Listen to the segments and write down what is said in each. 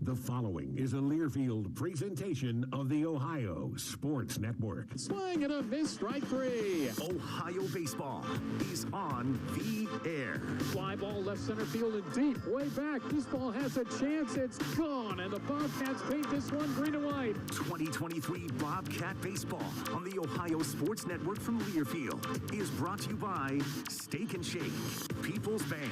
The following is a Learfield presentation of the Ohio Sports Network. Swing and a miss, strike three. Ohio baseball is on the air. Fly ball left center field and deep, way back. This ball has a chance. It's gone, and the Bobcats paint this one green and white. 2023 Bobcat Baseball on the Ohio Sports Network from Learfield is brought to you by Steak and Shake, People's Bank,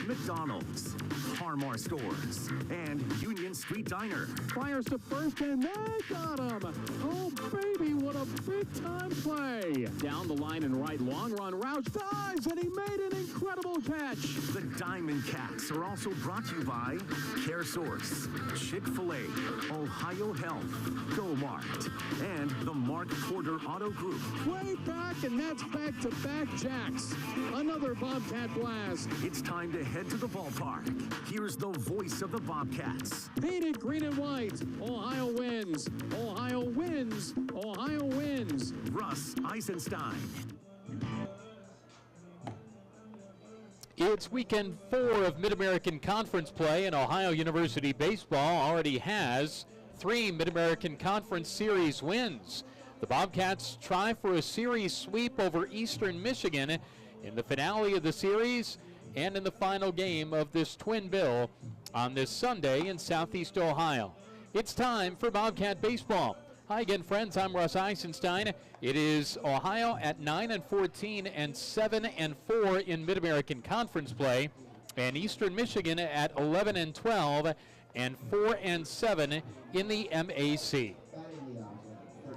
McDonald's, Harmar Stores, and Union Street Diner. Fires to first, and they got him. Oh, baby, what a big-time play. Down the line and right, long run. Roush dives, and he made an incredible catch. The Diamond Cats are also brought to you by Care Source, Chick-fil-A, Ohio Health, Go-Mart, and the Mark Porter Auto Group. Way back, and that's back-to-back jacks. Another Bobcat blast. It's time to head to the ballpark. Here's the voice of the Bobcats. Painted green and white. Ohio wins. Ohio wins. Ohio wins. Russ Eisenstein. It's weekend 4 of Mid-American Conference play, and Ohio University baseball already has 3 Mid-American Conference Series wins. The Bobcats try for a series sweep over Eastern Michigan in the finale of the series and in the final game of this twin bill on this Sunday in Southeast Ohio. It's time for Bobcat baseball. Hi again, friends. I'm Russ Eisenstein. It is Ohio at 9-14 and 7-4 in Mid-American Conference play, and Eastern Michigan at 11-12 and 4-7 in the MAC.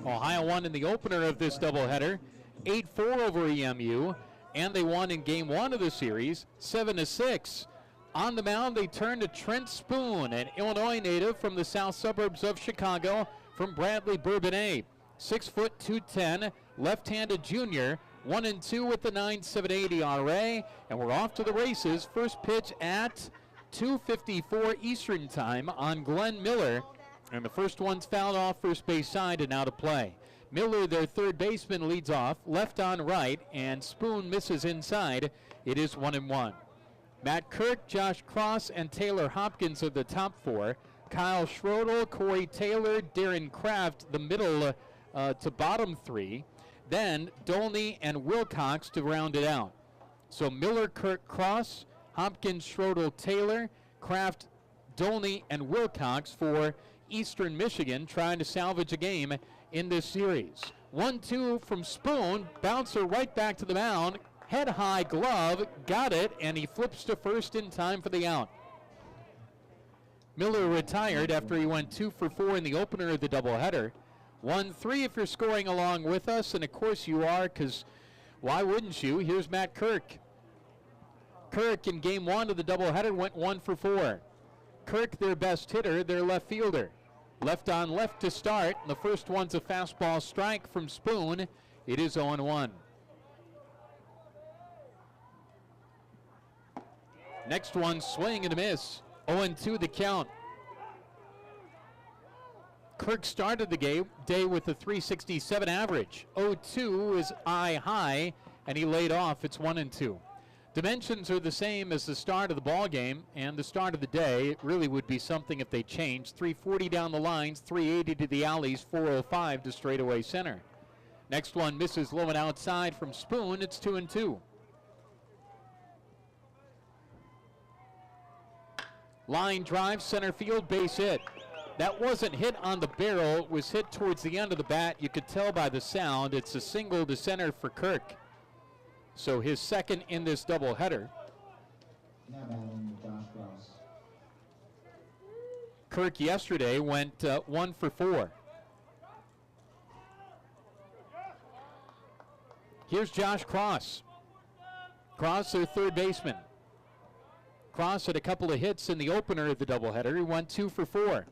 Ohio won in the opener of this doubleheader, 8-4 over EMU, and they won in Game 1 of the series, 7-6. On the mound, they turn to Trent Spoon, an Illinois native from the south suburbs of Chicago, from Bradley Bourbonnais. 6 foot 210, left-handed junior, 1-2 with the 9.78 ERA, and we're off to the races. First pitch at 2:54 Eastern time on Glenn Miller, and the first one's fouled off first base side and out of play. Miller, their third baseman, leads off, left on right, and Spoon misses inside. It is 1-1. Matt Kirk, Josh Cross, and Taylor Hopkins are the top 4. Kyle Schrodel, Corey Taylor, Darren Kraft, the middle to bottom 3. Then Dolney and Wilcox to round it out. So Miller, Kirk, Cross, Hopkins, Schrodel, Taylor, Kraft, Dolney, and Wilcox for Eastern Michigan, trying to salvage a game in this series. 1-2 from Spoon, bouncer right back to the mound, head high glove, got it, and he flips to first in time for the out. Miller retired after he went 2 for 4 in the opener of the doubleheader. 1-3 if you're scoring along with us, and of course you are, because why wouldn't you? Here's Matt Kirk. Kirk in Game 1 of the doubleheader went 1 for 4. Kirk, their best hitter, their left fielder. Left on left to start. The first one's a fastball strike from Spoon. It is 0-1. Next one, swing and a miss. 0-2 the count. Kirk started the day with a 367 average. 0-2 is eye high, and he laid off. It's 1-2. Dimensions are the same as the start of the ball game and the start of the day. It really would be something if they changed. 340 down the lines, 380 to the alleys, 405 to straightaway center. Next one misses low and outside from Spoon. It's 2-2. Line drive, center field, base hit. That wasn't hit on the barrel. It was hit towards the end of the bat. You could tell by the sound. It's a single to center for Kirk. So his second in this doubleheader. Kirk yesterday went 1 for 4. Here's Josh Cross. Cross, their third baseman. Cross had a couple of hits in the opener of the doubleheader. He went 2 for 4.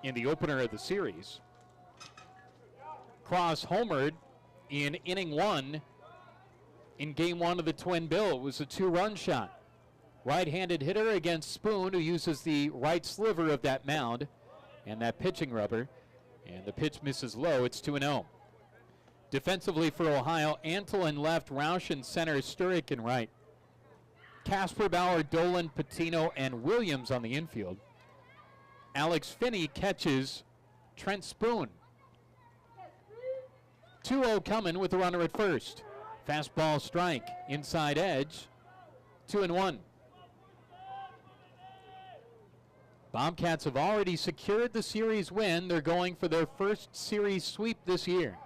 In the opener of the series. Cross homered in inning 1 in Game 1 of the twin bill. It was a 2-run shot. right-handed hitter against Spoon, who uses the right sliver of that mound and that pitching rubber. And the pitch misses low. It's 2-0. Defensively for Ohio, Antle in left, Roush in center, Sturek in right. Casper, Bauer, Dolan, Patino, and Williams on the infield. Alex Finney catches Trent Spoon. 2-0 coming with the runner at first. Fastball strike, inside edge, 2-1. Bobcats have already secured the series win. They're going for their first series sweep this year.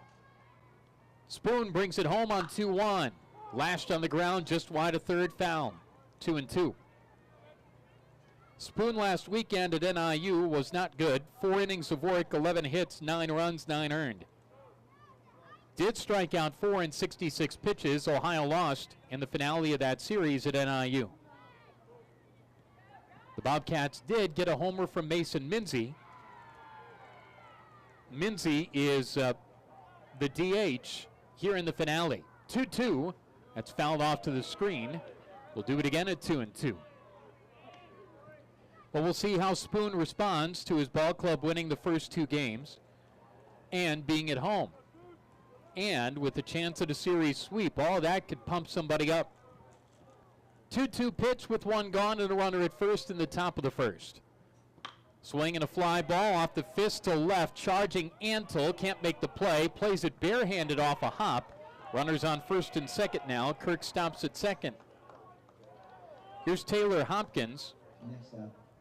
Spoon brings it home on 2-1. Lashed on the ground just wide of third, foul, 2-2. Spoon last weekend at NIU was not good. 4 innings of work, 11 hits, 9 runs, 9 earned. Did strike out 4 in 66 pitches. Ohio lost in the finale of that series at NIU. The Bobcats did get a homer from Mason Minzy. Minzy is the DH here in the finale. 2-2. That's fouled off to the screen. We'll do it again at 2-2. Well, we'll see how Spoon responds to his ball club winning the first 2 games and being at home. And with the chance at a series sweep, all that could pump somebody up. 2-2 pitch with 1 gone and a runner at first in the top of the first. Swing and a fly ball off the fist to left, charging Antle, can't make the play, plays it barehanded off a hop. Runners on first and second now. Kirk stops at second. Here's Taylor Hopkins.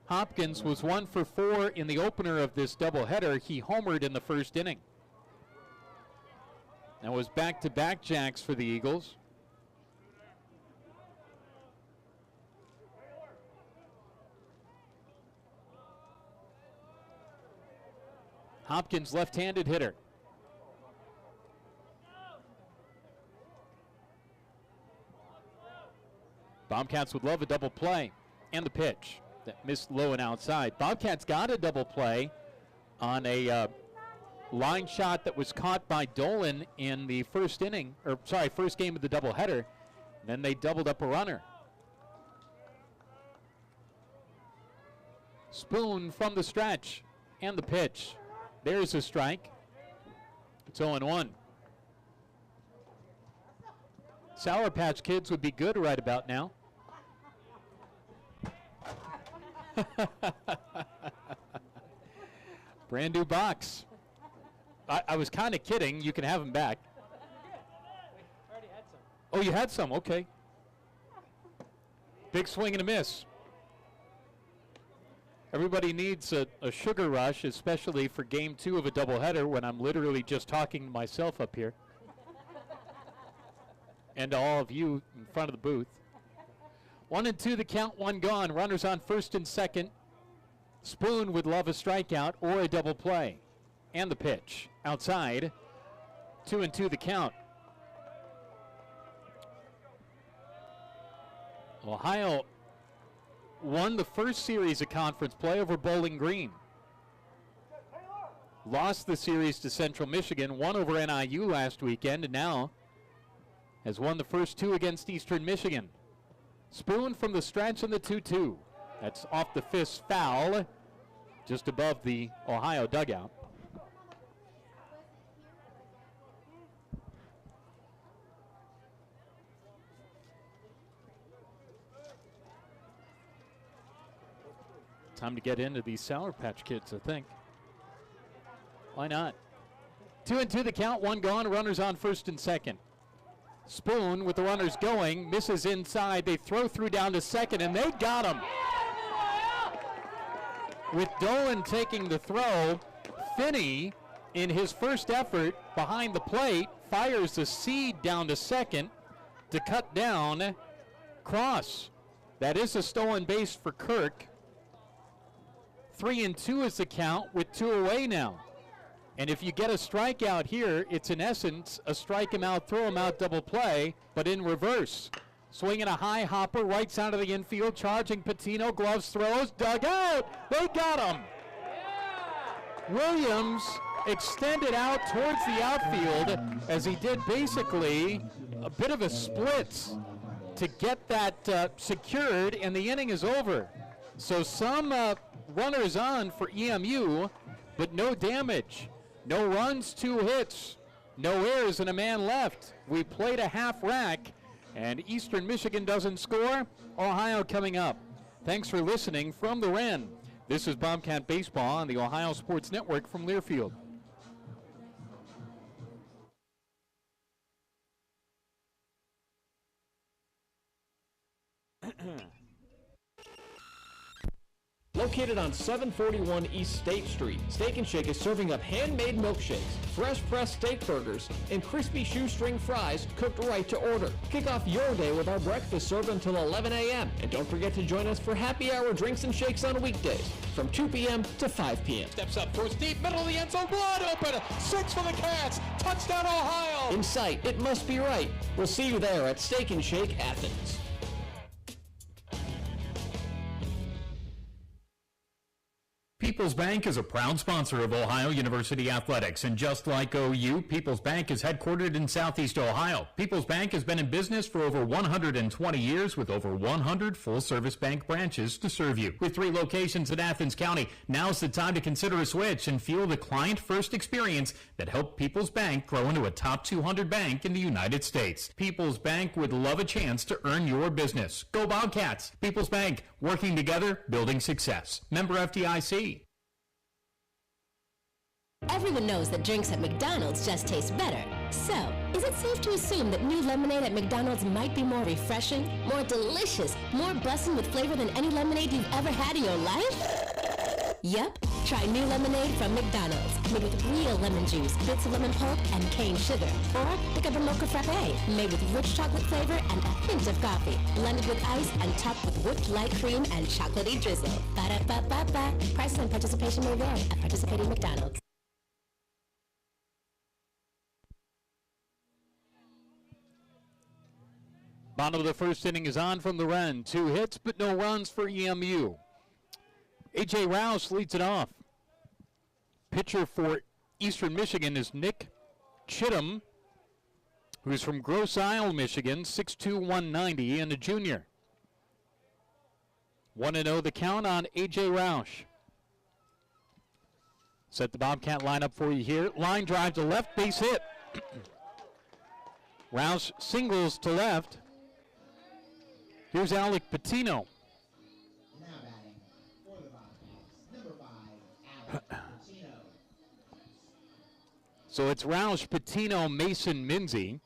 Hopkins was 1 for 4 in the opener of this doubleheader. He homered in the first inning. That was back-to-back jacks for the Eagles. Hopkins, left-handed hitter. Bobcats would love a double play. And the pitch that missed low and outside. Bobcats got a double play on a line shot that was caught by Dolan in the first inning, or sorry, first game of the doubleheader. And then they doubled up a runner. Spoon from the stretch and the pitch. There's a strike. It's 0-1. Sour Patch Kids would be good right about now. Brand new box. I was kind of kidding. You can have them back. Already had some. Oh, you had some? Okay. Big swing and a miss. Everybody needs a sugar rush, especially for game 2 of a doubleheader when I'm literally just talking to myself up here. And to all of you in front of the booth. 1-2 the count, 1 gone. Runners on first and second. Spoon would love a strikeout or a double play. And the pitch. Outside. 2-2 the count. Ohio won the first series of conference play over Bowling Green. Lost the series to Central Michigan, won over NIU last weekend, and now has won the first 2 against Eastern Michigan. Spoon from the stretch in the 2-2. That's off the fist, foul, just above the Ohio dugout. Time to get into these Sour Patch Kids, I think. Why not? 2-2 the count, 1 gone, runners on first and second. Spoon with the runners going, misses inside. They throw through down to second, and they got him. With Dolan taking the throw, Finney, in his first effort behind the plate, fires a seed down to second to cut down Cross. That is a stolen base for Kirk. 3-2 is the count with 2 away now. And if you get a strikeout here, it's in essence a strike him out, throw him out double play, but in reverse. Swinging a high hopper, right side of the infield, charging Patino, gloves, throws, dug out. They got him. Williams extended out towards the outfield as he did basically a bit of a split to get that secured, and the inning is over. So some runners on for EMU, but no damage. No runs, 2 hits, no errors, and a man left. We played a half rack, and Eastern Michigan doesn't score. Ohio coming up. Thanks for listening from the Wren. This is Bobcat Baseball on the Ohio Sports Network from Learfield. Located on 741 East State Street, Steak and Shake is serving up handmade milkshakes, fresh pressed steak burgers, and crispy shoestring fries cooked right to order. Kick off your day with our breakfast served until 11 a.m. And don't forget to join us for happy hour drinks and shakes on weekdays from 2 p.m. to 5 p.m. Steps up, throws deep, middle of the end zone, wide open, 6 for the Cats, touchdown Ohio! In sight, it must be right. We'll see you there at Steak and Shake Athens. People's Bank is a proud sponsor of Ohio University Athletics, and just like OU, People's Bank is headquartered in Southeast Ohio. People's Bank has been in business for over 120 years with over 100 full-service bank branches to serve you. With 3 locations in Athens County, now's the time to consider a switch and feel the client-first experience that helped People's Bank grow into a top 200 bank in the United States. People's Bank would love a chance to earn your business. Go Bobcats! People's Bank, working together, building success. Member FDIC. Everyone knows that drinks at McDonald's just taste better. So, is it safe to assume that new lemonade at McDonald's might be more refreshing, more delicious, more bussin' with flavor than any lemonade you've ever had in your life? Yep. Try new lemonade from McDonald's, made with real lemon juice, bits of lemon pulp, and cane sugar. Or pick up a mocha frappe, made with rich chocolate flavor and a hint of coffee, blended with ice and topped with whipped light cream and chocolatey drizzle. Ba-da-ba-ba-ba. Prices and participation may vary at participating McDonald's. Bottom of the first inning is on from the Wren. 2 hits, but no runs for EMU. A.J. Rouse leads it off. Pitcher for Eastern Michigan is Nick Chittum, who's from Grosse Isle, Michigan, 6'2", 190, and a junior. 1-0 the count on A.J. Rouse. Set the Bobcat lineup for you here. Line drive to left, base hit. Rouse singles to left. Here's Alec Patino. Now batting for the Bobcats, number 5, Alec Patino. So it's Roush, Patino, Mason Minzy,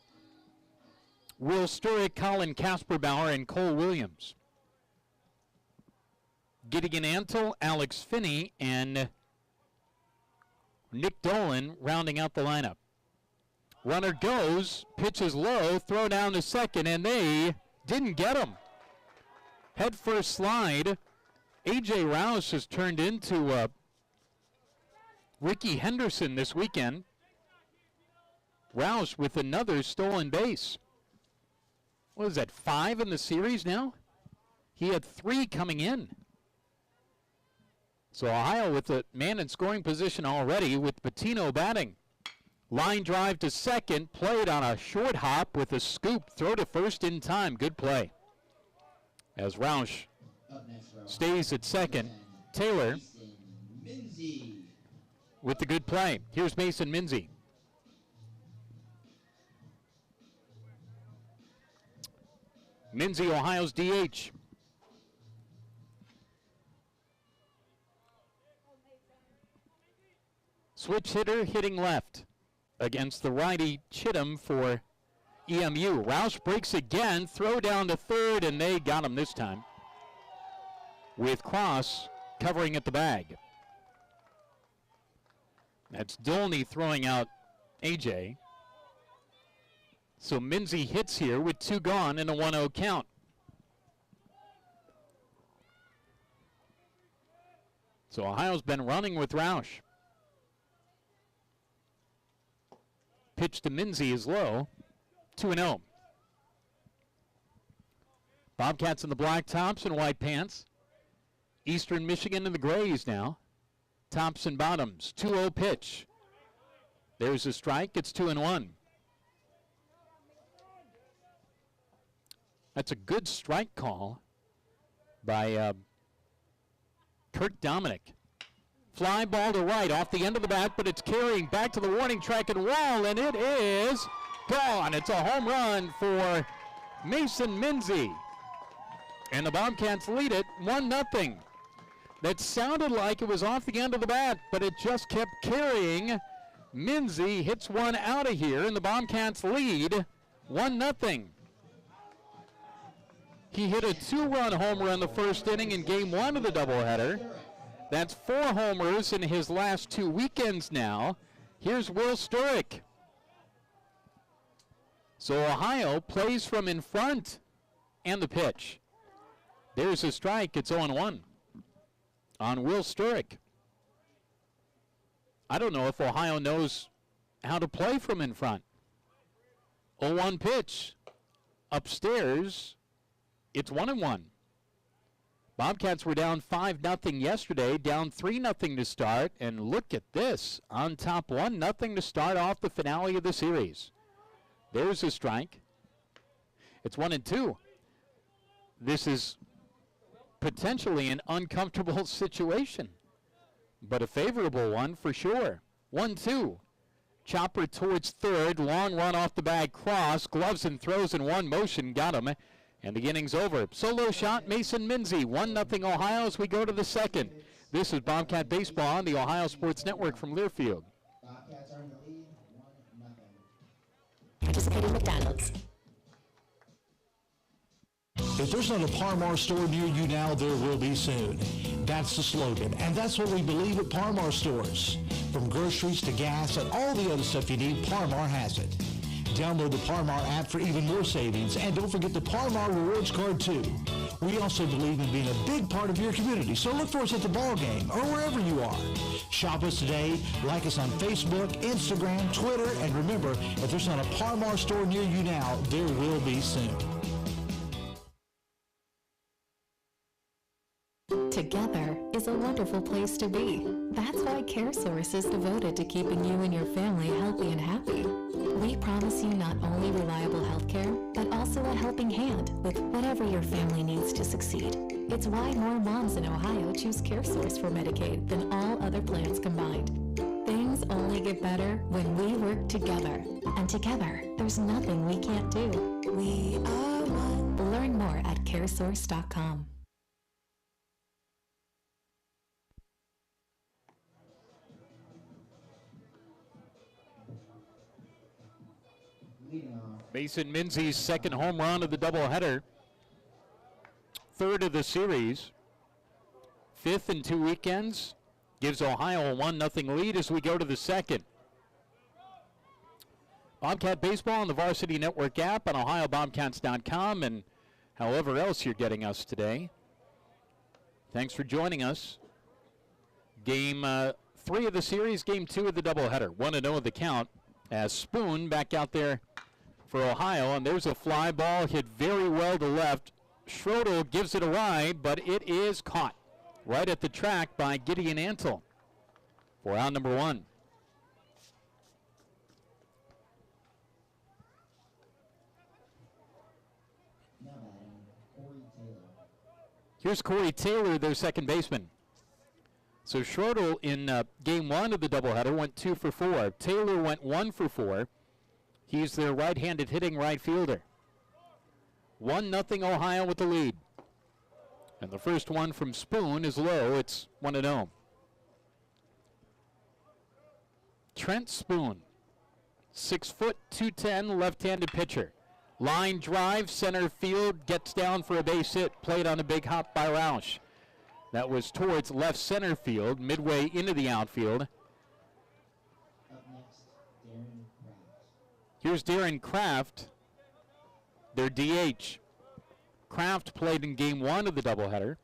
Will Sturrock, Colin Kasperbauer, and Cole Williams. Gideon Antle, Alex Finney, and Nick Dolan rounding out the lineup. Runner goes, pitches low, throw down to second, and they didn't get him. Head first slide. A.J. Rouse has turned into Ricky Henderson this weekend. Rouse with another stolen base. What is that, 5 in the series now? He had 3 coming in. So Ohio with a man in scoring position already with Patino batting. Line drive to second, played on a short hop with a scoop. Throw to first in time. Good play. As Roush stays at second, Taylor with the good play. Here's Mason Minzy. Minzy, Ohio's DH. Switch hitter hitting left against the righty Chittum for EMU. Roush breaks again, throw down to third, and they got him this time with Cross covering at the bag. That's Dolney throwing out AJ. So Minzy hits here with 2 gone and a 1-0 count. So Ohio's been running with Roush. Pitch to Minzy is low. 2-0. Bobcats in the black tops and white pants. Eastern Michigan in the grays now. Tops and bottoms. 2-0 pitch. There's a strike. It's 2-1. That's a good strike call by Kirk Dominic. Fly ball to right off the end of the bat, but it's carrying back to the warning track and wall, and it is gone. It's a home run for Mason Minzy. And the Bobcats lead it 1-0. That sounded like it was off the end of the bat, but it just kept carrying. Minzy hits one out of here, and the Bobcats lead 1-0. He hit a 2-run homer in the first inning in game 1 of the doubleheader. That's 4 homers in his last 2 weekends now. Here's Will Sturrock. So Ohio plays from in front, and the pitch. There's a strike. It's 0-1 on Will Sturrock. I don't know if Ohio knows how to play from in front. 0-1 pitch. Upstairs, it's 1-1. Bobcats were down 5-0 yesterday, down 3-0 to start, and look at this. On top 1-0 to start off the finale of the series. There's a strike. It's 1-2. This is potentially an uncomfortable situation, but a favorable one for sure. 1-2. Chopper towards third, long run off the bag, cross, gloves and throws in one motion, got him, and the inning's over. Solo shot, Mason Minzy, 1-0 Ohio as we go to the second. This is Bobcat Baseball on the Ohio Sports Network from Learfield. Bobcats are in the lead, 1-0. Participating McDonald's. If there's not a Parmar store near you now, there will be soon. That's the slogan, and that's what we believe at Parmar stores. From groceries to gas and all the other stuff you need, Parmar has it. Download the Parmar app for even more savings, and don't forget the Parmar Rewards Card too. We also believe in being a big part of your community, so look for us at the ball game or wherever you are. Shop us today, like us on Facebook, Instagram, Twitter, and remember, if there's not a Parmar store near you now, there will be soon. Together is a wonderful place to be. That's why CareSource is devoted to keeping you and your family healthy and happy. We promise you not only reliable health care, but also a helping hand with whatever your family needs to succeed. It's why more moms in Ohio choose CareSource for Medicaid than all other plans combined. Things only get better when we work together. And together, there's nothing we can't do. We are one. Learn more at caresource.com. Mason Minzy's second home run of the doubleheader. Third of the series. Fifth in 2 weekends. Gives Ohio a 1-0 lead as we go to the second. Bobcat Baseball on the Varsity Network app on OhioBobcats.com and however else you're getting us today. Thanks for joining us. Game 3 of the series, game 2 of the doubleheader. 1-0 the count as Spoon back out there for Ohio, and there's a fly ball hit very well to left. Schroeder gives it a ride, but it is caught right at the track by Gideon Antle for out number 1. Here's Corey Taylor, their second baseman. So Schroeder in game 1 of the doubleheader went 2 for 4. Taylor went 1 for 4. He's their right-handed hitting right fielder. 1-0 Ohio with the lead. And the first one from Spoon is low. It's 1-0. Trent Spoon, 6 foot, 210, left-handed pitcher. Line drive, center field, gets down for a base hit, played on a big hop by Roush. That was towards left center field, midway into the outfield. Here's Darren Kraft, their DH. Kraft played in game 1 of the doubleheader.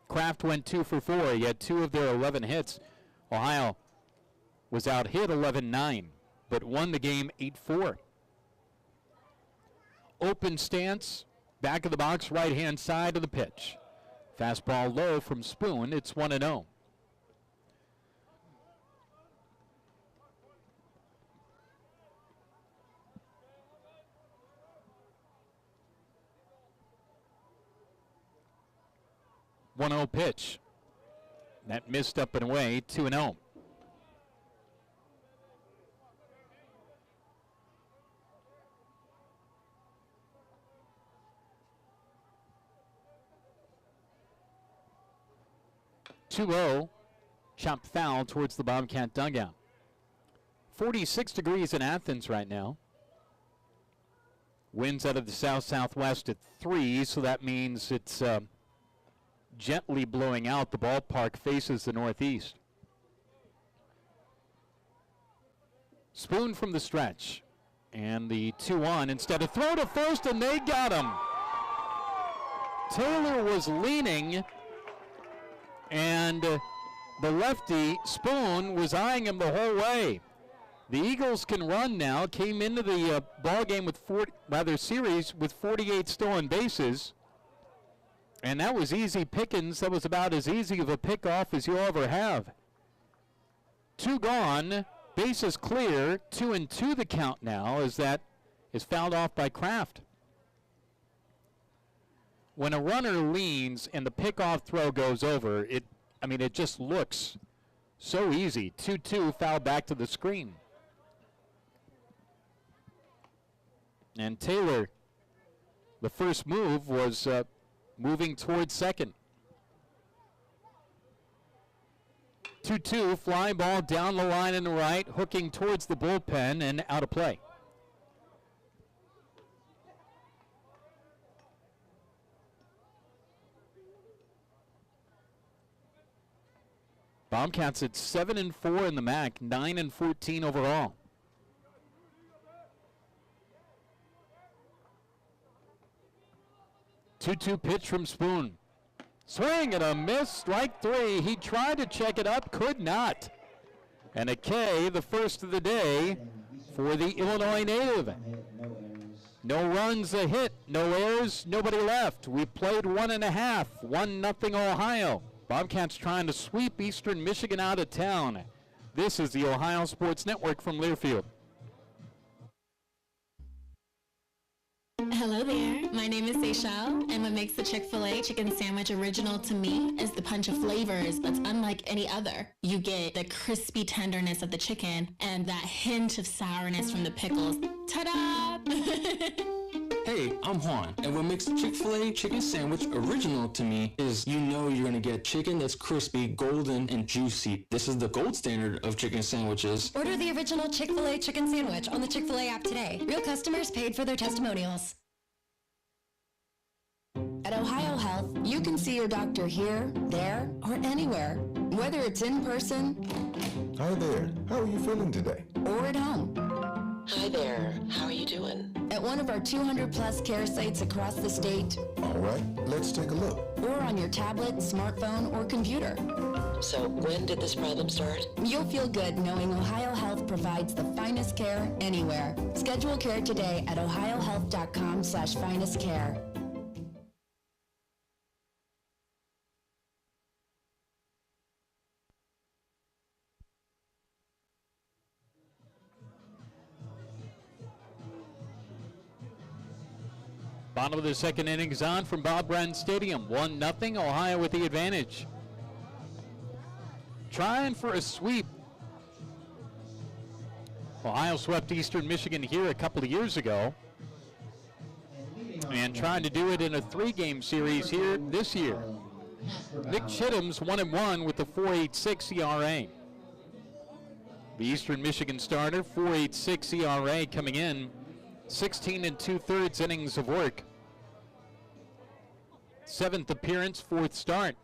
Kraft went 2 for 4. He had 2 of their 11 hits. Ohio was out hit 11-9, but won the game 8-4. Open stance, back of the box, right-hand side of the pitch. Fastball low from Spoon. It's 1-0. 1-0 pitch. That missed up and away, 2-0. Chopped foul towards the Bobcat dugout. 46 degrees in Athens right now. Winds out of the south-southwest at 3, so that means it's gently blowing out. The ballpark faces the northeast. Spoon from the stretch. And the 2-1 instead of throw to first, and they got him. Taylor was leaning, and the lefty, Spoon, was eyeing him the whole way. The Eagles can run now. Came into the ball game with series with 48 stolen bases, and that was easy pickings. That was about as easy of a pickoff as you'll ever have. 2 gone, bases clear. 2-2 the count now, as that is fouled off by Kraft. When a runner leans and the pickoff throw goes over, it just looks so easy. 2-2, foul back to the screen. And Taylor, the first move was moving towards second. 2-2, fly ball down the line in the right, hooking towards the bullpen and out of play. Bobcats at 7-4 in the MAC, 9-14 overall. 2-2 pitch from Spoon. Swing and a miss, strike 3. He tried to check it up, could not. And a K, the first of the day for the Illinois native. No runs, a hit, no errors, nobody left. We played 1.5, 1-0 Ohio. Bobcats trying to sweep Eastern Michigan out of town. This is the Ohio Sports Network from Learfield. Hello there, my name is Seychelle, and what makes the Chick-fil-A chicken sandwich original to me is the punch of flavors that's unlike any other. You get the crispy tenderness of the chicken and that hint of sourness from the pickles. Ta-da! Hey, I'm Juan, and what makes the Chick-fil-A chicken sandwich original to me is you're going to get chicken that's crispy, golden, and juicy. This is the gold standard of chicken sandwiches. Order the original Chick-fil-A chicken sandwich on the Chick-fil-A app today. Real customers paid for their testimonials. At Ohio Health, you can see your doctor here, there, or anywhere, whether it's in person. Hi there, how are you feeling today? Or at home. Hi there, how are you doing? At one of our 200+ care sites across the state. All right, let's take a look. Or on your tablet, smartphone, or computer. So when did this problem start? You'll feel good knowing Ohio Health provides the finest care anywhere. Schedule care today at ohiohealth.com/finestcare. Bottom of the second innings on from Bob Bratton Stadium. 1-0, Ohio with the advantage. Trying for a sweep. Ohio swept Eastern Michigan here a couple of years ago, and trying to do it in a 3-game series here this year. Nick Chittum's 1-1 with a 4.86 ERA. The Eastern Michigan starter, 4.86 ERA coming in. 16 2/3 innings of work. 7th appearance, 4th start.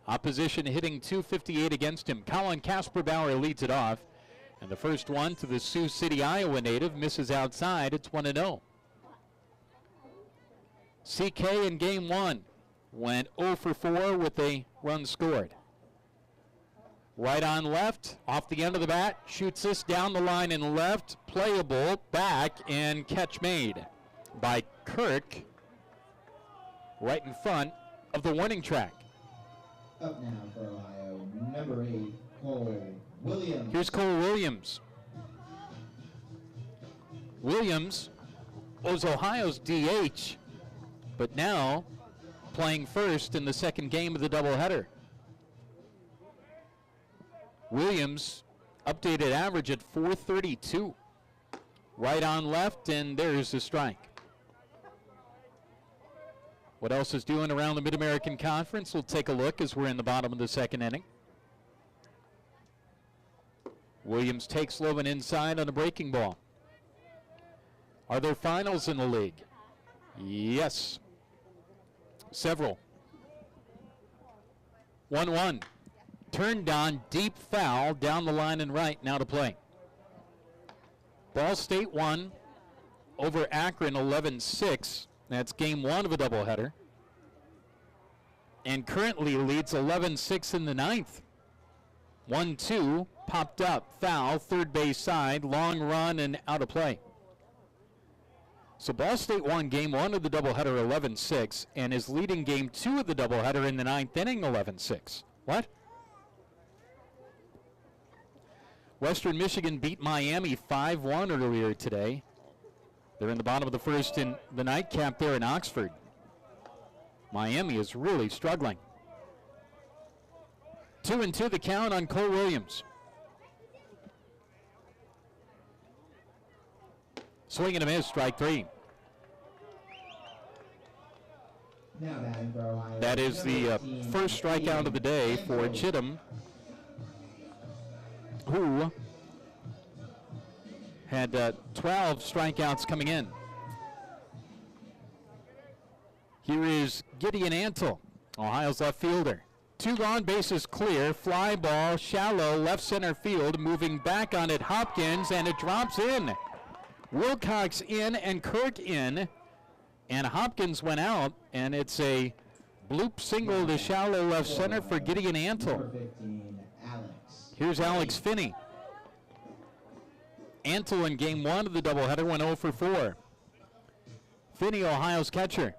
Opposition hitting .258 against him. Colin Kasperbauer leads it off. And the first one to the Sioux City, Iowa native misses outside. It's 1-0. CK in game 1 went 0 for 4 with a run scored. Right on left, off the end of the bat, shoots this down the line and left, playable, back, and catch made by Kirk right in front of the warning track. Up now for Ohio, number 8, Cole Williams. Here's Cole Williams. Williams was Ohio's DH, but now playing first in the second game of the doubleheader. Williams updated average at .432. Right on left, and there's the strike. What else is doing around the Mid-American Conference? We'll take a look as we're in the bottom of the second inning. Williams takes low and inside on a breaking ball. Are there finals in the league? Yes. Several. 1-1. Turned on, deep foul, down the line and right, now to play. Ball State won over Akron 11-6. That's game one of a doubleheader. And currently leads 11-6 in the ninth. 1-2, popped up, foul, third base side, long run and out of play. So Ball State won game one of the doubleheader 11-6 and is leading game two of the doubleheader in the ninth inning 11-6. What? Western Michigan beat Miami 5-1 earlier today. They're in the bottom of the first in the nightcap there in Oxford. Miami is really struggling. 2-2 the count on Cole Williams. Swing and a miss, strike three. That is the first strikeout of the day for Chittum, who had 12 strikeouts coming in. Here is Gideon Antle, Ohio's left fielder. Two gone, bases clear, fly ball, shallow, left center field, moving back on it, Hopkins, and it drops in. Wilcox in and Kirk in, and Hopkins went out, and it's a bloop single to shallow left center for Gideon Antle. Here's Alex Finney. Antle in game one of the doubleheader went 0 for 4. Finney, Ohio's catcher,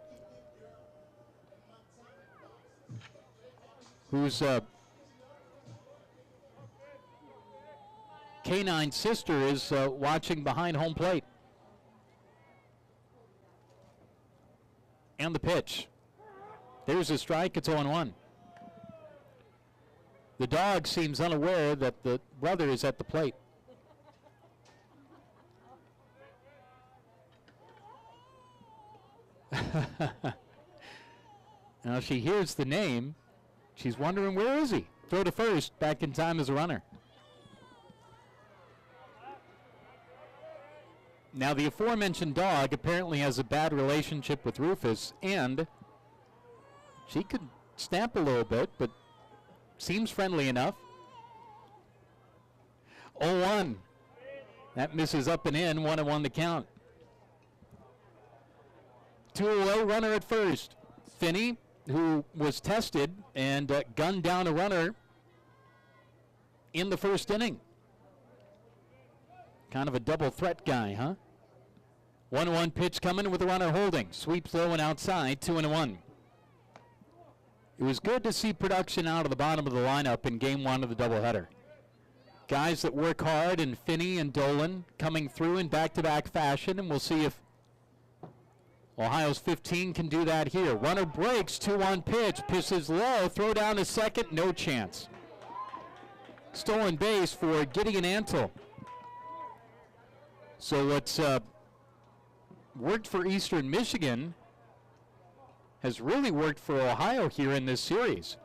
whose canine sister is watching behind home plate. And the pitch. There's a strike, it's 0-1. The dog seems unaware that the brother is at the plate. Now she hears the name. She's wondering, where is he? Throw to first, back in time as a runner. Now the aforementioned dog apparently has a bad relationship with Rufus, and she could snap a little bit, but seems friendly enough. 0-1. That misses up and in, 1-1 the count. 2 away, runner at first. Finney, who was tested and gunned down a runner in the first inning. Kind of a double threat guy, huh? 1-1 pitch coming with the runner holding. Sweeps low and outside, 2-1. It was good to see production out of the bottom of the lineup in game one of the doubleheader. Guys that work hard, and Finney and Dolan coming through in back-to-back fashion, and we'll see if Ohio's 15 can do that here. Runner breaks, 2-1 pitch, pisses low, throw down to second, no chance. Stolen base for Gideon Antle. So what's worked for Eastern Michigan has really worked for Ohio here in this series.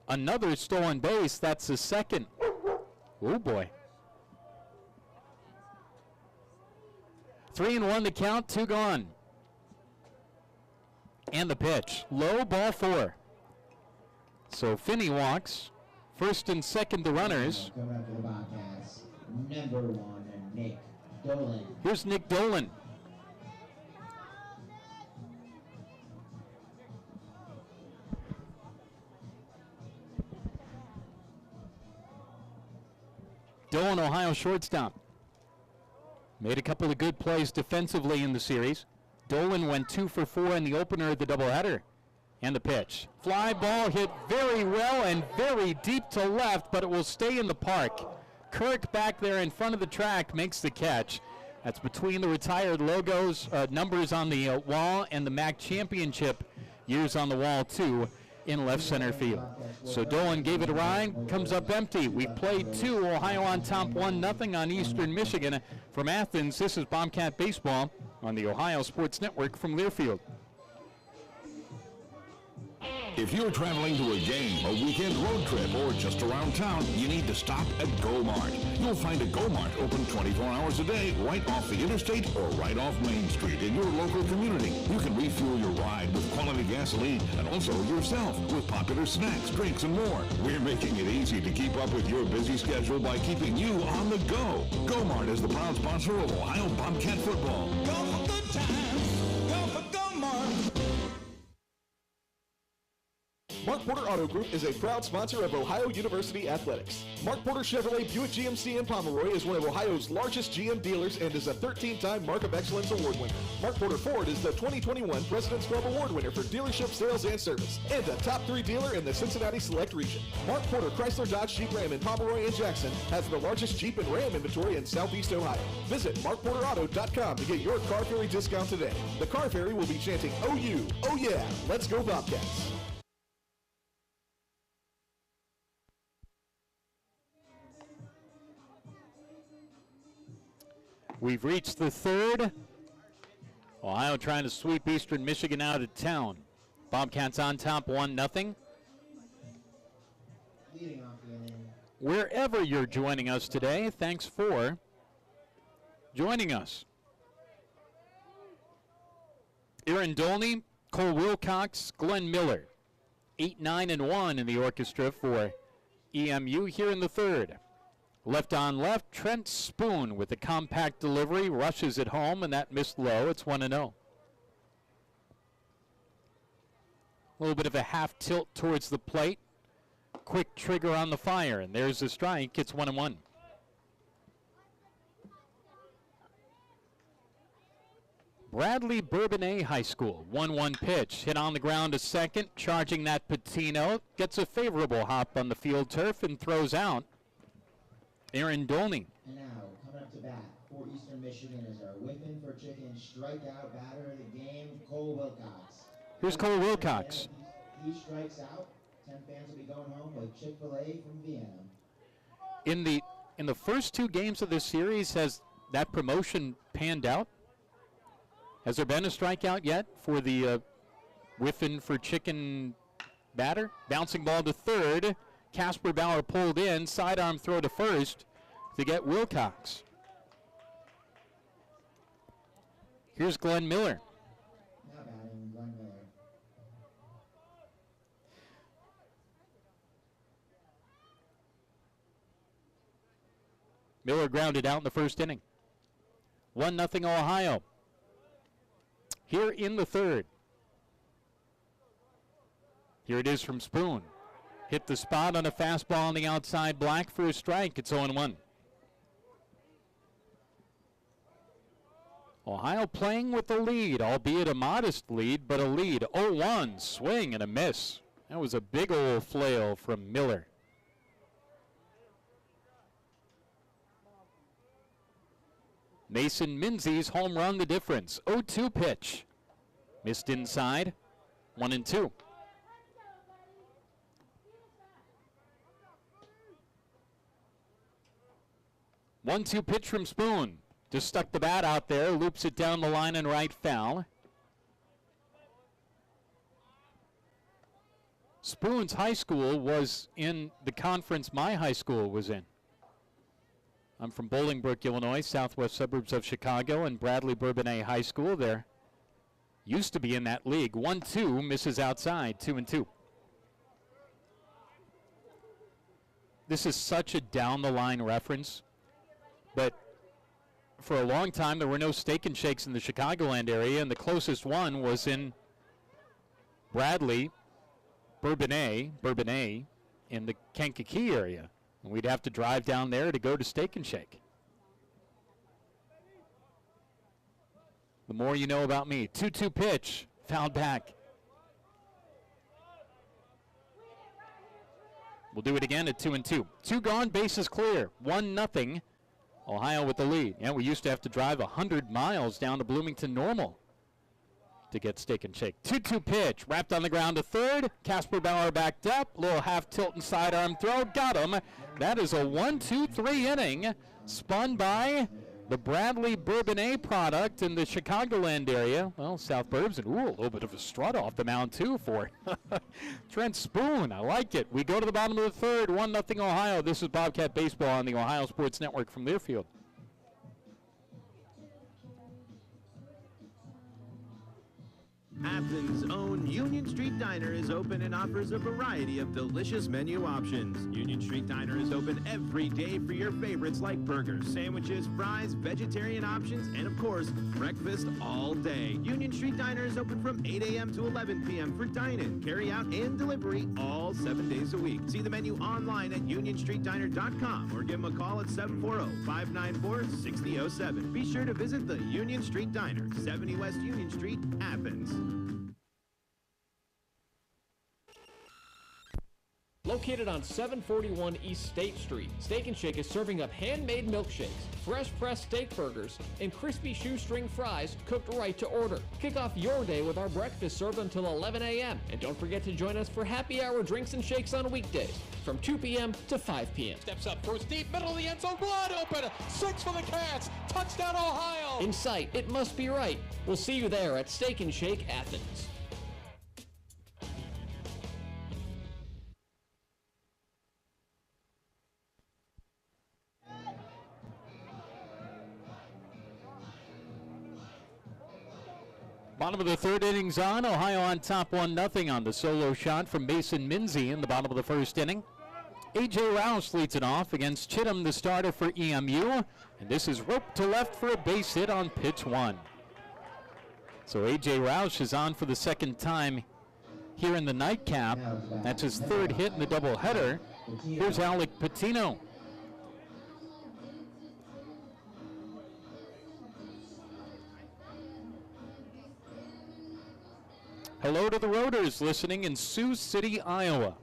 Another stolen base, that's the second. Oh boy. 3-1 the count, 2 gone. And the pitch, low, ball 4. So Finney walks, first and second the runners. Coming up for the Bobcats, number 1, Nick Dolan. Here's Nick Dolan. Dolan, Ohio shortstop. Made a couple of good plays defensively in the series. Dolan went 2 for 4 in the opener of the doubleheader. And the pitch. Fly ball hit very well and very deep to left, but it will stay in the park. Kirk back there in front of the track makes the catch. That's between the retired logos, numbers on the wall, and the MAC championship Years on the wall, too, in left center field. So Dolan gave it a ride, comes up empty. We've played 2, Ohio on top 1-0 on Eastern Michigan. From Athens, this is Bobcat Baseball on the Ohio Sports Network from Learfield. If you're traveling to a game, a weekend road trip, or just around town, you need to stop at Go-Mart. You'll find a Go-Mart open 24 hours a day right off the interstate or right off Main Street in your local community. You can refuel your ride with quality gasoline and also yourself with popular snacks, drinks, and more. We're making it easy to keep up with your busy schedule by keeping you on the go. Go-Mart is the proud sponsor of Ohio Bobcat football. Go for good times. Go for Go-Mart. Mark Porter Auto Group is a proud sponsor of Ohio University Athletics. Mark Porter Chevrolet Buick GMC in Pomeroy is one of Ohio's largest GM dealers and is a 13-time Mark of Excellence Award winner. Mark Porter Ford is the 2021 President's Club Award winner for dealership sales and service, and a top 3 dealer in the Cincinnati Select region. Mark Porter Chrysler Dodge Jeep Ram in Pomeroy and Jackson has the largest Jeep and Ram inventory in Southeast Ohio. Visit markporterauto.com to get your car ferry discount today. The car ferry will be chanting OU, oh yeah, let's go Bobcats. We've reached the 3rd. Ohio trying to sweep Eastern Michigan out of town. Bobcats on top 1-0. Wherever you're joining us today, thanks for joining us. Aaron Dolney, Cole Wilcox, Glenn Miller. 8-9-1 in the orchestra for EMU here in the 3rd. Left on left, Trent Spoon with a compact delivery, rushes it home, and that missed low. It's 1-0. A little bit of a half tilt towards the plate. Quick trigger on the fire, and there's the strike. It's 1-1. Bradley Bourbonnais High School, 1-1 pitch. Hit on the ground to second, charging that Patino. Gets a favorable hop on the field turf and throws out Aaron Dolney. And now, coming up to bat for Eastern Michigan is our whipping for chicken strikeout batter of the game, Cole Wilcox. Here's Cole Wilcox. He strikes out. 10 fans will be going home with Chick-fil-A from Vienna. In the first 2 games of this series, has that promotion panned out? Has there been a strikeout yet for the whiffing for chicken batter? Bouncing ball to third. Casper Bauer pulled in, sidearm throw to first to get Wilcox. Here's Glenn Miller. Now batting, Glenn Miller. Miller grounded out in the first inning. 1-0 Ohio. Here in the 3rd. Here it is from Spoon. Hit the spot on a fastball on the outside, Black for a strike. It's 0-1. Ohio playing with the lead, albeit a modest lead, but a lead. 0-1, swing and a miss. That was a big old flail from Miller. Mason Minzy's home run the difference. 0-2 pitch. Missed inside. 1-2. 1-2 pitch from Spoon. Just stuck the bat out there, loops it down the line and right foul. Spoon's high school was in the conference my high school was in. I'm from Bolingbrook, Illinois, southwest suburbs of Chicago, and Bradley Bourbonnais High School there. Used to be in that league. 1-2, misses outside, 2-2. This is such a down-the-line reference, but for a long time there were no Steak and Shakes in the Chicagoland area, and the closest one was in Bradley, Bourbonnais in the Kankakee area. And we'd have to drive down there to go to Steak and Shake. The more you know about me. 2-2 pitch, fouled back. We'll do it again at 2-2. 2 gone, bases clear. 1-0. Ohio with the lead. Yeah, we used to have to drive 100 miles down to Bloomington Normal to get Steak and Shake. 2-2 pitch, wrapped on the ground to third. Casper Bauer backed up, little half tilt and sidearm throw, got him. That is a 1-2-3 inning, spun by the Bradley Bourbonnais product in the Chicagoland area. Well, South Burbs, and ooh, a little bit of a strut off the mound too for Trent Spoon. I like it. We go to the bottom of the third, 1-0 Ohio. This is Bobcat Baseball on the Ohio Sports Network from Learfield. Athens' own Union Street Diner is open and offers a variety of delicious menu options. Union Street Diner is open every day for your favorites like burgers, sandwiches, fries, vegetarian options, and of course, breakfast all day. Union Street Diner is open from 8 a.m. to 11 p.m. for dine-in, carry-out, and delivery all 7 days a week. See the menu online at unionstreetdiner.com or give them a call at 740-594-6007. Be sure to visit the Union Street Diner, 70 West Union Street, Athens. Located on 741 East State Street, Steak and Shake is serving up handmade milkshakes, fresh pressed steak burgers, and crispy shoestring fries cooked right to order. Kick off your day with our breakfast served until 11 a.m. And don't forget to join us for happy hour drinks and shakes on weekdays from 2 p.m. to 5 p.m. Steps up, throws deep, middle of the end zone, wide open, 6 for the Cats, touchdown Ohio! In sight, it must be right. We'll see you there at Steak and Shake Athens. Bottom of the third inning's on. Ohio on top 1-0 on the solo shot from Mason Minzy in the bottom of the first inning. A.J. Roush leads it off against Chittum, the starter for EMU. And this is roped to left for a base hit on pitch 1. So A.J. Roush is on for the second time here in the nightcap. That's his third hit in the doubleheader. Here's Alec Patino. Hello to the Roaders listening in Sioux City, Iowa.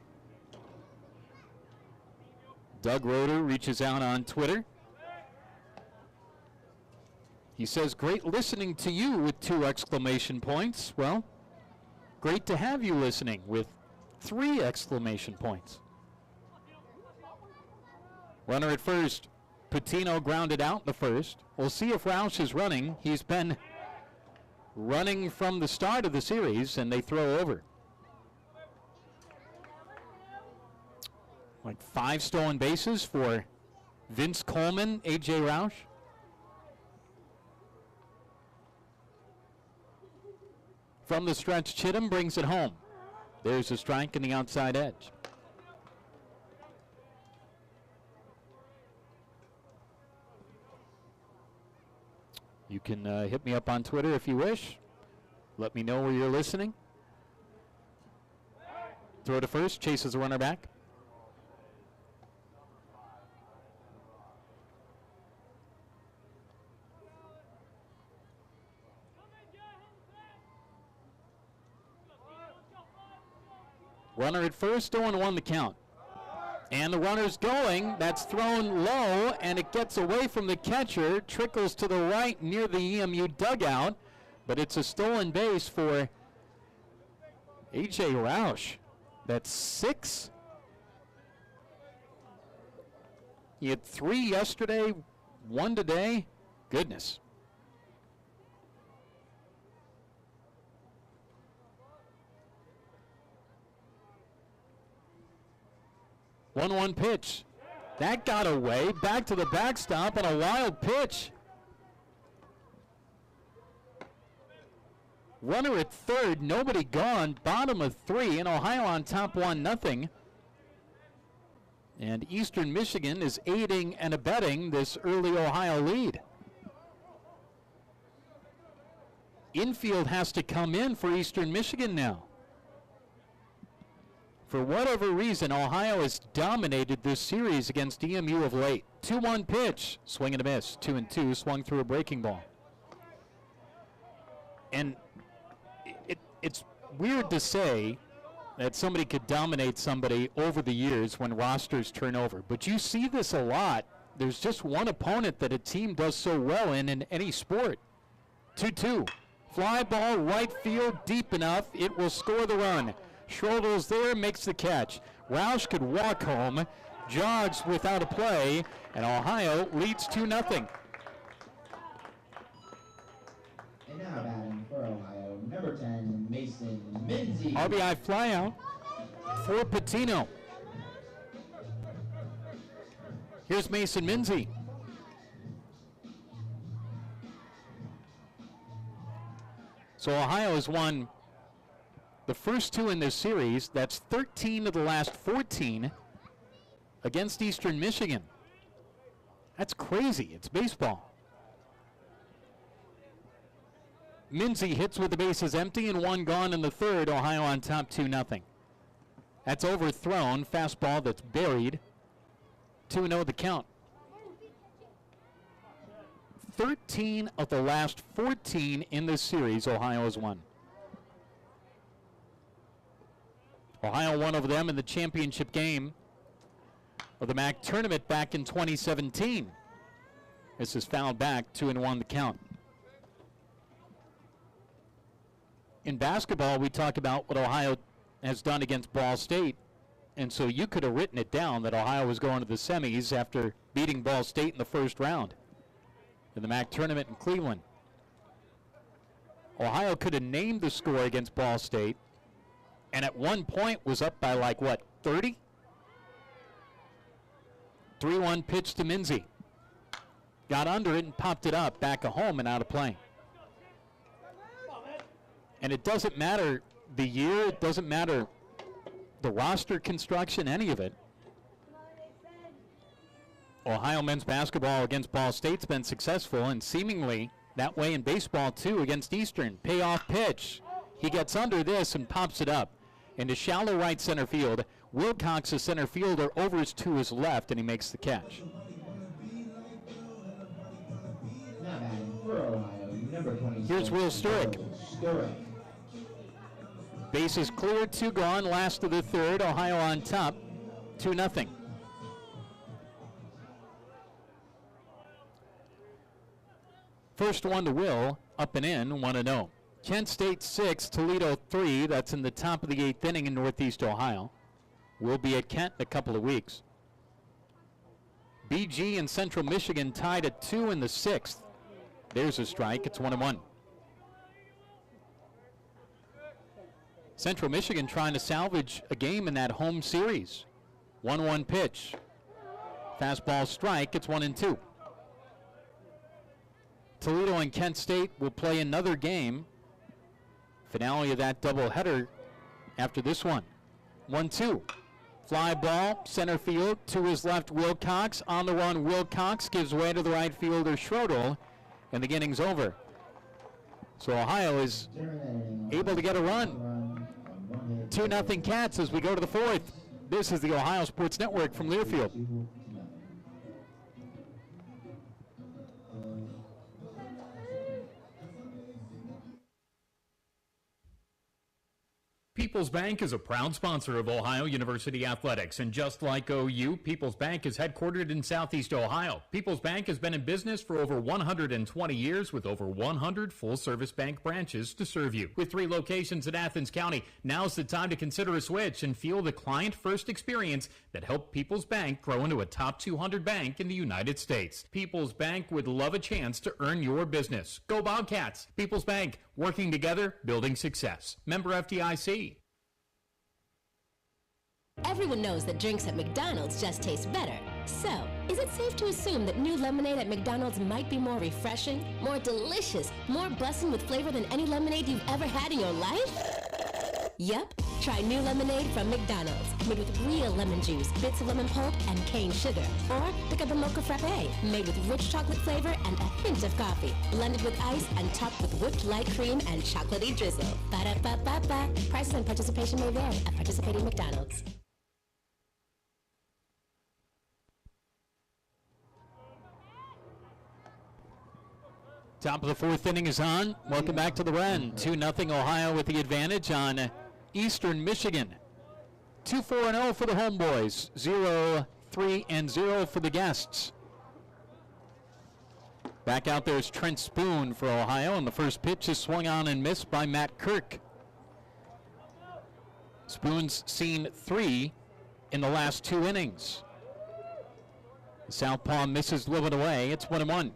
Doug Roeder reaches out on Twitter. He says, great listening to you with 2 exclamation points. Well, great to have you listening with 3 exclamation points. Runner at first. Patino grounded out in the first. We'll see if Roush is running. He's been running from the start of the series, and they throw over. Like 5 stolen bases for Vince Coleman, A.J. Roush. From the stretch, Chittum brings it home. There's a strike in the outside edge. You can hit me up on Twitter if you wish. Let me know where you're listening. Throw to first, chases a runner back. Runner at first, 0-1 the count. And the runner's going. That's thrown low, and it gets away from the catcher. Trickles to the right near the EMU dugout. But it's a stolen base for A.J. Roush. That's 6. He had 3 yesterday, 1 today. Goodness. One pitch. That got away. Back to the backstop on a wild pitch. Runner at third, nobody gone. Bottom of 3, and Ohio on top 1-0. And Eastern Michigan is aiding and abetting this early Ohio lead. Infield has to come in for Eastern Michigan now. For whatever reason, Ohio has dominated this series against EMU of late. 2-1 pitch, swing and a miss. 2-2, swung through a breaking ball. And it's weird to say that somebody could dominate somebody over the years when rosters turn over. But you see this a lot. There's just one opponent that a team does so well in any sport. 2-2. Fly ball, right field, deep enough. It will score the run. Schroeder's there, makes the catch. Roush could walk home, jogs without a play, and Ohio leads 2-0. And now batting for Ohio, number 10, Mason Minzy. RBI flyout for Patino. Here's Mason Minzy. So Ohio has won the first 2 in this series. That's 13 of the last 14 against Eastern Michigan. That's crazy. It's baseball. Minzy hits with the bases empty and 1 gone in the third. Ohio on top 2-0. That's overthrown. Fastball that's buried. 2-0 the count. 13 of the last 14 in this series, Ohio has won. Ohio won over them in the championship game of the MAC tournament back in 2017. This is fouled back, 2-1 the count. In basketball, we talk about what Ohio has done against Ball State, and so you could have written it down that Ohio was going to the semis after beating Ball State in the first round in the MAC tournament in Cleveland. Ohio could have named the score against Ball State, and at one point was up by 30? 3-1 pitch to Minzy. Got under it and popped it up, back of home and out of play. And it doesn't matter the year, it doesn't matter the roster construction, any of it. Ohio men's basketball against Ball State's been successful, and seemingly that way in baseball too against Eastern. Payoff pitch. He gets under this and pops it up into shallow right center field. Wilcox, the center fielder, overs to his left, and he makes the catch. Now batting for Ohio, number 26. Here's Will Sturrock. Bases cleared, 2 gone, last of the third. Ohio on top, 2-0. First one to Will, up and in, 1-0. Kent State 6, Toledo 3. That's in the top of the 8th inning in Northeast Ohio. We'll be at Kent in a couple of weeks. BG and Central Michigan tied at 2 in the 6th. There's a strike. It's 1-1. Central Michigan trying to salvage a game in that home series. 1-1 pitch. Fastball strike. It's 1-2. Toledo and Kent State will play another game. Finale of that doubleheader after this one. 1-2. Fly ball, center field, to his left, Wilcox. On the run, Wilcox gives way to the right fielder, Schrodel, and the inning's over. So Ohio is able to get a run. 2-0 Cats as we go to the 4th. This is the Ohio Sports Network from Learfield. People's Bank is a proud sponsor of Ohio University Athletics, and just like OU, People's Bank is headquartered in Southeast Ohio. People's Bank has been in business for over 120 years with over 100 full-service bank branches to serve you. With 3 locations in Athens County, now's the time to consider a switch and feel the client-first experience that helped People's Bank grow into a top 200 bank in the United States. People's Bank would love a chance to earn your business. Go Bobcats! People's Bank, working together, building success. Member FDIC. Everyone knows that drinks at McDonald's just taste better. So, is it safe to assume that new lemonade at McDonald's might be more refreshing, more delicious, more bussin' with flavor than any lemonade you've ever had in your life? Yep. Try new lemonade from McDonald's, made with real lemon juice, bits of lemon pulp, and cane sugar. Or pick up a mocha frappe, made with rich chocolate flavor and a hint of coffee, blended with ice and topped with whipped light cream and chocolatey drizzle. Ba-da-ba-ba-ba. Prices and participation may vary at participating McDonald's. Top of the 4th inning is on. Welcome back to the Wren. 2-0 Ohio with the advantage on Eastern Michigan. 2-4-0 for the homeboys. 0-3-0 for the guests. Back out there is Trent Spoon for Ohio, and the first pitch is swung on and missed by Matt Kirk. Spoon's seen 3 in the last 2 innings. The southpaw misses Living away. It's 1-1.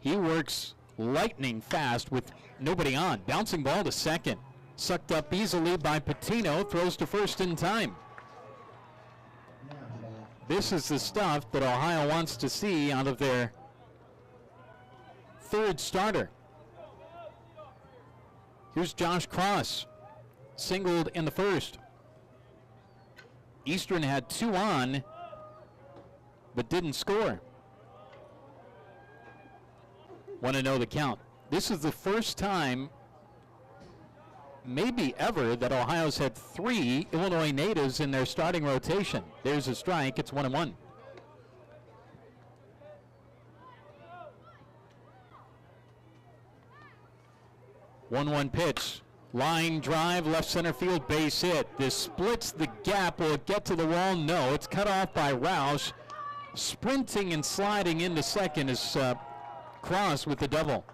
He works lightning fast with nobody on. Bouncing ball to second. Sucked up easily by Patino. Throws to first in time. This is the stuff that Ohio wants to see out of their third starter. Here's Josh Cross. Singled in the first. Eastern had 2 on, but didn't score. Want to know the count. This is the first time, maybe ever, that Ohio's had 3 Illinois natives in their starting rotation. There's a strike. It's 1-1. One pitch. Line drive, left center field, base hit. This splits the gap. Will it get to the wall? No. It's cut off by Roush. Sprinting and sliding into second is Cross with the double.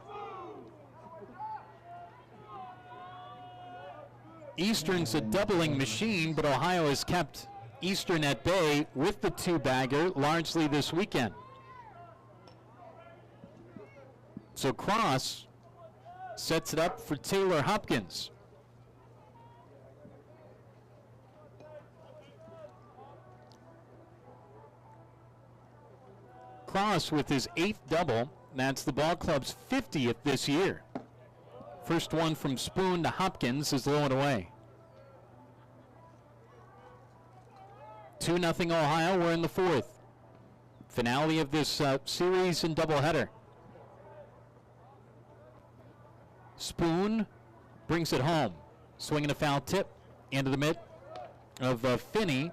Eastern's a doubling machine, but Ohio has kept Eastern at bay with the 2-bagger largely this weekend. So Cross sets it up for Taylor Hopkins. Cross with his 8th double. That's the ball club's 50th this year. First one from Spoon to Hopkins is low and away. 2-0 Ohio. We're in the 4th. Finale of this series and doubleheader. Spoon brings it home. Swinging a foul tip into the mitt of Finney.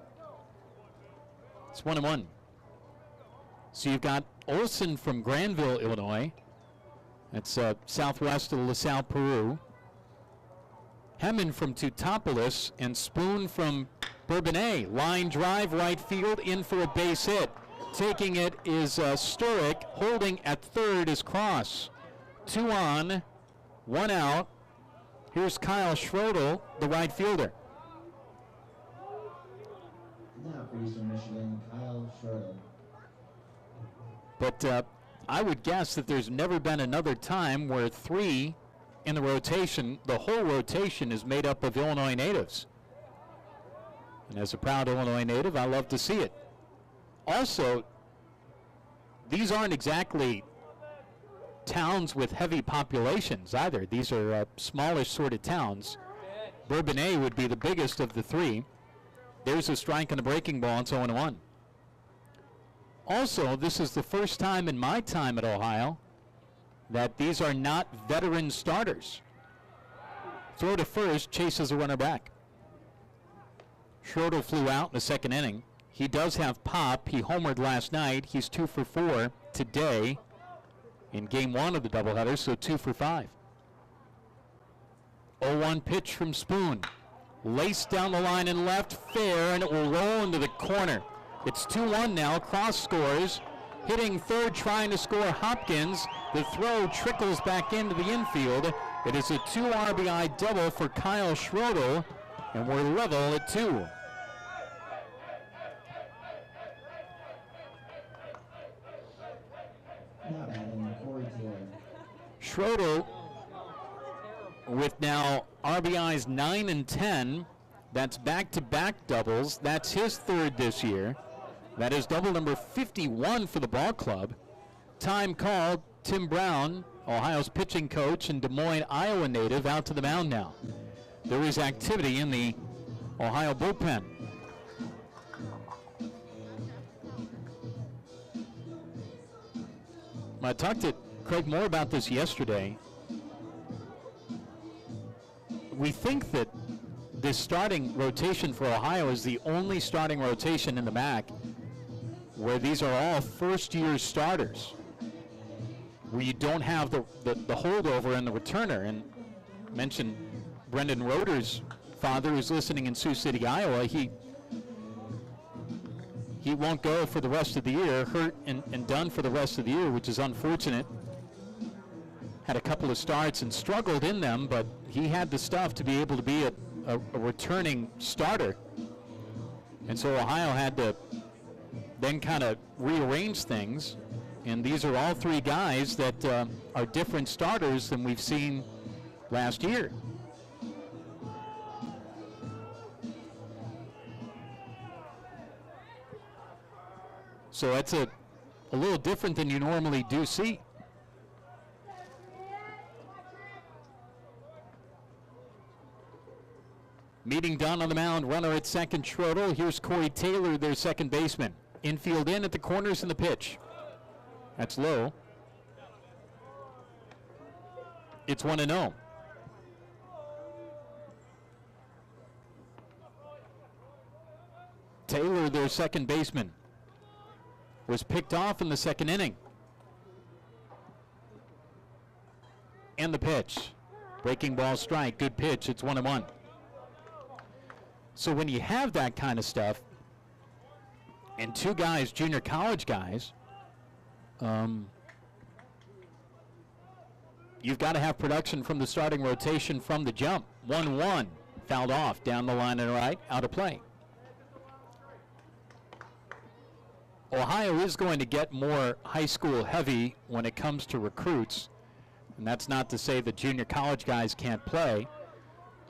It's 1-1. So you've got Olson from Granville, Illinois. That's southwest of LaSalle, Peru. Hemman from Teutopolis and Spoon from Bourbonnais. Line drive, right field, in for a base hit. Taking it is Sturrock. Holding at third is Cross. 2 on, 1 out. Here's Kyle Schrodel, the right fielder. Now for Eastern Michigan, Kyle Schrodel. But I would guess that there's never been another time where 3 in the rotation, the whole rotation is made up of Illinois natives. And as a proud Illinois native, I love to see it. Also, these aren't exactly towns with heavy populations either. These are smallish sort of towns. Bourbonnais would be the biggest of the 3. There's a strike on the breaking ball. It's 0-1. Also, this is the first time in my time at Ohio that these are not veteran starters. Throw to first, chases a runner back. Schroeder flew out in the second inning. He does have pop. He homered last night. He's 2 for 4 today in game 1 of the doubleheader, so 2 for 5. 0-1 pitch from Spoon. Laced down the line and left, fair, and it will roll into the corner. It's 2-1 now. Cross scores. Hitting third, trying to score Hopkins. The throw trickles back into the infield. It is a 2 RBI double for Kyle Schrodel, and we're level at 2. Now batting Corey Taylor. Schrodel with now RBIs 9 and 10. That's back-to-back doubles. That's his 3rd this year. That is double number 51 for the ball club. Time called. Tim Brown, Ohio's pitching coach and Des Moines, Iowa native, out to the mound now. There is activity in the Ohio bullpen. I talked to Craig Moore about this yesterday. We think that this starting rotation for Ohio is the only starting rotation in the MAC where these are all first-year starters, where you don't have the holdover and the returner. And mentioned Brendan Roeder's father, who's listening in Sioux City, Iowa. He he won't go for the rest of the year, hurt and done for the rest of the year, which is unfortunate. Had a couple of starts and struggled in them, but he had the stuff to be able to be a returning starter. And so Ohio had to then kind of rearrange things. And these are all three guys that are different starters than we've seen last year. So that's a little different than you normally do see. Meeting done on the mound, runner at second, Schroeder. Here's Corey Taylor, their second baseman. Infield in at the corners and the pitch. That's low. It's 1-0. Taylor, their second baseman, was picked off in the second inning. And the pitch. Breaking ball strike, good pitch, it's 1-1. So when you have that kind of stuff, and two guys, junior college guys, you've got to have production from the starting rotation from the jump. 1-1, fouled off, down the line and right, out of play. Ohio is going to get more high school heavy when it comes to recruits, and that's not to say that junior college guys can't play,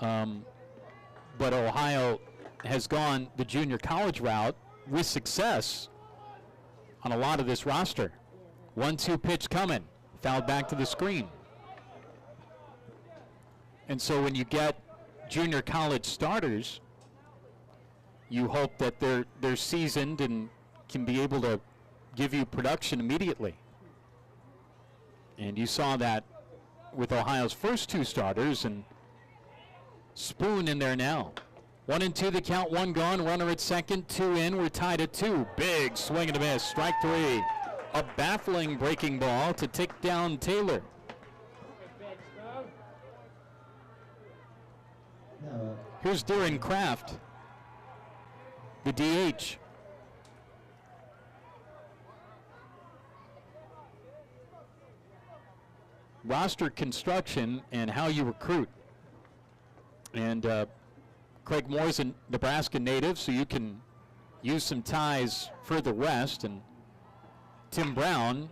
but Ohio has gone the junior college route with success on a lot of this roster. 1-2 pitch coming, fouled back to the screen. And so when you get junior college starters, you hope that they're seasoned and can be able to give you production immediately. And you saw that with Ohio's first two starters, and Spoon in there now. 1-2 the count, one gone, runner at second, two in, we're tied at 2. Big swing and a miss, strike 3. A baffling breaking ball to take down Taylor. Here's Darren Kraft, the DH. Roster construction and how you recruit. And Craig Moore's a Nebraska native, so you can use some ties further west. And Tim Brown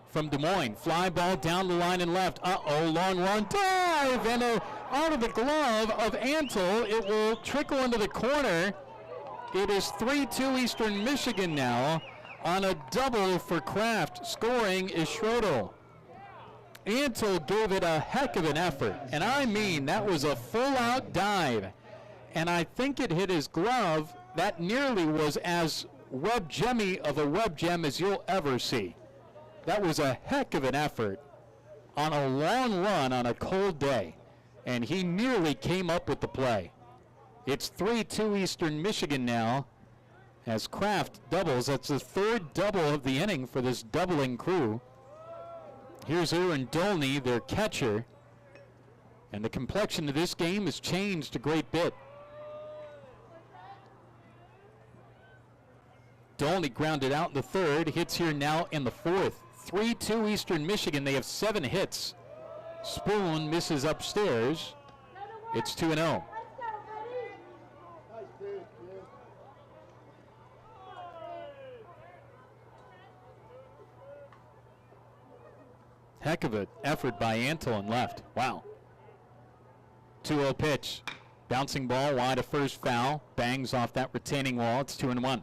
from Des Moines. Fly ball down the line and left. Uh-oh, long run, dive! And out of the glove of Antle, it will trickle into the corner. It is 3-2 Eastern Michigan now on a double for Kraft. Scoring is Schroeder. Antle gave it a heck of an effort, and I mean that was a full-out dive, and I think it hit his glove. That nearly was as web gemmy of a web gem as you'll ever see. That was a heck of an effort on a long run on a cold day, and he nearly came up with the play. It's 3-2 Eastern Michigan now as Kraft doubles. That's the third double of the inning for this doubling crew. Here's Aaron Dolney, their catcher, and the complexion of this game has changed a great bit. Dolney grounded out in the third, hits here now in the fourth. 3-2 Eastern Michigan, they have 7 hits. Spoon misses upstairs. It's 2-0. Heck of an effort by Antle and left. Wow. 2-0 pitch. Bouncing ball wide of first, foul. Bangs off that retaining wall. It's 2-1.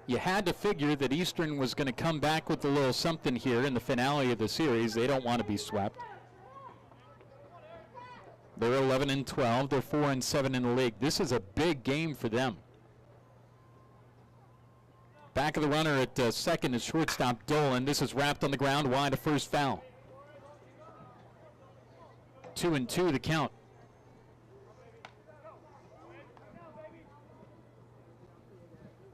You had to figure that Eastern was going to come back with a little something here in the finale of the series. They don't want to be swept. They're 11-12. They're 4-7 in the league. This is a big game for them. Back of the runner at second is shortstop Dolan. This is wrapped on the ground wide of first, foul. 2-2 the count.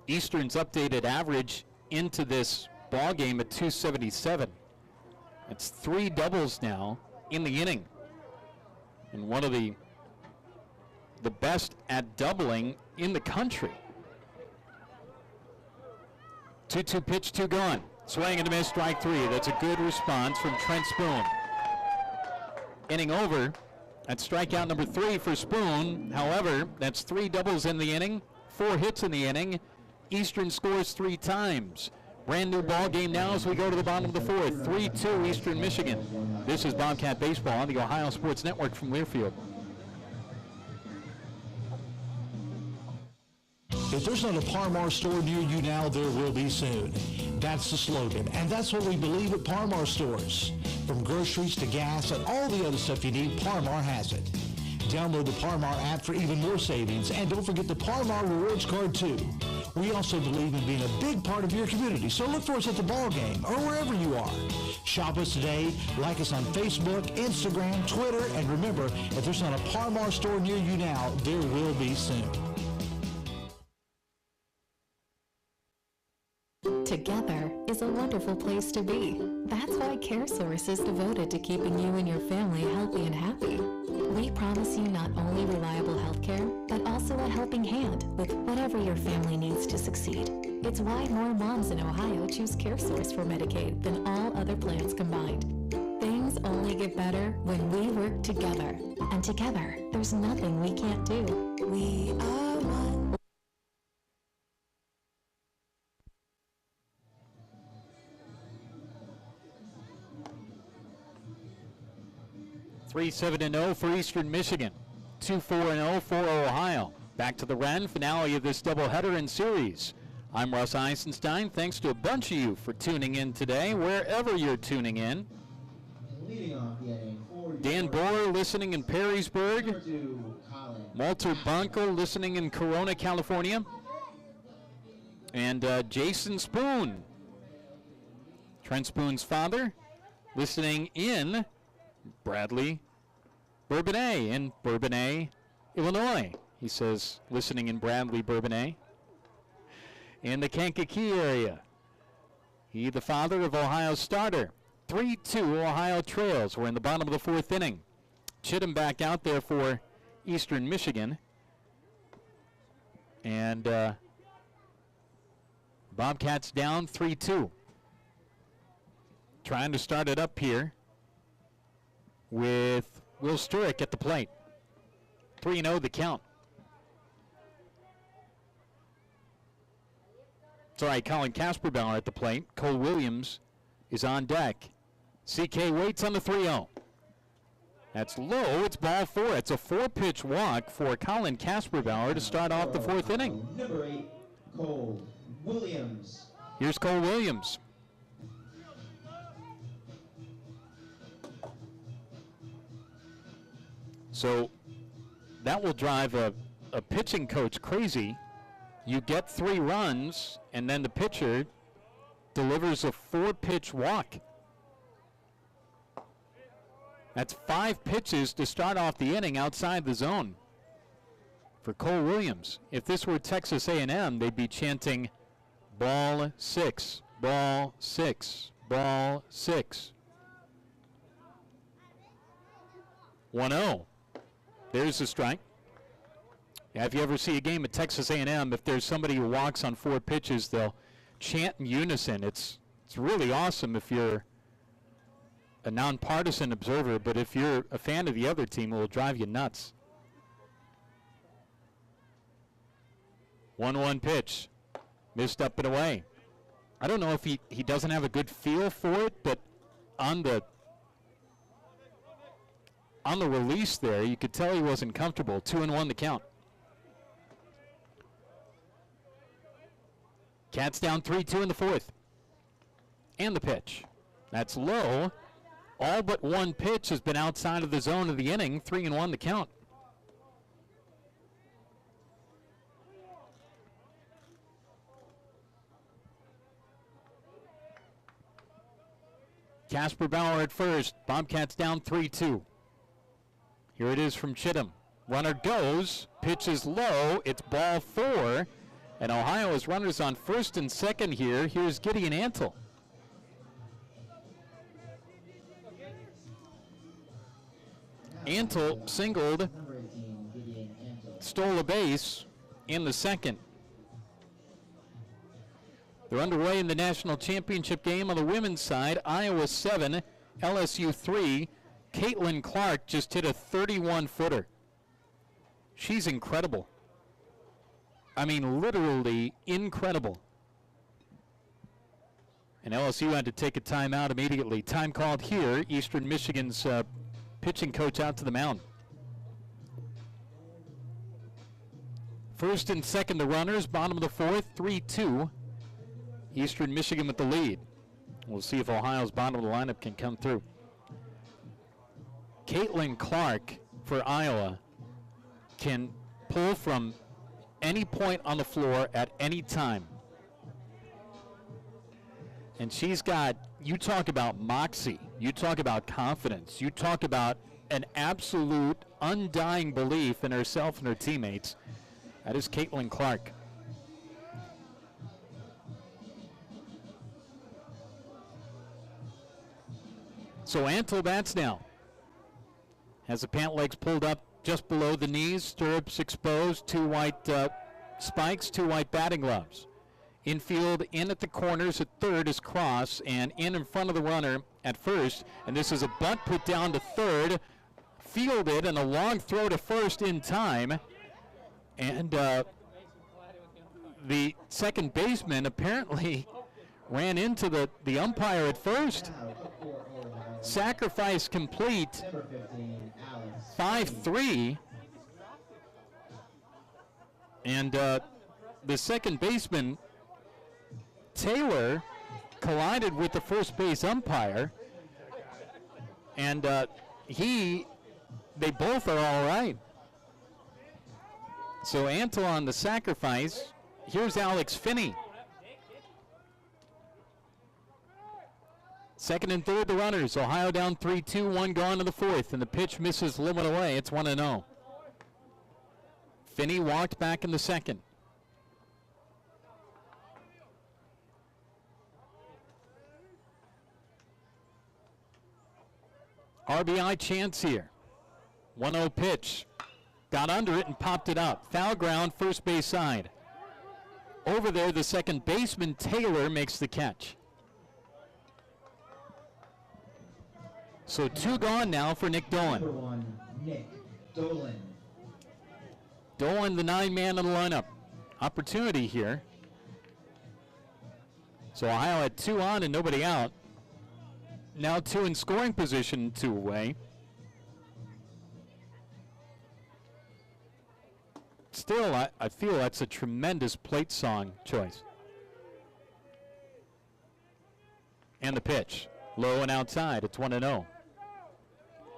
Eastern's updated average into this ball game at 277. It's 3 doubles now in the inning. And one of the the best at doubling in the country. 2-2 pitch, 2 gone. Swing and a miss, strike 3. That's a good response from Trent Spoon. Inning over. That's strikeout number 3 for Spoon. However, that's 3 doubles in the inning, 4 hits in the inning. Eastern scores 3 times. Brand new ball game now as we go to the bottom of the 4th. 3-2 Eastern Michigan. This is Bobcat Baseball on the Ohio Sports Network from Learfield. If there's not a Parmar store near you now, there will be soon. That's the slogan, and that's what we believe at Parmar stores. From groceries to gas and all the other stuff you need, Parmar has it. Download the Parmar app for even more savings, and don't forget the Parmar Rewards Card too. We also believe in being a big part of your community, so look for us at the ball game or wherever you are. Shop us today, like us on Facebook, Instagram, Twitter, and remember, if there's not a Parmar store near you now, there will be soon. Together is a wonderful place to be. That's why CareSource is devoted to keeping you and your family healthy and happy. We promise you not only reliable health care, but also a helping hand with whatever your family needs to succeed. It's why more moms in Ohio choose CareSource for Medicaid than all other plans combined. Things only get better when we work together. And together, there's nothing we can't do. We are one. 3-7-0 for Eastern Michigan. 2-4-0 for Ohio. Back to the Ren finale of this doubleheader in series. I'm Russ Eisenstein. Thanks to a bunch of you for tuning in today, wherever you're tuning in. Dan Bohr listening in Perrysburg. Walter Bunkel listening in Corona, California. And Jason Spoon, Trent Spoon's father, listening in Bradley Bourbonnais in Bourbonnais, Illinois. He says listening in Bradley Bourbonnais. In the Kankakee area. He, the father of Ohio's starter. 3-2 Ohio Trails. We're in the bottom of the 4th inning. Chittum back out there for Eastern Michigan. And Bobcats down 3-2. Trying to start it up here with Will Sturrock at the plate. 3-0 the count. It's all right, Colin Kasperbauer at the plate. Cole Williams is on deck. CK waits on the 3-0. That's low. It's ball 4. It's a 4-pitch walk for Colin Kasperbauer to start off the 4th inning. Number 8, Cole Williams. Here's Cole Williams. So that will drive a pitching coach crazy. You get 3 runs, and then the pitcher delivers a 4-pitch walk. That's 5 pitches to start off the inning outside the zone for Cole Williams. If this were Texas A&M, they'd be chanting ball 6, ball 6, ball 6. 1-0. There's the strike. Yeah, if you ever see a game at Texas A&M, if there's somebody who walks on 4 pitches, they'll chant in unison. It's really awesome if you're a nonpartisan observer, but if you're a fan of the other team, it will drive you nuts. 1-1 pitch. Missed up and away. I don't know if he doesn't have a good feel for it, but on the release there, you could tell he wasn't comfortable. 2-1 the count. Cats down 3-2 in the 4th. And the pitch. That's low. All but 1 pitch has been outside of the zone of the inning. 3-1 the count. Kasperbauer at first. Bobcats down 3-2. Here it is from Chittum. Runner goes. Pitch is low. It's ball 4. And Ohio has runners on 1st and 2nd here. Here's Gideon Antle. Antle singled stole a base in the second. They're underway in the national championship game on the women's side. Iowa 7, LSU 3. Caitlin Clark just hit a 31-footer. She's incredible. I mean, literally incredible. And LSU had to take a timeout immediately. Time called here. Eastern Michigan's pitching coach out to the mound. First and second, the runners. Bottom of the fourth, 3-2. Eastern Michigan with the lead. We'll see if Ohio's bottom of the lineup can come through. Caitlin Clark for Iowa can pull from any point on the floor at any time. And she's got, you talk about moxie, you talk about confidence, you talk about an absolute undying belief in herself and her teammates. That is Caitlin Clark. So Antle bats now. Has the pant legs pulled up just below the knees, stirrups exposed, 2 white spikes, 2 white batting gloves. Infield in at the corners at third is Cross, and in front of the runner at first. And this is a bunt put down to third, fielded, and a long throw to first in time. And the second baseman apparently ran into the umpire at first. Sacrifice complete. 5-3. And the second baseman, Taylor, collided with the first base umpire. And they both are all right. So Antle on the sacrifice. Here's Alex Finney. Second and third, the runners. Ohio down 3-2, 1 gone to the fourth, and the pitch misses limit away. It's 1-0. Finney walked back in the second. RBI chance here. 1-0 pitch. Got under it and popped it up. Foul ground, first base side. Over there, the second baseman, Taylor, makes the catch. So 2 gone now for Nick Dolan. Number 1, Nick Dolan. Dolan, the 9-man in the lineup. Opportunity here. So Ohio had 2 on and nobody out. Now 2 in scoring position, 2 away. Still, I feel that's a tremendous plate song choice. And the pitch. Low and outside. It's 1-0.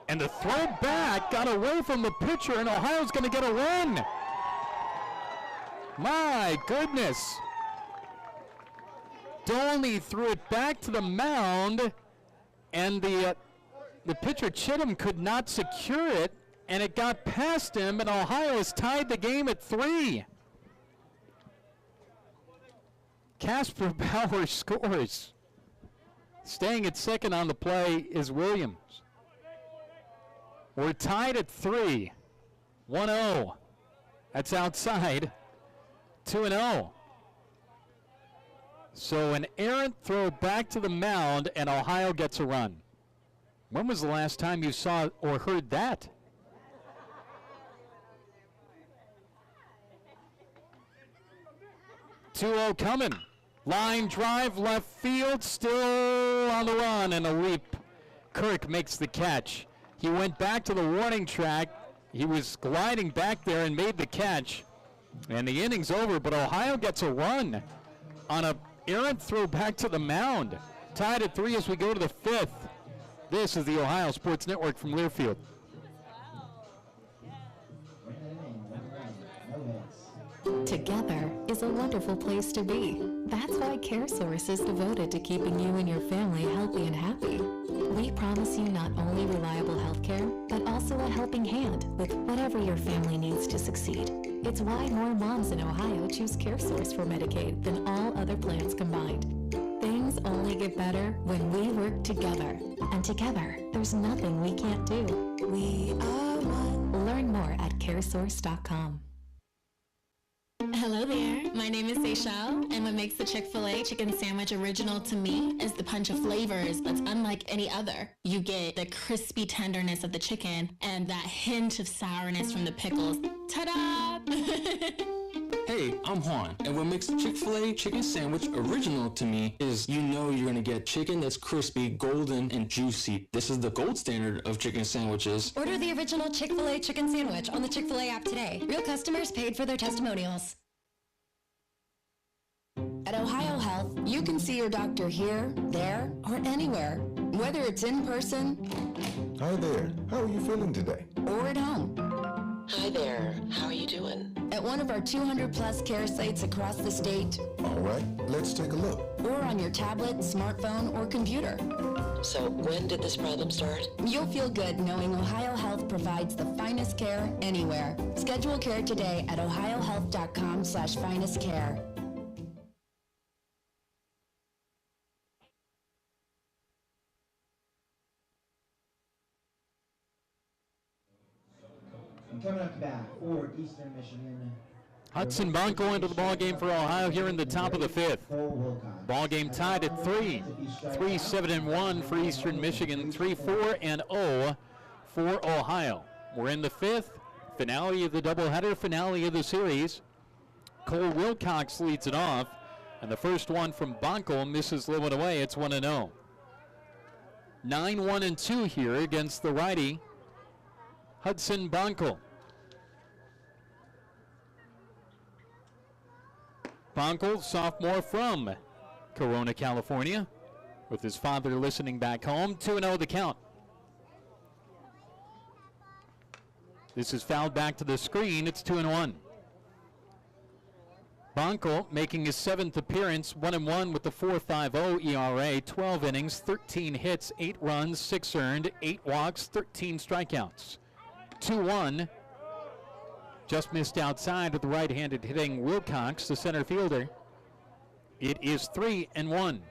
And the throw back got away from the pitcher, and Ohio's going to get a win. My goodness. Dolney threw it back to the mound, and the pitcher, Chittum, could not secure it, and it got past him, and Ohio has tied the game at 3. Casper Bauer scores. Staying at second on the play is Williams. We're tied at 3. 1-0. That's outside. 2-0. So an errant throw back to the mound, and Ohio gets a run. When was the last time you saw or heard that? Two-0 coming. Line drive, left field, still on the run, and a leap. Kirk makes the catch. He went back to the warning track. He was gliding back there and made the catch. And the inning's over, but Ohio gets a run on a errant throw back to the mound. Tied at 3 as we go to the 5th. This is the Ohio Sports Network from Learfield. Together is a wonderful place to be. That's why CareSource is devoted to keeping you and your family healthy and happy. We promise you not only reliable health care, but also a helping hand with whatever your family needs to succeed. It's why more moms in Ohio choose CareSource for Medicaid than all other plans combined. Things only get better when we work together. And together, there's nothing we can't do. We are one. Learn more at caresource.com. Hello there. My name is Seychelle, and what makes the Chick-fil-A chicken sandwich original to me is the punch of flavors that's unlike any other. You get the crispy tenderness of the chicken and that hint of sourness from the pickles. Ta-da! Hey, I'm Juan, and what makes the Chick-fil-A chicken sandwich original to me is you know you're gonna get chicken that's crispy, golden, and juicy. This is the gold standard of chicken sandwiches. Order the original Chick-fil-A chicken sandwich on the Chick-fil-A app today. Real customers paid for their testimonials. At Ohio Health, you can see your doctor here, there, or anywhere, whether it's in person. Hi there. How are you feeling today? Or at home. Hi there. How are you doing? At one of our 200-plus care sites across the state. All right, let's take a look. Or on your tablet, smartphone, or computer. So, when did this problem start? You'll feel good knowing Ohio Health provides the finest care anywhere. Schedule care today at ohiohealth.com/finestcare. Coming up to bat for Eastern Michigan. Hudson Bonko into the ball game for Ohio here in the top of the fifth. Ball game tied at 3. 3-7-1 for Eastern Michigan. 3-4-0 for Ohio. We're in the fifth. Finale of the doubleheader, finale of the series. Cole Wilcox leads it off, and the first one from Bonko misses low and away. It's 1-0. 9-1-2 here against the righty Hudson Bonko. Bonko, sophomore from Corona, California, with his father listening back home. 2-0 the count. This is fouled back to the screen. It's 2-1. Bonko making his 7th appearance, 1-1 with the 4.50 ERA, 12 innings, 13 hits, 8 runs, 6 earned, 8 walks, 13 strikeouts. 2-1. Just missed outside with the right-handed hitting Wilcox, the center fielder. It is 3-1.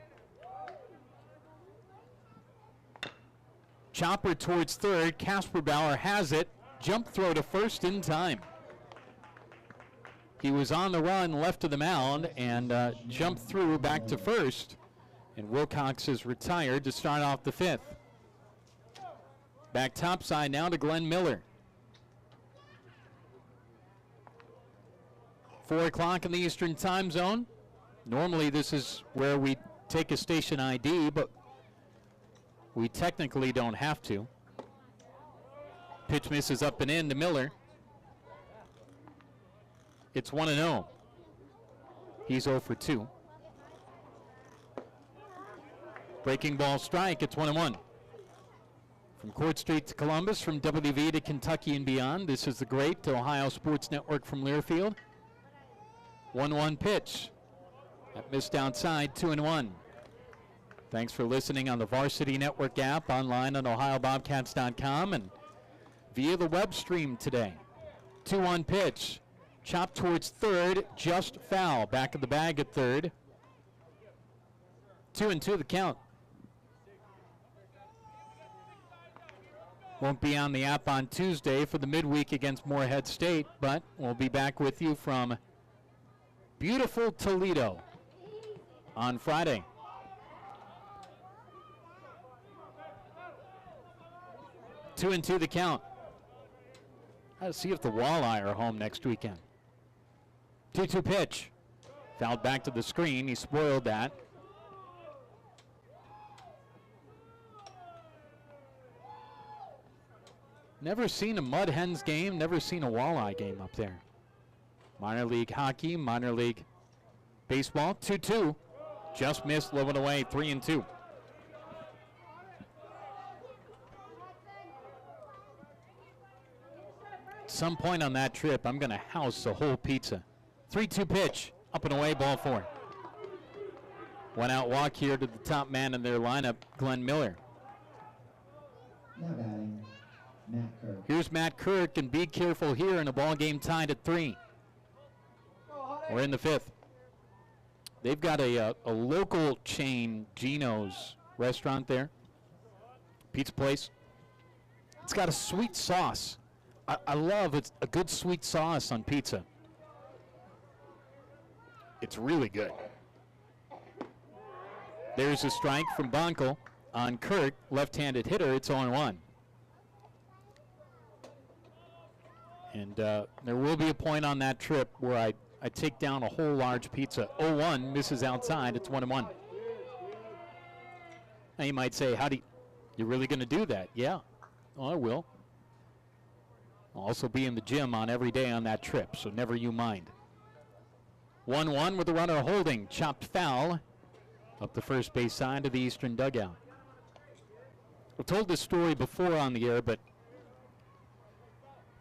Chopper towards third. Casper Bauer has it. Jump throw to first in time. He was on the run left of the mound and jumped through back to first. And Wilcox is retired to start off the fifth. Back topside now to Glenn Miller. 4 o'clock in the Eastern time zone. Normally this is where we take a station ID, but we technically don't have to. Pitch misses up and in to Miller. It's 1-0. He's 0 for 2. Breaking ball strike, it's 1-1. From Court Street to Columbus, from WV to Kentucky and beyond, this is the great Ohio Sports Network from Learfield. 1-1 pitch. That missed outside, 2-1. Thanks for listening on the Varsity Network app, online on OhioBobcats.com, and via the web stream today. 2-1 pitch. Chopped towards third, just foul. Back of the bag at third. 2-2 the count. Won't be on the app on Tuesday for the midweek against Morehead State, but we'll be back with you from beautiful Toledo on Friday. Two and two the count. Let's see if the Walleye are home next weekend. 2-2 pitch. Fouled back to the screen. He spoiled that. Never seen a Mud Hens game, never seen a Walleye game up there. Minor league hockey, minor league baseball. 2-2. Just missed, low and away, 3-2. At some point on that trip, I'm going to house a whole pizza. 3-2 pitch, up and away, ball 4. One out walk here to the top man in their lineup, Glenn Miller. Now batting, Matt Kirk. Here's Matt Kirk, and be careful here in a ball game tied at 3. We're in the 5th. They've got a local chain, Gino's restaurant there, pizza place. It's got a sweet sauce. I love it, a good sweet sauce on pizza. It's really good. There's a strike from Bonkel on Kirk, left-handed hitter. It's 0-1. And there will be a point on that trip where I take down a whole large pizza. 0-1, misses outside. It's 1-1. Now you might say, you really going to do that? Yeah, well, I will. I'll also be in the gym on every day on that trip, so never you mind. 1-1 with the runner holding. Chopped foul up the first base side of the eastern dugout. I've told this story before on the air, but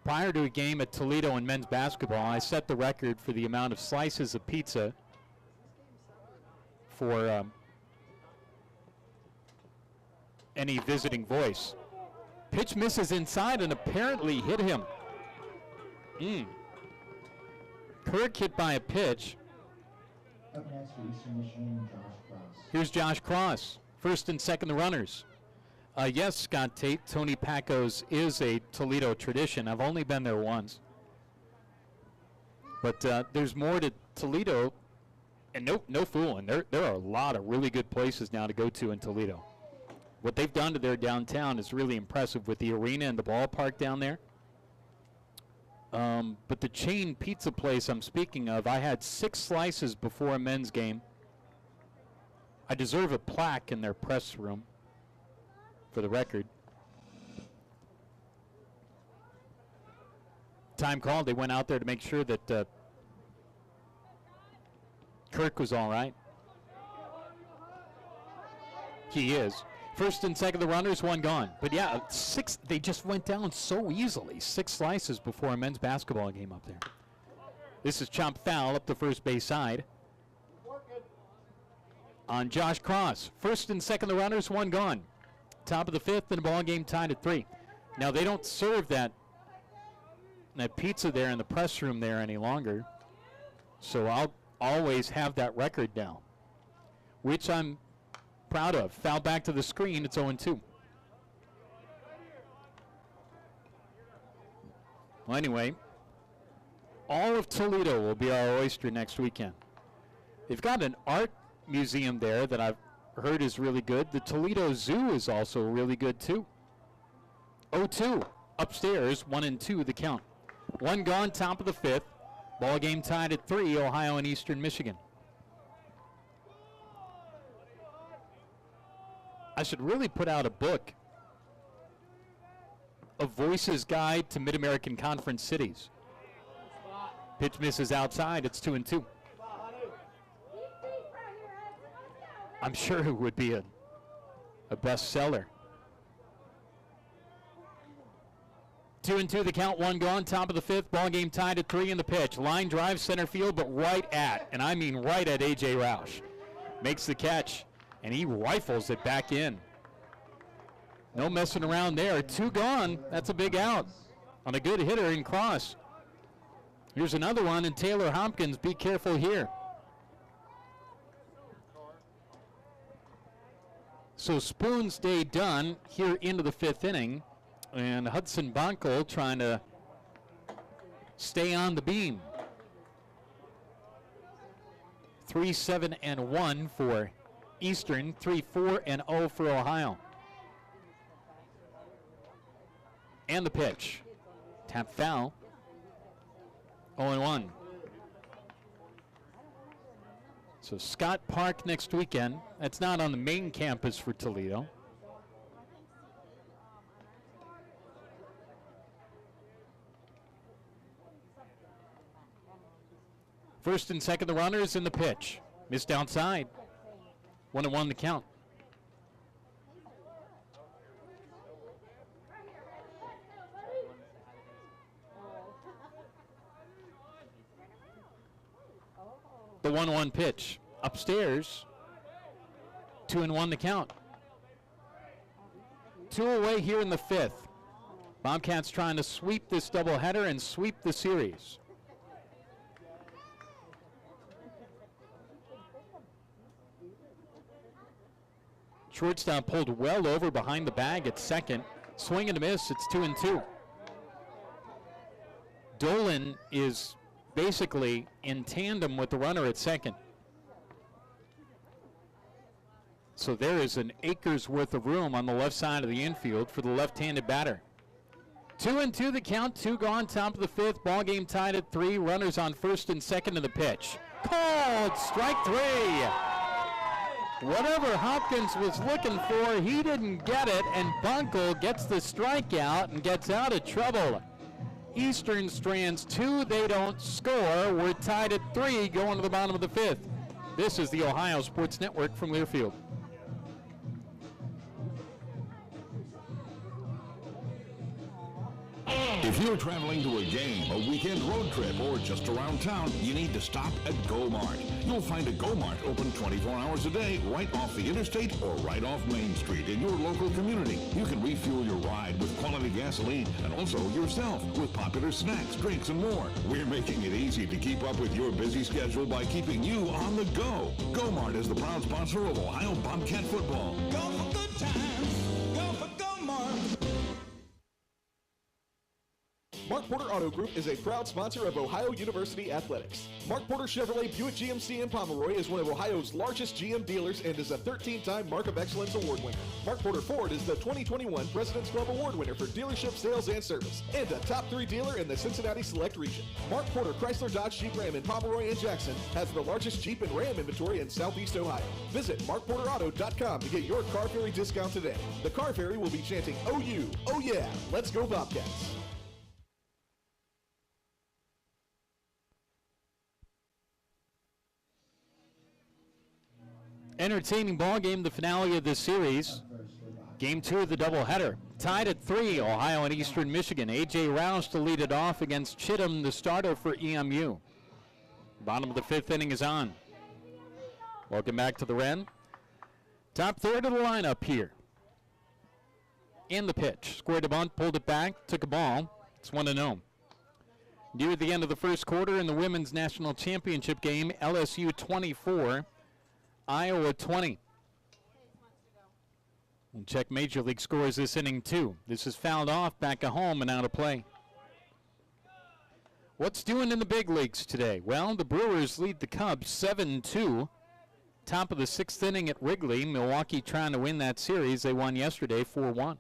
prior to a game at Toledo in men's basketball, I set the record for the amount of slices of pizza for any visiting voice. Pitch misses inside and apparently hit him. Kirk hit by a pitch. Up next for Eastern Michigan, Josh Cross. Here's Josh Cross. First and second, the runners. Yes, Scott Tate, Tony Pacos is a Toledo tradition. I've only been there once. But there's more to Toledo, and no fooling. There are a lot of really good places now to go to in Toledo. What they've done to their downtown is really impressive with the arena and the ballpark down there. But the chain pizza place I'm speaking of, I had 6 slices before a men's game. I deserve a plaque in their press room, for the record. Time called. They went out there to make sure that Kirk was all right. He is. First and second, the runners, 1 gone. But yeah, 6, they just went down so easily. 6 slices before a men's basketball game up there. This is chopped foul up the first base side on Josh Cross. First and second, the runners, 1 gone. Top of the 5th, and the ball game tied at 3. Now they don't serve that pizza there in the press room there any longer, so I'll always have that record now, which I'm proud of. Foul back to the screen. It's 0-2. Well, anyway, all of Toledo will be our oyster next weekend. They've got an art museum there that I've heard is really good. The Toledo Zoo is also really good too. 0-2 upstairs, 1-2 the count. 1 gone, top of the 5th. Ball game tied at 3, Ohio and Eastern Michigan. I should really put out a book, A Voice's Guide to Mid-American Conference Cities. Pitch misses outside. It's 2-2. I'm sure it would be a bestseller. 2-2 the count, 1 gone, top of the 5th. Ball game tied at 3 in the pitch. Line drive center field, but right at, and I mean right at A.J. Roush. Makes the catch, and he rifles it back in. No messing around there. 2 gone. That's a big out on a good hitter in Cross. Here's another one, and Taylor Hopkins, be careful here. So Spoon's day done here into the 5th inning, and Hudson Bonkel trying to stay on the beam. 3-7-1 for Eastern, 3-4-0 for Ohio. And the pitch. Tap foul. 0-1. So Scott Park next weekend. That's not on the main campus for Toledo. First and second, the runners in the pitch. Missed outside. 1-1 the count. The 1-1 pitch. Upstairs. 2-1 the count. 2 away here in the 5th. Bobcats trying to sweep this doubleheader and sweep the series. Shortstop pulled well over behind the bag at second. Swing and a miss. It's 2-2. Dolan is basically in tandem with the runner at second. So there is an acre's worth of room on the left side of the infield for the left-handed batter. 2-2 the count, 2 gone, top of the 5th. Ball game tied at 3. Runners on first and second of the pitch. Called strike 3. Whatever Hopkins was looking for, he didn't get it, and Bunkle gets the strikeout and gets out of trouble. Eastern strands 2, they don't score. We're tied at 3 going to the bottom of the 5th. This is the Ohio Sports Network from Learfield. If you're traveling to a game, a weekend road trip, or just around town, you need to stop at Go-Mart. You'll find a Go-Mart open 24 hours a day right off the interstate or right off Main Street in your local community. You can refuel your ride with quality gasoline and also yourself with popular snacks, drinks, and more. We're making it easy to keep up with your busy schedule by keeping you on the go. Go-Mart is the proud sponsor of Ohio Bobcat football. Go for good times. Go for Go-Mart. Mark Porter Auto Group is a proud sponsor of Ohio University Athletics. Mark Porter Chevrolet Buick GMC in Pomeroy is one of Ohio's largest GM dealers and is a 13-time Mark of Excellence Award winner. Mark Porter Ford is the 2021 President's Club Award winner for dealership sales and service, and a top 3 dealer in the Cincinnati Select region. Mark Porter Chrysler Dodge Jeep Ram in Pomeroy and Jackson has the largest Jeep and Ram inventory in Southeast Ohio. Visit markporterauto.com to get your car ferry discount today. The car ferry will be chanting OU, oh yeah, let's go Bobcats. Entertaining ball game, the finale of this series. Game 2 of the doubleheader. Tied at 3, Ohio and Eastern Michigan. A.J. Roush to lead it off against Chittum, the starter for EMU. Bottom of the 5th inning is on. Welcome back to the Wren. Top third of the lineup here. In the pitch. Squared a bunt, pulled it back, took a ball. It's 1-0. Near the end of the first quarter in the Women's National Championship game, LSU 24. Iowa 20. We'll check Major League scores this inning too. This is fouled off, back at home and out of play. What's doing in the big leagues today? Well, the Brewers lead the Cubs 7-2. Top of the 6th inning at Wrigley. Milwaukee trying to win that series. They won yesterday 4-1.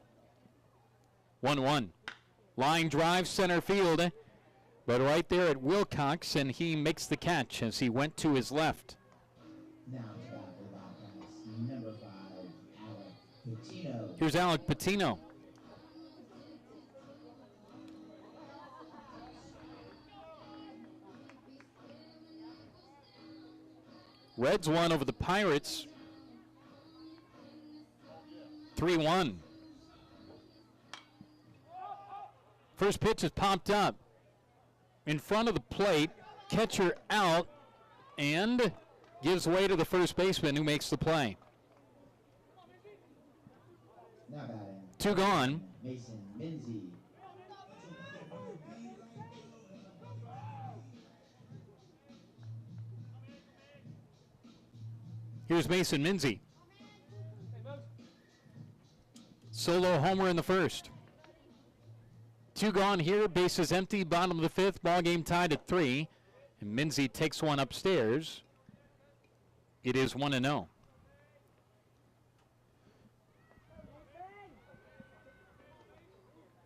1-1. Line drive center field. But right there at Wilcox, and he makes the catch as he went to his left. Now to bat for the Bobcats, number 5, Alec Patino. Here's Alec Patino. Reds won over the Pirates 3-1. First pitch is popped up in front of the plate, catcher out, and gives way to the first baseman who makes the play. Now batting. 2 gone. Mason Minzy. Here's Mason Minzy. Solo homer in the first. 2 gone here, bases empty, bottom of the 5th, ball game tied at 3. And Minzy takes one upstairs. It is 1-0.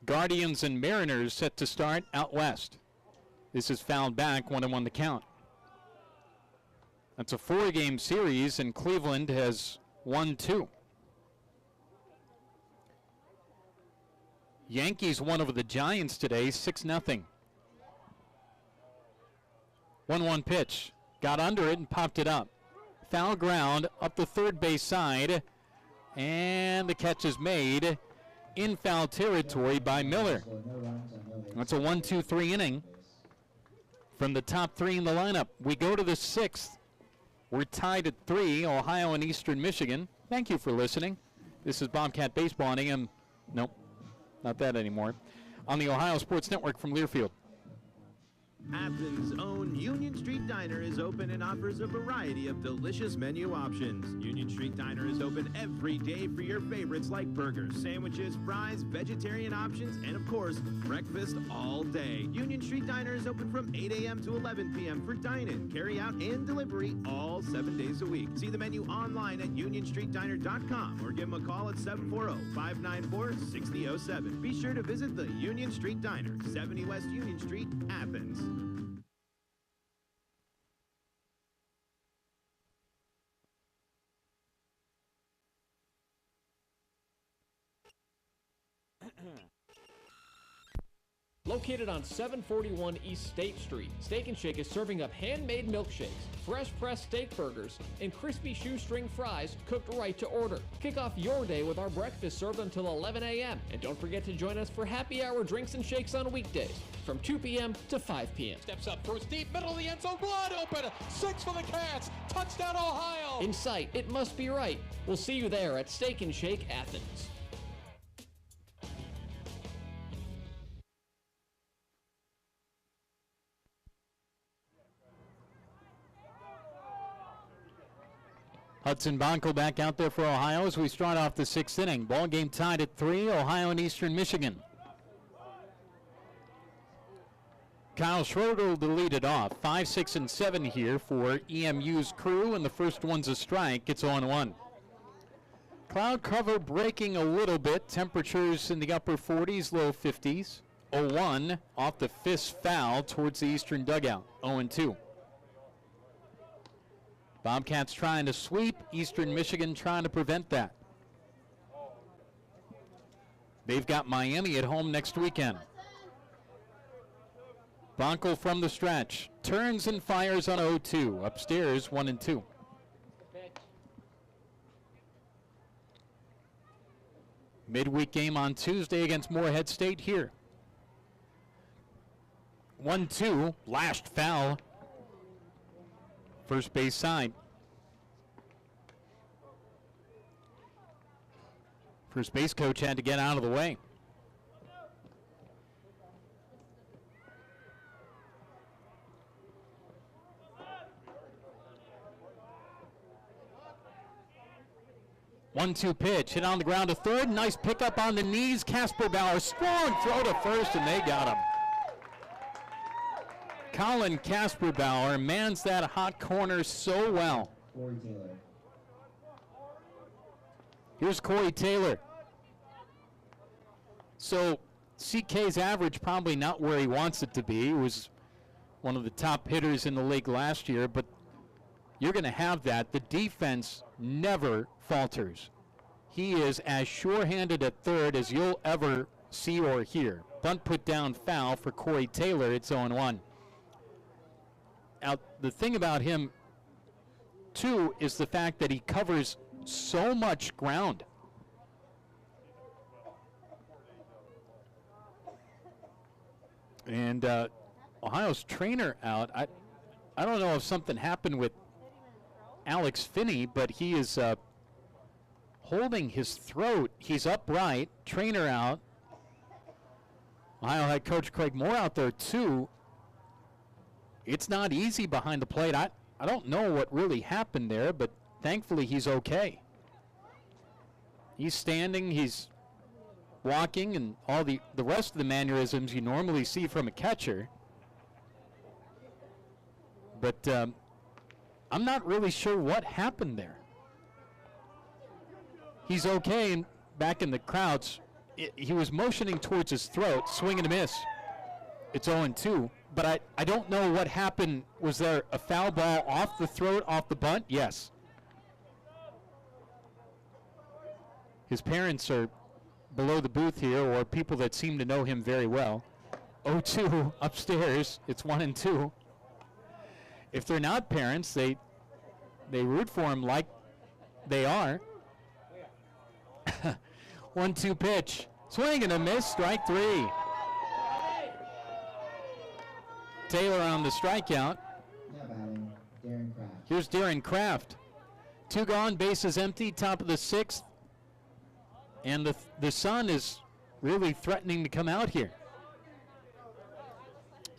Guardians and Mariners set to start out west. This is fouled back, 1-1 the count. That's a 4-game series, and Cleveland has won 2. Yankees won over the Giants today, 6-0. 1-1 pitch. Got under it and popped it up. Foul ground up the third base side, and the catch is made in foul territory by Miller. That's a 1-2-3 inning from the top 3 in the lineup. We go to the 6th. We're tied at 3, Ohio and Eastern Michigan. Thank you for listening. This is Bobcat Baseball on AM. Nope, not that anymore. On the Ohio Sports Network from Learfield. Athens' own Union Street Diner is open and offers a variety of delicious menu options. Union Street Diner is open every day for your favorites like burgers, sandwiches, fries, vegetarian options, and of course, breakfast all day. Union Street Diner is open from 8 a.m. to 11 p.m. for dine-in, carry-out, and delivery all 7 days a week. See the menu online at unionstreetdiner.com or give them a call at 740-594-6007. Be sure to visit the Union Street Diner, 70 West Union Street, Athens. Located on 741 East State Street, Steak and Shake is serving up handmade milkshakes, fresh pressed steak burgers, and crispy shoestring fries cooked right to order. Kick off your day with our breakfast served until 11 a.m. And don't forget to join us for happy hour drinks and shakes on weekdays from 2 p.m. to 5 p.m. Steps up, throws deep, middle of the end zone, wide open, 6 for the Cats, touchdown Ohio! In sight, it must be right. We'll see you there at Steak and Shake Athens. Hudson Bonko back out there for Ohio as we start off the 6th inning. Ball game tied at 3, Ohio and Eastern Michigan. Kyle Schroeder to lead it off. 5, 6, and 7 here for EMU's crew, and the first one's a strike. It's 0-1. Cloud cover breaking a little bit. Temperatures in the upper 40s, low 50s. 0-1 off the fist foul towards the Eastern dugout. 0-2. Bobcats trying to sweep, Eastern Michigan trying to prevent that. They've got Miami at home next weekend. Bonko from the stretch, turns and fires on 0-2. Upstairs, 1-2. Midweek game on Tuesday against Morehead State here. 1-2, lashed foul. First base side. First base coach had to get out of the way. One-two pitch, hit on the ground to third. Nice pickup on the knees. Casper Bauer, strong throw to first, and they got him. Colin Casperbauer mans that hot corner so well. Corey Taylor. Here's Corey Taylor. So CK's average probably not where he wants it to be. He was one of the top hitters in the league last year, but you're going to have that. The defense never falters. He is as sure-handed at third as you'll ever see or hear. Bunt put down foul for Corey Taylor. It's 0-1. Now, the thing about him, too, is the fact that he covers so much ground. And Ohio's trainer out. I don't know if something happened with Alex Finney, but he is holding his throat. He's upright. Trainer out. Ohio head coach Craig Moore out there, too. It's not easy behind the plate. I don't know what really happened there, but thankfully he's okay. He's standing, he's walking, and all the rest of the mannerisms you normally see from a catcher. But I'm not really sure what happened there. He's okay, and back in the crowds, he was motioning towards his throat, swing and a miss. It's 0-2. But I don't know what happened. Was there a foul ball off the throat, off the bunt? Yes. His parents are below the booth here, or people that seem to know him very well. 0-2 upstairs. It's 1-2. If they're not parents, they root for him like they are. 1-2 pitch. Swing and a miss. Strike 3. Taylor on the strikeout. Here's Darren Kraft. 2 gone, bases empty, top of the 6th. And the sun is really threatening to come out here.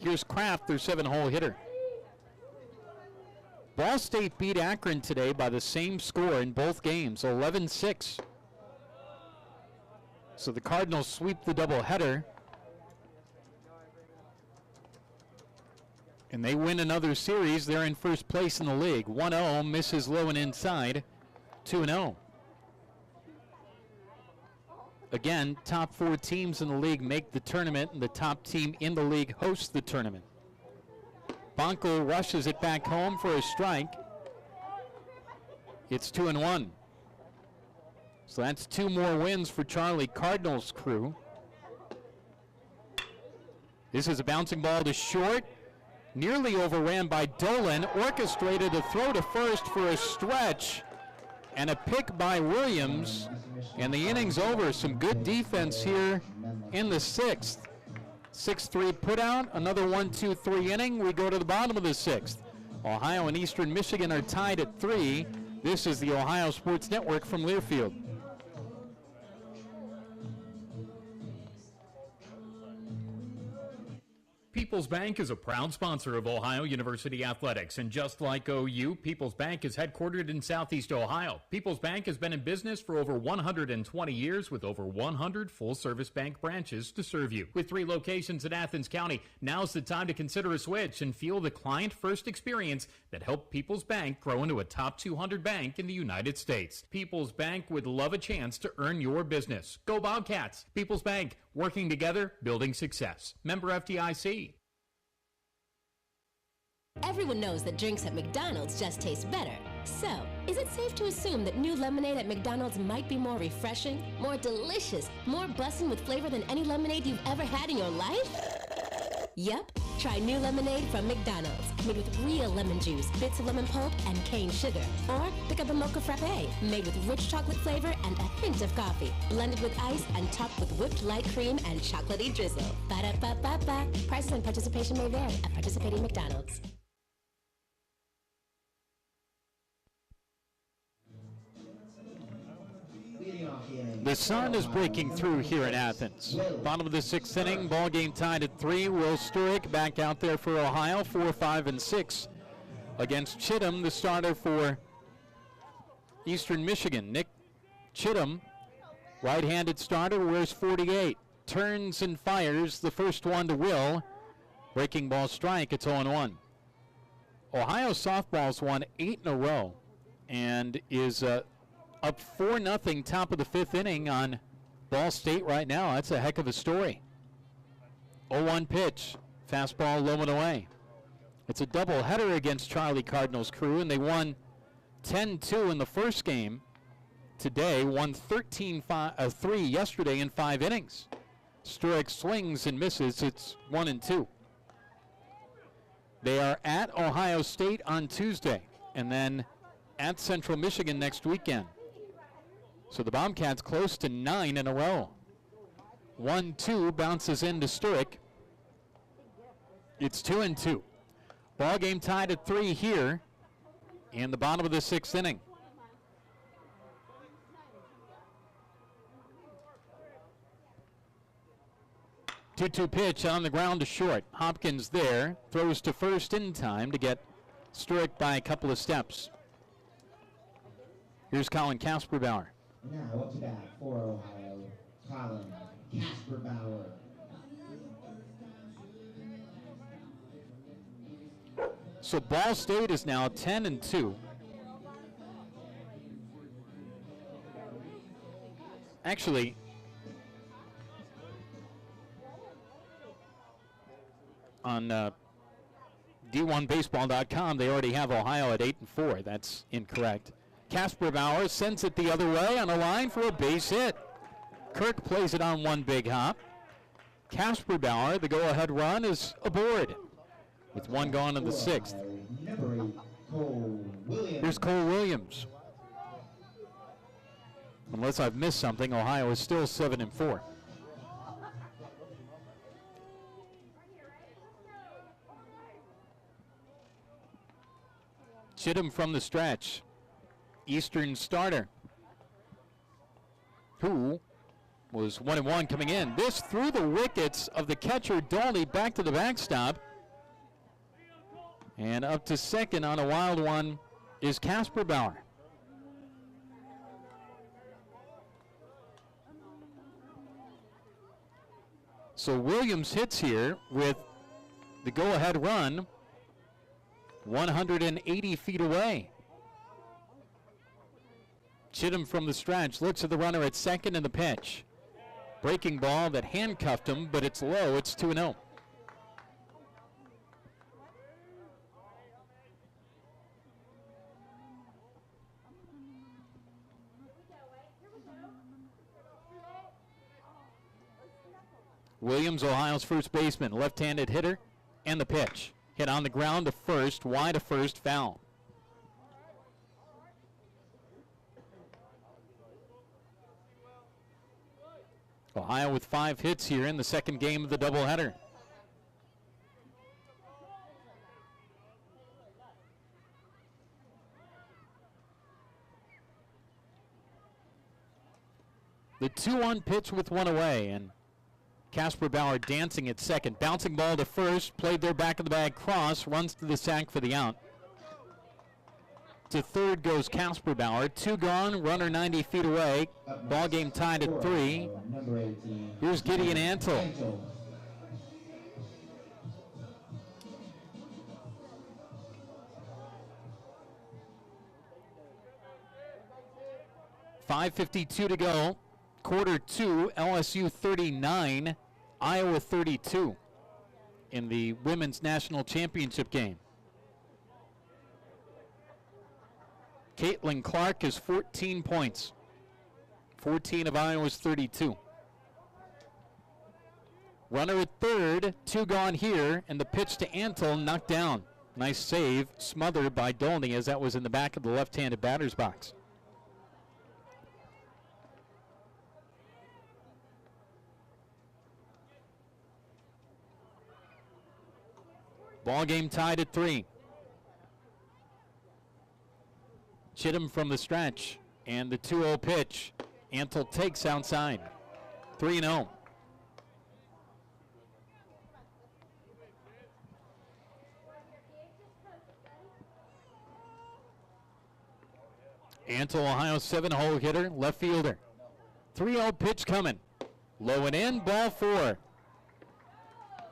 Here's Kraft, their 7-hole hitter. Ball State beat Akron today by the same score in both games, 11-6. So the Cardinals sweep the doubleheader. And they win another series. They're in first place in the league. 1-0, misses low and inside, 2-0. Again, top 4 teams in the league make the tournament, and the top team in the league hosts the tournament. Bonko rushes it back home for a strike. It's 2-1. So that's 2 more wins for Charlie Cardinals' crew. This is a bouncing ball to short. Nearly overran by Dolan. Orchestrated a throw to first for a stretch. And a pick by Williams. And the inning's over. Some good defense here in the 6th. 6-3 putout, another 1-2-3 inning. We go to the bottom of the 6th. Ohio and Eastern Michigan are tied at 3. This is the Ohio Sports Network from Learfield. People's Bank is a proud sponsor of Ohio University Athletics, and just like OU, People's Bank is headquartered in Southeast Ohio. People's Bank has been in business for over 120 years with over 100 full-service bank branches to serve you. With 3 locations in Athens County, now's the time to consider a switch and feel the client-first experience that helped People's Bank grow into a top 200 bank in the United States. People's Bank would love a chance to earn your business. Go Bobcats! People's Bank, working together, building success. Member FDIC. Everyone knows that drinks at McDonald's just taste better. So, is it safe to assume that new lemonade at McDonald's might be more refreshing, more delicious, more bussin' with flavor than any lemonade you've ever had in your life? Yep. Try new lemonade from McDonald's, made with real lemon juice, bits of lemon pulp, and cane sugar. Or pick up a mocha frappe, made with rich chocolate flavor and a hint of coffee, blended with ice and topped with whipped light cream and chocolatey drizzle. Ba-da-ba-ba-ba. Prices and participation may vary at participating McDonald's. The sun is breaking through here in Athens. Bottom of the 6th inning, ball game tied at 3. Will Sturek back out there for Ohio, 4, 5, and 6 against Chittum, the starter for Eastern Michigan. Nick Chittum, right-handed starter, wears 48. Turns and fires the first one to Will. Breaking ball strike, it's 0-1. Ohio softball's won 8 in a row and is up 4-0 top of the 5th inning on Ball State right now. That's a heck of a story. 0-1 pitch. Fastball low and away. It's a doubleheader against Charlie Cardinals' crew, and they won 10-2 in the first game. Today, won 13-3 yesterday in 5 innings. Sturek swings and misses. It's 1-2. They are at Ohio State on Tuesday, and then at Central Michigan next weekend. So the Bobcats close to 9 in a row. 1-2 bounces into Sturek. It's 2-2. Ball game tied at 3 here in the bottom of the 6th inning. Two-two pitch on the ground to short. Hopkins there, throws to first in time to get Sturek by a couple of steps. Here's Colin Kasperbauer. Now up to bat for Ohio, Colin Kasperbauer. So Ball State is now 10-2. Actually, on D1Baseball.com, they already have Ohio at 8-4. That's incorrect. Kasperbauer sends it the other way on a line for a base hit. Kirk plays it on one big hop. Kasperbauer, the go-ahead run, is aboard with one gone in the 6th. Here's Cole Williams. Unless I've missed something, Ohio is still 7-4. Chittum from the stretch. Eastern starter, who was 1-1 coming in. This through the wickets of the catcher Dolny back to the backstop. And up to second on a wild one is Casper Bauer. So Williams hits here with the go-ahead run 180 feet away. Chittum from the stretch looks at the runner at second and the pitch. Breaking ball that handcuffed him, but it's low. It's 2-0. Williams, Ohio's first baseman, left-handed hitter, and the pitch. Hit on the ground to first, wide of first, foul. Ohio with 5 hits here in the second game of the doubleheader. The 2-1 pitch with one away, and Casper Bauer dancing at second. Bouncing ball to first, played their back of the bag cross, runs to the sack for the out. To third goes Casper Bauer. 2 gone, runner 90 feet away. Ball game tied at 3. Here's Gideon Antle. .552 to go. Quarter 2, LSU 39, Iowa 32 in the Women's National Championship game. Caitlin Clark has 14 points. 14 of Iowa's 32. Runner at third, 2 gone here, and the pitch to Antle knocked down. Nice save, smothered by Dolney as that was in the back of the left-handed batter's box. Ball game tied at 3. Chittum from the stretch, and the 2-0 pitch. Antle takes outside. 3-0. Antle, Ohio's 7-hole hitter, left fielder. 3-0 pitch coming. Low and in, ball 4.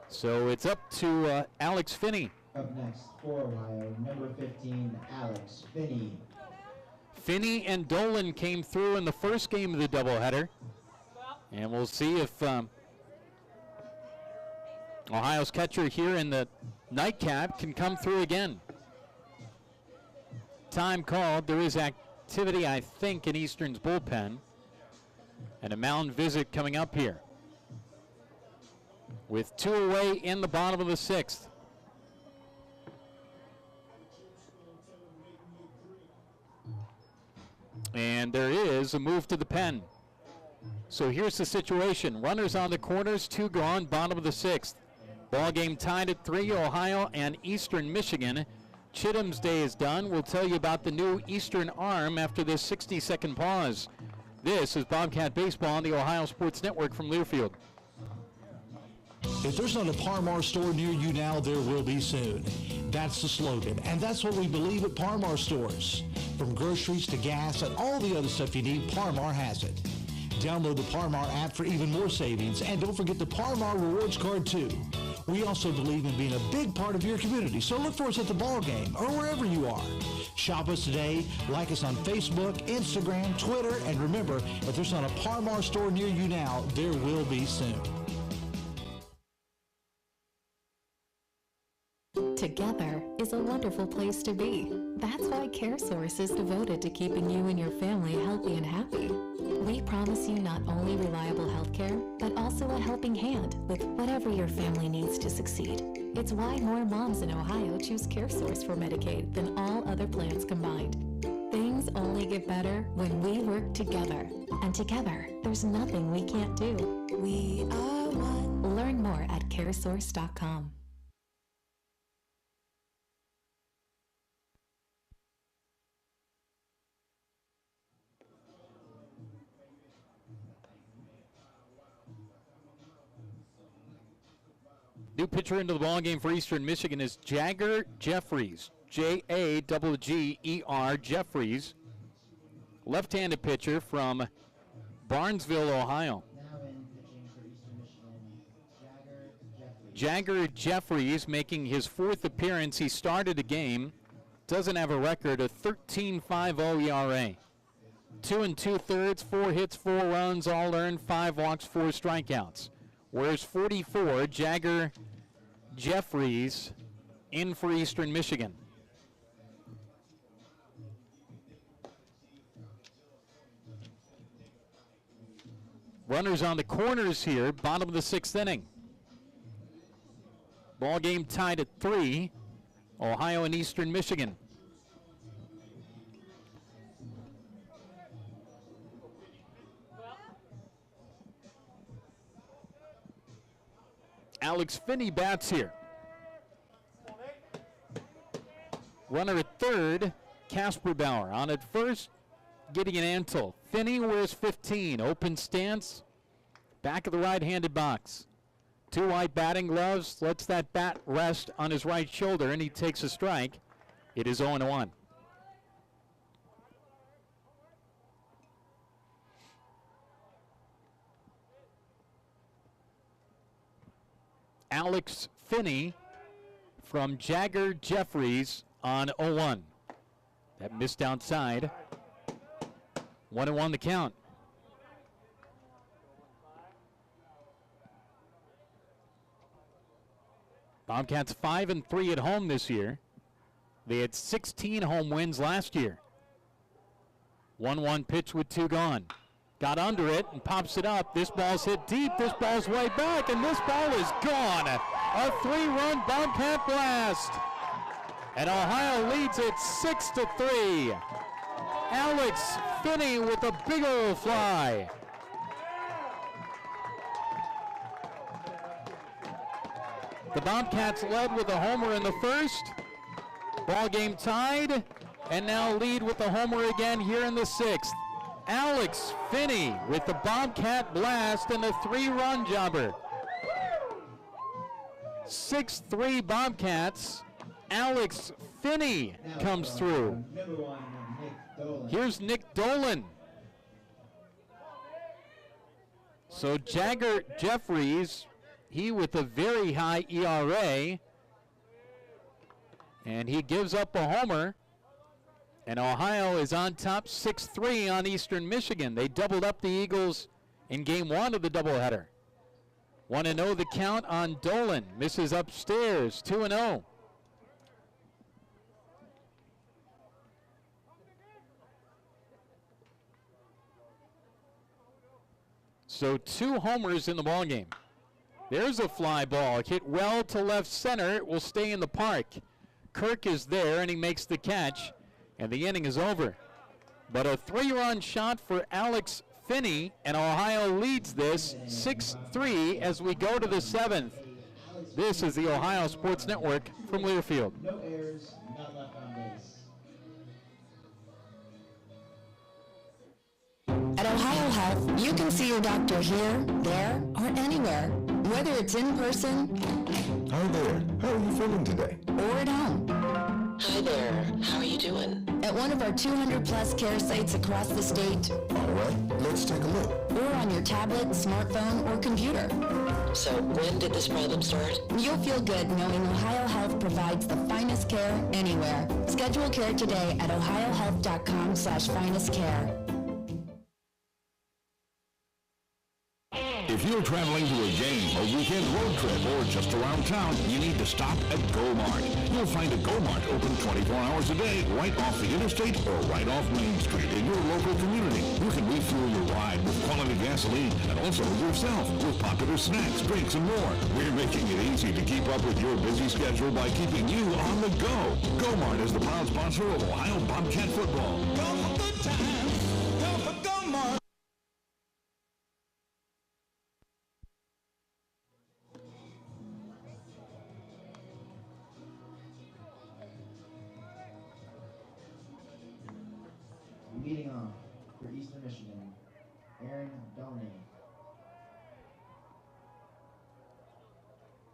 So it's up to Alex Finney. Up next for Ohio, number 15, Alex Finney. Finney and Dolan came through in the first game of the doubleheader. And we'll see if Ohio's catcher here in the nightcap can come through again. Time called. There is activity, I think, in Eastern's bullpen. And a mound visit coming up here. With 2 away in the bottom of the 6th. And there is a move to the pen. So here's the situation. Runners on the corners, 2 gone, bottom of the 6th. Ball game tied at 3, Ohio and Eastern Michigan. Chittum's day is done. We'll tell you about the new Eastern arm after this 60-second pause. This is Bobcat Baseball on the Ohio Sports Network from Learfield. If there's not a Par-Mar store near you now, there will be soon. That's the slogan, and that's what we believe at Par-Mar stores. From groceries to gas and all the other stuff you need, Par-Mar has it. Download the Par-Mar app for even more savings, and don't forget the Par-Mar Rewards Card too. We also believe in being a big part of your community, so look for us at the ball game or wherever you are. Shop us today, like us on Facebook, Instagram, Twitter, and remember, if there's not a Par-Mar store near you now, there will be soon. Together is a wonderful place to be. That's why CareSource is devoted to keeping you and your family healthy and happy. We promise you not only reliable health care, but also a helping hand with whatever your family needs to succeed. It's why more moms in Ohio choose CareSource for Medicaid than all other plans combined. Things only get better when we work together. And together, there's nothing we can't do. We are one. Learn more at caresource.com. New pitcher into the ballgame for Eastern Michigan is Jagger Jeffries. Jagger Jeffries. Left-handed pitcher from Barnesville, Ohio. Now in pitching for Eastern Michigan, Jagger Jeffries making his 4th appearance. He started a game. Doesn't have a record, a 13.50 ERA. 2 2/3, 4 hits, 4 runs, all earned, 5 walks, 4 strikeouts. Whereas 44, Jagger Jeffries in for Eastern Michigan. Runners on the corners here, bottom of the 6th inning. Ball game tied at 3, Ohio and Eastern Michigan. Alex Finney bats here. Runner at third, Casper Bauer. On at first, Gideon Antle. Finney wears 15. Open stance, back of the right-handed box. 2 white batting gloves, lets that bat rest on his right shoulder, and he takes a strike. It is 0-1. Alex Finney from Jagger Jeffries on 0-1. That missed outside. 1-1 the count. Bobcats 5-3 at home this year. They had 16 home wins last year. 1-1 pitch with 2 gone. Got under it and pops it up. This ball's hit deep. This ball's way back, and this ball is gone. A 3-run Bobcat blast. And Ohio leads it 6-3. Alex Finney with a big old fly. The Bobcats led with a homer in the first. Ball game tied, and now lead with the homer again here in the 6th. Alex Finney with the Bobcat blast and a 3-run jobber. 6-3 Bobcats. Alex Finney comes through. Here's Nick Dolan. So Jagger Jeffries, he with a very high ERA, and he gives up a homer. And Ohio is on top 6-3 on Eastern Michigan. They doubled up the Eagles in game 1 of the doubleheader. 1-0 the count on Dolan. Misses upstairs, 2-0. So 2 homers in the ballgame. There's a fly ball. It hit well to left center. It will stay in the park. Kirk is there, and he makes the catch. And the inning is over. But a 3-run shot for Alex Finney, and Ohio leads this 6-3 as we go to the 7th. This is the Ohio Sports Network from Learfield. No errors, not left on base. At Ohio Health, you can see your doctor here, there, or anywhere. Whether it's in person. Hi there. How are you feeling today? Or at home. Hi there. How are you doing? At one of our 200-plus care sites across the state. All right, let's take a look. Or on your tablet, smartphone, or computer. So when did this problem start? You'll feel good knowing Ohio Health provides the finest care anywhere. Schedule care today at ohiohealth.com/finestcare. If you're traveling to a game, a weekend road trip, or just around town, you need to stop at Go-Mart. You'll find a Go-Mart open 24 hours a day, right off the interstate or right off Main Street in your local community. You can refuel your ride with quality gasoline and also yourself with popular snacks, drinks, and more. We're making it easy to keep up with your busy schedule by keeping you on the go. Go-Mart is the proud sponsor of Ohio Bobcat football. Go for good times. Go for Go-Mart. Leading off for Eastern Michigan, Aaron Donay.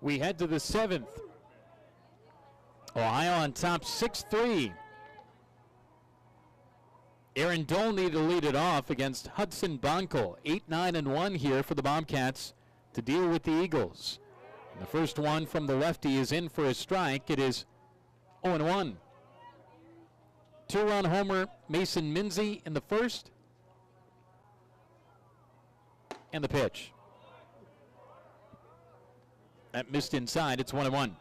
We head to the 7th. Ohio on top 6-3. Aaron Dolney to lead it off against Hudson Bonkel. 8-9-1 here for the Bobcats to deal with the Eagles. And the first one from the lefty is in for a strike. It is 0-1. Two-run homer, Mason Minzy in the first. And the pitch. That missed inside. It's 1-1.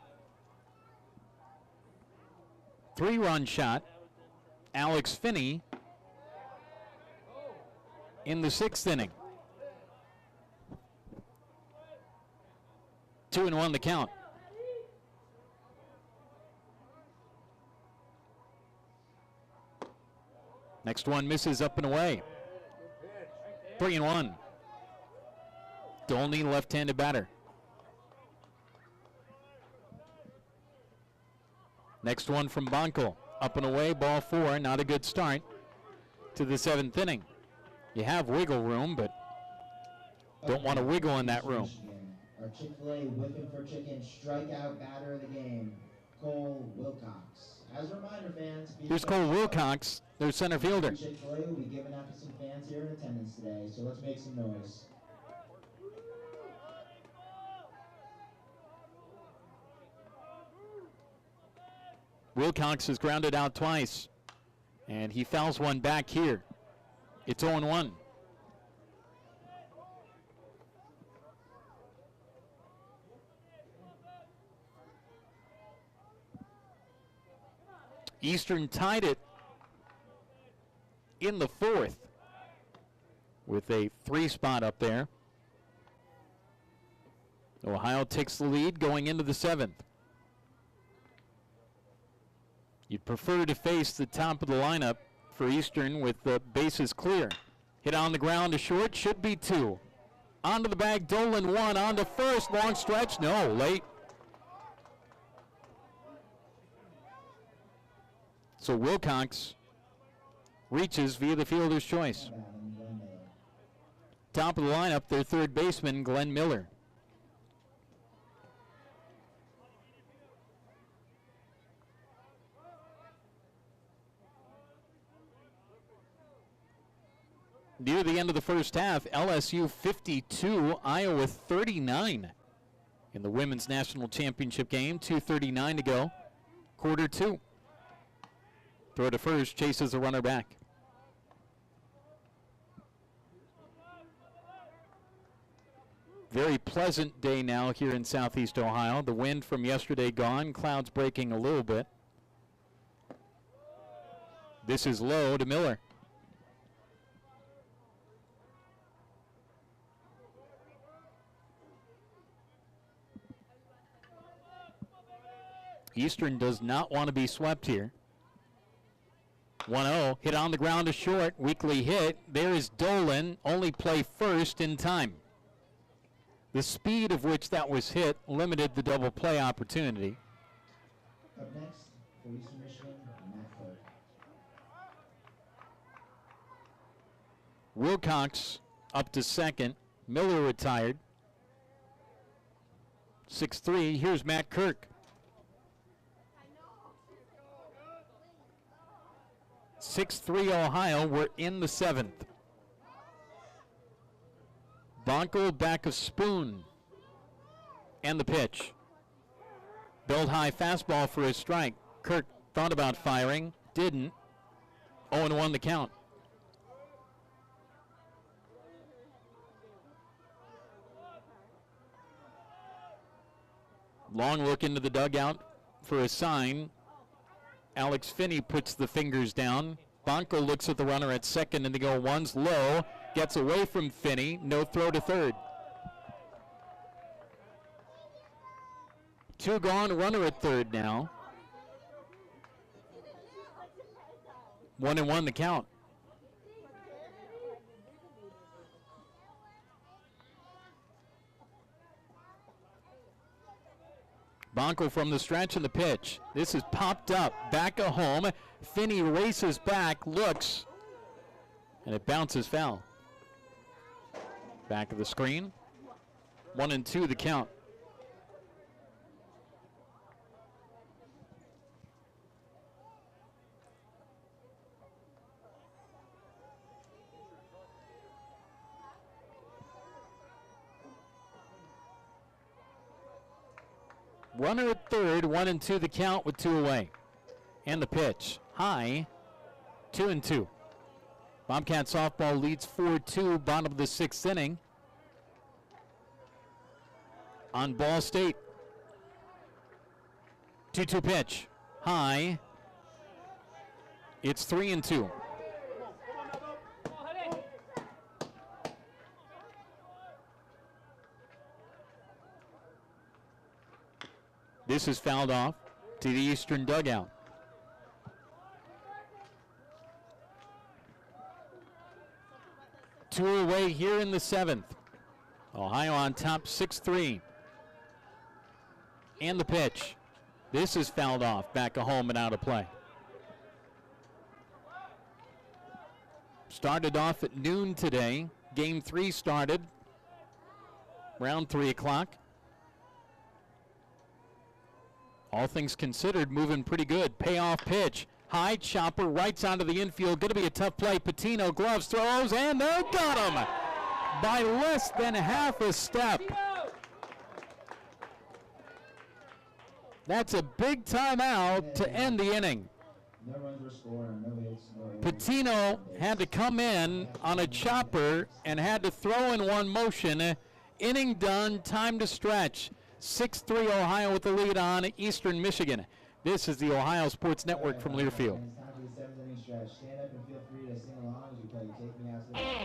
Three-run shot. Alex Finney in the 6th inning. 2-1 the count. Next one misses up and away. 3-1. Dolney, left-handed batter. Next one from Bonkel. Up and away, ball 4. Not a good start to the 7th inning. You have wiggle room, but don't want to wiggle in that room. Our Chick-fil-A whipping for chicken strikeout batter of the game, Cole Wilcox. As a reminder, fans, here's Cole Wilcox, their center fielder. Chick-fil-A will be giving out to some fans here in attendance today, so let's make some noise. Wilcox has grounded out twice, and he fouls one back here. It's 0-1. Eastern tied it in the 4th with a 3 spot up there. Ohio takes the lead going into the 7th. You'd prefer to face the top of the lineup for Eastern with the bases clear. Hit on the ground to short, should be 2. Onto the bag, Dolan 1, on to first, long stretch, no, late. So Wilcox reaches via the fielder's choice. Top of the lineup, their third baseman, Glenn Miller. Near the end of the first half, LSU 52, Iowa 39 in the Women's National Championship game. 2:39 to go, quarter 2. Throw to first, chases the runner back. Very pleasant day now here in Southeast Ohio. The wind from yesterday gone, clouds breaking a little bit. This is low to Miller. Eastern does not want to be swept here. 1-0, hit on the ground to short, weakly hit. There is Dolan, only play first in time. The speed of which that was hit limited the double play opportunity. Up next, for Eastern Michigan, Matt Clark. Wilcox up to second, Miller retired. 6-3, here's Matt Kirk. 6-3 Ohio, we're in the 7th. Bonkel back of Spoon. And the pitch. Belled high fastball for his strike. Kirk thought about firing, didn't. 0-1 the count. Long look into the dugout for a sign. Alex Finney puts the fingers down. Bonkel looks at the runner at second, and they go one's low. Gets away from Finney. No throw to third. 2 gone, runner at third now. 1-1 the count. Bonkel from the stretch and the pitch. This is popped up, back at home. Finney races back, looks, and it bounces foul. Back of the screen. 1-2 the count. Runner at third, 1-2 the count with 2 away. And the pitch, high, 2-2. Bobcat softball leads 4-2, bottom of the 6th inning. On Ball State. 2-2 pitch, high. It's 3-2. This is fouled off to the eastern dugout. Two away here in the 7th. Ohio on top 6-3. And the pitch. This is fouled off, back of home and out of play. Started off at noon today. Game 3 started around 3 o'clock. All things considered, moving pretty good. Payoff pitch. High chopper, right side of the infield. Going to be a tough play. Patino gloves, throws, and they got him by less than half a step. That's a big timeout to end the inning. Patino had to come in on a chopper and had to throw in one motion. Inning done, time to stretch. 6-3 Ohio with the lead on Eastern Michigan. This is the Ohio Sports Network from Learfield.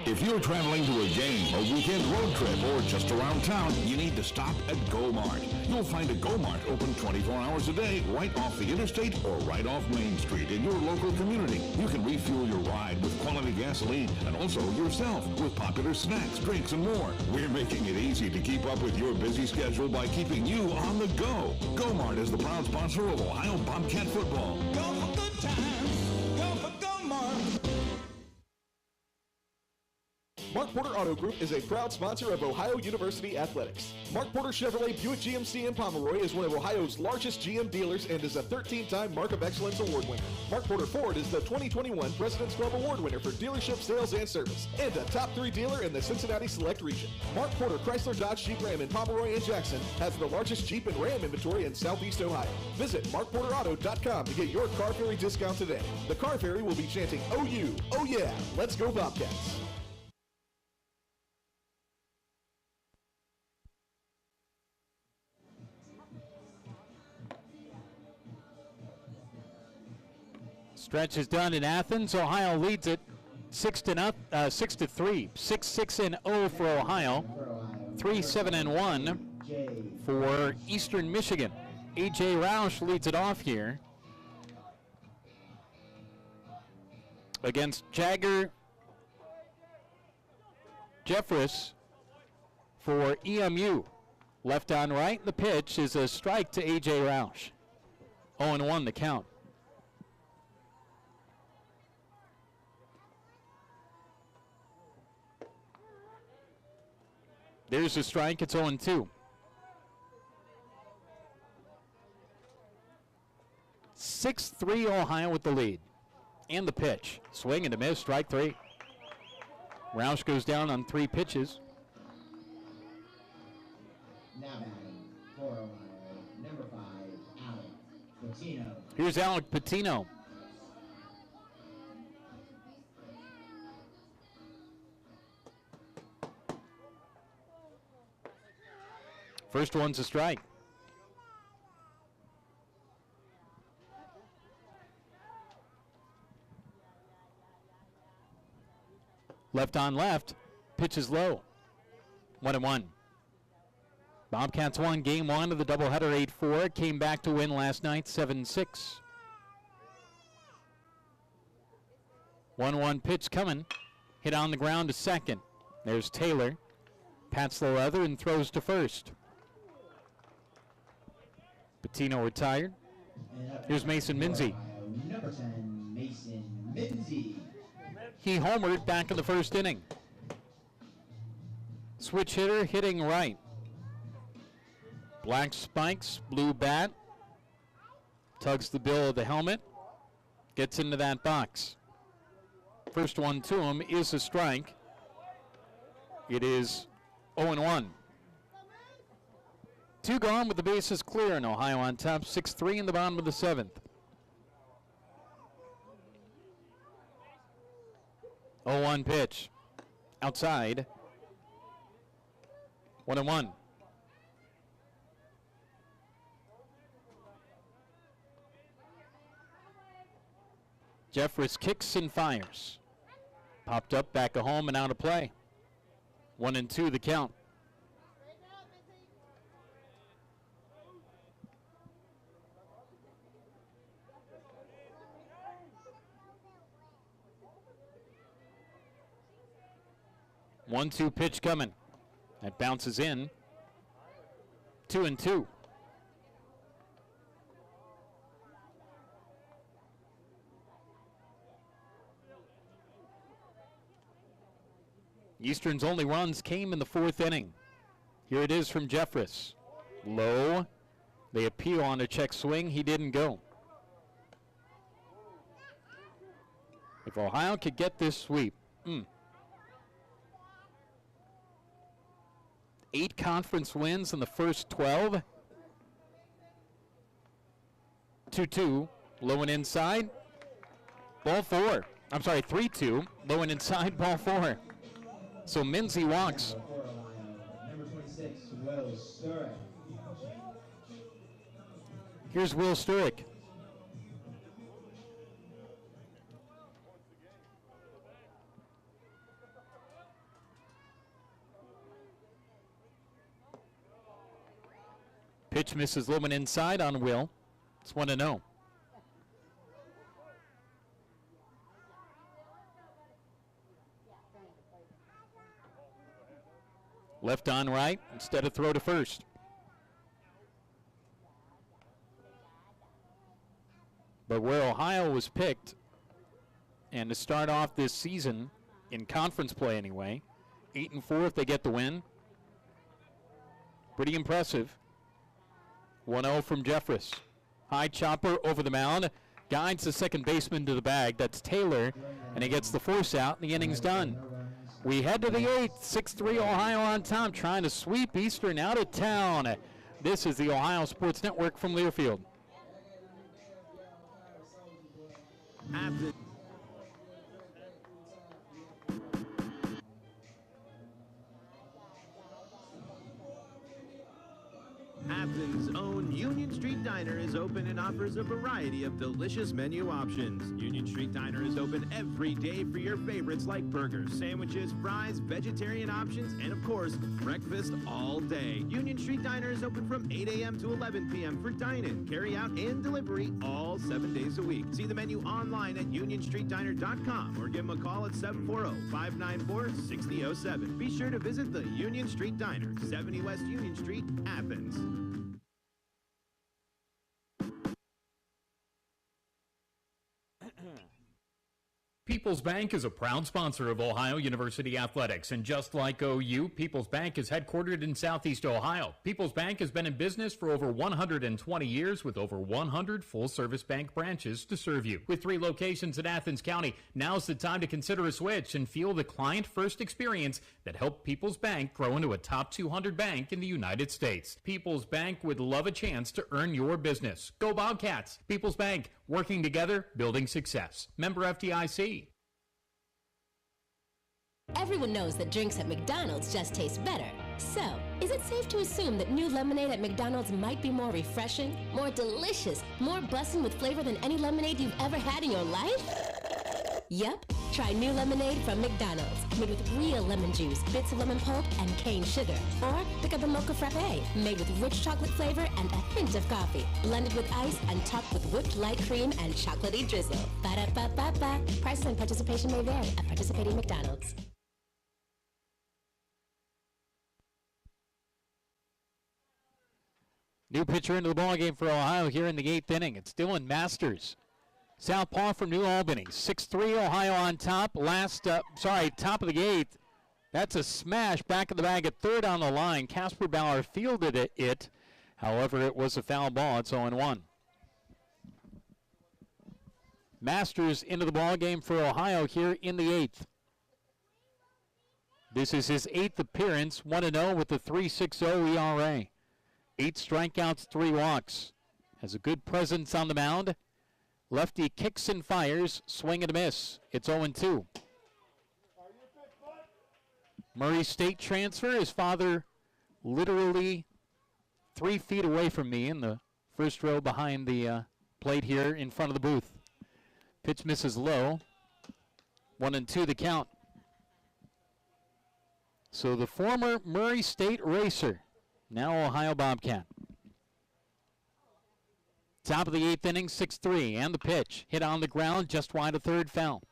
If you're traveling to a game, a weekend road trip, or just around town, you need to stop at Go-Mart. You'll find a Go-Mart open 24 hours a day right off the interstate or right off Main Street in your local community. You can refuel your ride with quality gasoline and also yourself with popular snacks, drinks, and more. We're making it easy to keep up with your busy schedule by keeping you on the go. Go-Mart is the proud sponsor of Ohio Bobcat football. Go for good times. Go for Go-Mart. Mark Porter Auto Group is a proud sponsor of Ohio University Athletics. Mark Porter Chevrolet Buick GMC in Pomeroy is one of Ohio's largest GM dealers and is a 13-time Mark of Excellence Award winner. Mark Porter Ford is the 2021 President's Club Award winner for dealership sales and service, and a top 3 dealer in the Cincinnati Select region. Mark Porter Chrysler Dodge Jeep Ram in Pomeroy and Jackson has the largest Jeep and Ram inventory in Southeast Ohio. Visit markporterauto.com to get your car ferry discount today. The car ferry will be chanting OU, oh yeah, let's go Bobcats. Stretch is done in Athens. Ohio leads it 6-3. 6-6-0 for Ohio. 3-7-1 for Eastern Michigan. A.J. Roush leads it off here against Jagger Jeffress for EMU. Left on right. The pitch is a strike to A.J. Roush. 0-1 the count. There's a strike, it's 0-2. 6-3 Ohio with the lead. And the pitch. Swing and a miss, strike 3. Roush goes down on 3 pitches. Now batting for Ohio, number 5, Alec Patino. Here's Alec Patino. First one's a strike. Left on left, pitch is low. 1-1. Bobcats won game 1 of the doubleheader 8-4. Came back to win last night 7-6. 1-1 pitch coming. Hit on the ground to second. There's Taylor. Pats the leather and throws to first. Patino retired. Here's Mason Minzy. Number 10, Mason Minzy. He homered back in the first inning. Switch hitter hitting right. Black spikes, blue bat. Tugs the bill of the helmet. Gets into that box. First one to him is a strike. It is 0-1. 2 gone with the bases clear, and Ohio on top, 6-3 in the bottom of the 7th. 0-1 pitch. Outside. 1-1. Jeffress kicks and fires. Popped up, back of home, and out of play. 1-2 the count. One-two pitch coming. That bounces in. 2-2. Eastern's only runs came in the 4th inning. Here it is from Jeffress. Low. They appeal on a check swing. He didn't go. If Ohio could get this sweep, 8 conference wins in the first 12. 2-2, low and inside. Ball 4. I'm sorry, 3-2, low and inside, ball 4. So Minzy walks. Number 26, Will Sturrock. Here's Will Sturrock. Pitch misses low and inside on Will. It's 1-0. Left on right instead of throw to first. But where Ohio was picked, and to start off this season, in conference play anyway, 8-4 if they get the win. Pretty impressive. 1-0 from Jeffress. High chopper over the mound. Guides the second baseman to the bag. That's Taylor, and he gets the force out, and the inning's done. We head to the 8th, 6-3 Ohio on top, trying to sweep Eastern out of town. This is the Ohio Sports Network from Learfield. Athens' own Union Street Diner is open and offers a variety of delicious menu options. Union Street Diner is open every day for your favorites like burgers, sandwiches, fries, vegetarian options, and of course, breakfast all day. Union Street Diner is open from 8 a.m. to 11 p.m. for dine-in, carry-out, and delivery all 7 days a week. See the menu online at unionstreetdiner.com or give them a call at 740-594-6007. Be sure to visit the Union Street Diner, 70 West Union Street, Athens. People's Bank is a proud sponsor of Ohio University Athletics, and just like OU, People's Bank is headquartered in Southeast Ohio. People's Bank has been in business for over 120 years with over 100 full-service bank branches to serve you. With 3 locations in Athens County, now's the time to consider a switch and feel the client-first experience that helped People's Bank grow into a top 200 bank in the United States. People's Bank would love a chance to earn your business. Go Bobcats! People's Bank, working together, building success. Member FDIC. Everyone knows that drinks at McDonald's just taste better. So, is it safe to assume that new lemonade at McDonald's might be more refreshing, more delicious, more bussin' with flavor than any lemonade you've ever had in your life? Yep. Try new lemonade from McDonald's, made with real lemon juice, bits of lemon pulp, and cane sugar. Or pick up a mocha frappe, made with rich chocolate flavor and a hint of coffee, blended with ice and topped with whipped light cream and chocolatey drizzle. Ba-da-ba-ba-ba. Prices and participation may vary at participating McDonald's. New pitcher into the ballgame for Ohio here in the 8th inning. It's Dylan Masters. Southpaw from New Albany. 6-3 Ohio on top. Top of the 8th. That's a smash back of the bag at third on the line. Casper Bauer fielded it. However, it was a foul ball. It's 0-1. Masters into the ballgame for Ohio here in the 8th. This is his 8th appearance. 1-0 with the 3.60 ERA. 8 strikeouts, 3 walks. Has a good presence on the mound. Lefty kicks and fires, swing and a miss. It's 0-2. Murray State transfer. His father literally 3 feet away from me in the first row behind the plate here in front of the booth. Pitch misses low. 1-2 the count. So the former Murray State racer, now Ohio Bobcat. Top of the 8th inning, 6-3, and the pitch. Hit on the ground, just wide of third, foul.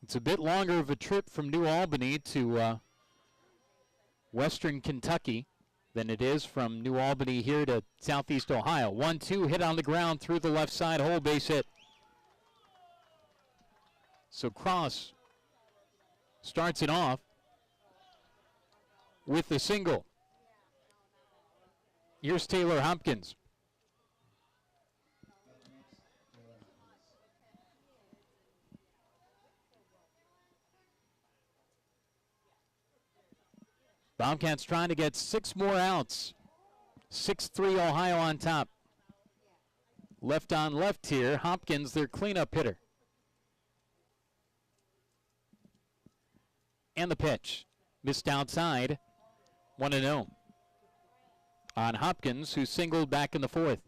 It's a bit longer of a trip from New Albany to Western Kentucky than it is from New Albany here to Southeast Ohio. 1-2, hit on the ground through the left side hole, base hit. So Cross starts it off with the single. Here's Taylor Hopkins. Bobcats trying to get 6 more outs. 6-3 Ohio on top. Left on left here. Hopkins, their cleanup hitter. And the pitch. Missed outside. 1-0. On Hopkins, who singled back in the 4th.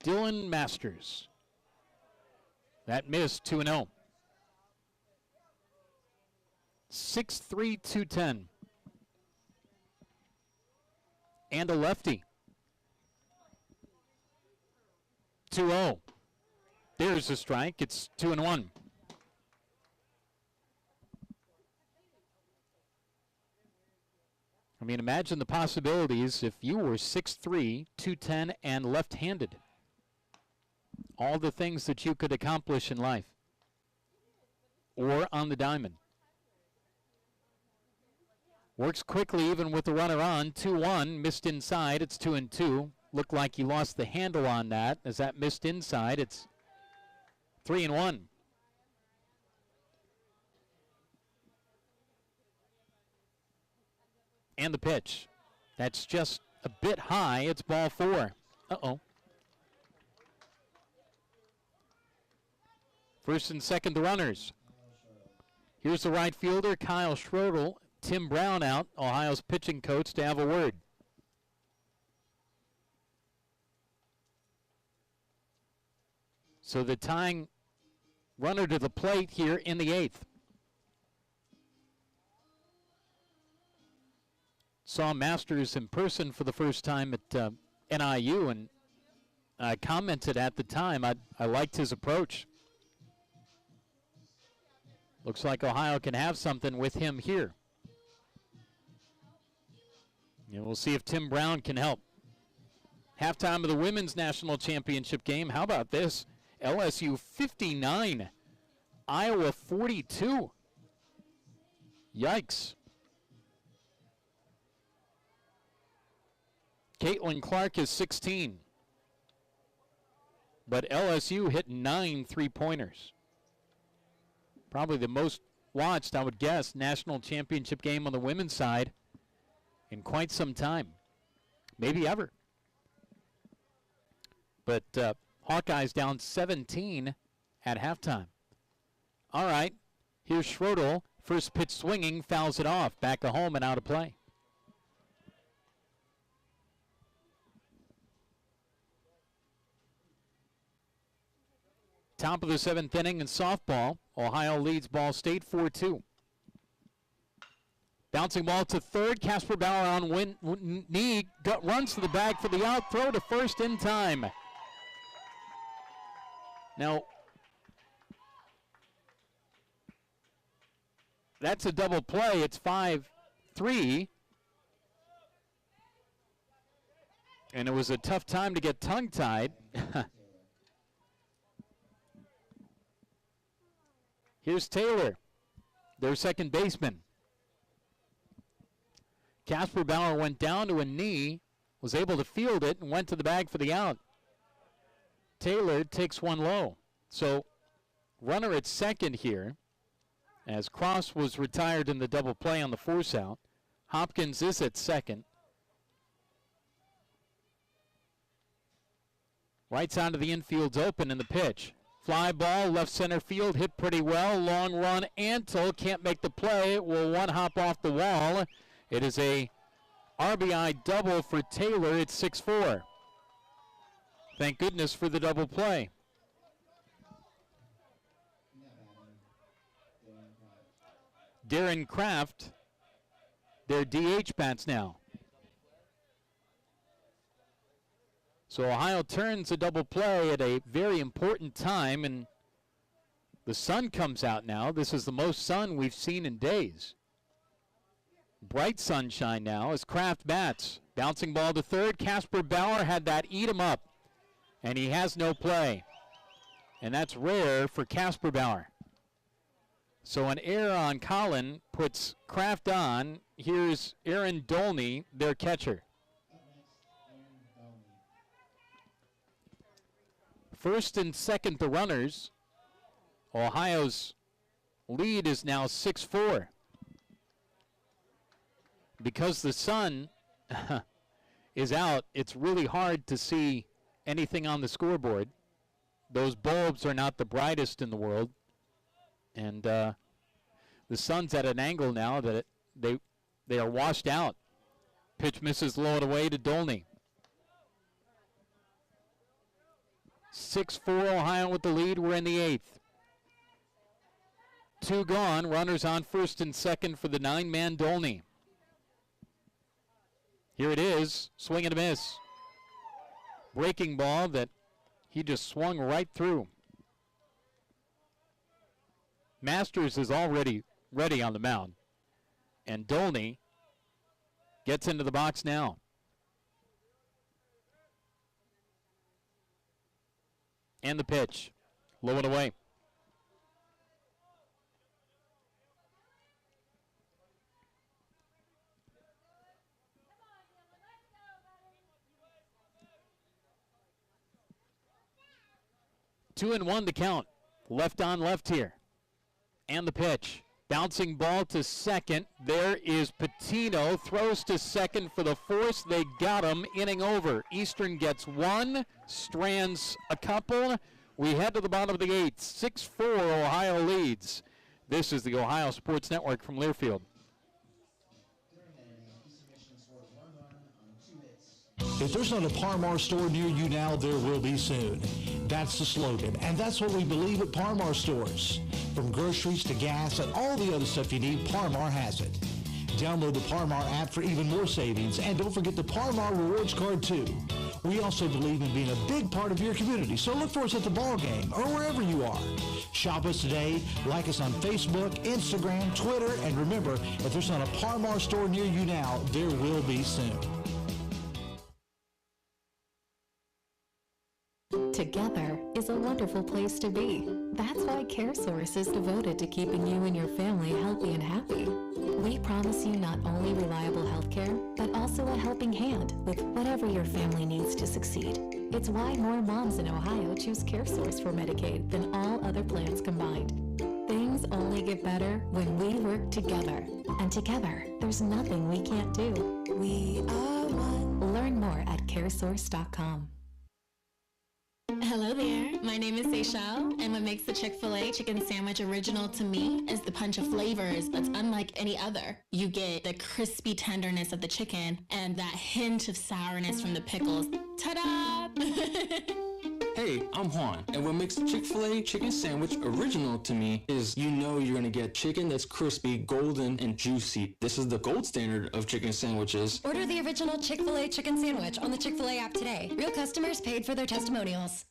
Dylan Masters. That missed, 2-0. 6'3", 210. And a lefty. 2-0. There's a strike. It's 2-1. I mean, imagine the possibilities if you were 6'3", 210, and left-handed. All the things that you could accomplish in life. Or on the diamond. Works quickly even with the runner on. 2-1, missed inside. It's 2-2. Looked like he lost the handle on that. As that missed inside, it's 3-1. And the pitch. That's just a bit high. It's ball 4. Uh-oh. First and second, the runners. Here's the right fielder, Kyle Schrodel. Tim Brown out, Ohio's pitching coach, to have a word. So the tying runner to the plate here in the 8th. Saw Masters in person for the first time at NIU, and I commented at the time I liked his approach. Looks like Ohio can have something with him here. And we'll see if Tim Brown can help. Halftime of the Women's National Championship game. How about this? LSU 59, Iowa 42. Yikes. Caitlin Clark is 16. But LSU hit 9 3-pointers. Probably the most watched, I would guess, national championship game on the women's side in quite some time. Maybe ever. But Hawkeyes down 17 at halftime. All right, here's Schrodel. First pitch swinging, fouls it off. Back to home and out of play. Top of the 7th inning in softball. Ohio leads Ball State 4-2. Bouncing ball to third. Casper Bauer on knee. Runs to the bag for the out. Throw to first in time. Now, that's a double play. It's 5-3. And it was a tough time to get tongue-tied. Here's Taylor, their second baseman. Casper Bauer went down to a knee, was able to field it, and went to the bag for the out. Taylor takes one low. So runner at second here, as Cross was retired in the double play on the force out. Hopkins is at second. Right side of the infield's open in the pitch. Fly ball, left center field, hit pretty well. Long run, Antle can't make the play. It will one hop off the wall. It is a RBI double for Taylor. It's 6-4. Thank goodness for the double play. Darren Kraft, their DH bats now. So Ohio turns a double play at a very important time, and the sun comes out now. This is the most sun we've seen in days. Bright sunshine now as Kraft bats. Bouncing ball to third. Casper Bauer had that eat him up, and he has no play. And that's rare for Casper Bauer. So an error on Collin puts Kraft on. Here's Aaron Dolney, their catcher. First and second, the runners. Ohio's lead is now 6-4. Because the sun is out, it's really hard to see anything on the scoreboard. Those bulbs are not the brightest in the world. And the sun's at an angle now that they are washed out. Pitch misses low and away to Dolney. 6-4 Ohio with the lead. We're in the eighth. 2 gone. Runners on first and second for the 9-man Dolney. Here it is. Swing and a miss. Breaking ball that he just swung right through. Masters is already ready on the mound. And Dolney gets into the box now. And the pitch. Low and away. Two and one to count. Left on left here. And the pitch. Bouncing ball to second. There is Patino. Throws to second for the force. They got him. Inning over. Eastern gets 1. Strands a couple. We head to the bottom of the 8th. 6-4 Ohio leads. This is the Ohio Sports Network from Learfield. If there's not a Parmar store near you now, there will be soon. That's the slogan, and that's what we believe at Parmar stores. From groceries to gas and all the other stuff you need, Parmar has it. Download the Parmar app for even more savings, and don't forget the Parmar Rewards Card too. We also believe in being a big part of your community, so look for us at the ball game or wherever you are. Shop us today, like us on Facebook, Instagram, Twitter, and remember, if there's not a Parmar store near you now, there will be soon. Together is a wonderful place to be. That's why CareSource is devoted to keeping you and your family healthy and happy. We promise you not only reliable health care, but also a helping hand with whatever your family needs to succeed. It's why more moms in Ohio choose CareSource for Medicaid than all other plans combined. Things only get better when we work together. And together, there's nothing we can't do. We are one. Learn more at caresource.com. Hello there, my name is Seychelle, and what makes the Chick-fil-A chicken sandwich original to me is the punch of flavors that's unlike any other. You get the crispy tenderness of the chicken and that hint of sourness from the pickles. Ta-da! Hey, I'm Juan, and what makes the Chick-fil-A chicken sandwich original to me is you know you're gonna get chicken that's crispy, golden, and juicy. This is the gold standard of chicken sandwiches. Order the original Chick-fil-A chicken sandwich on the Chick-fil-A app today. Real customers paid for their testimonials.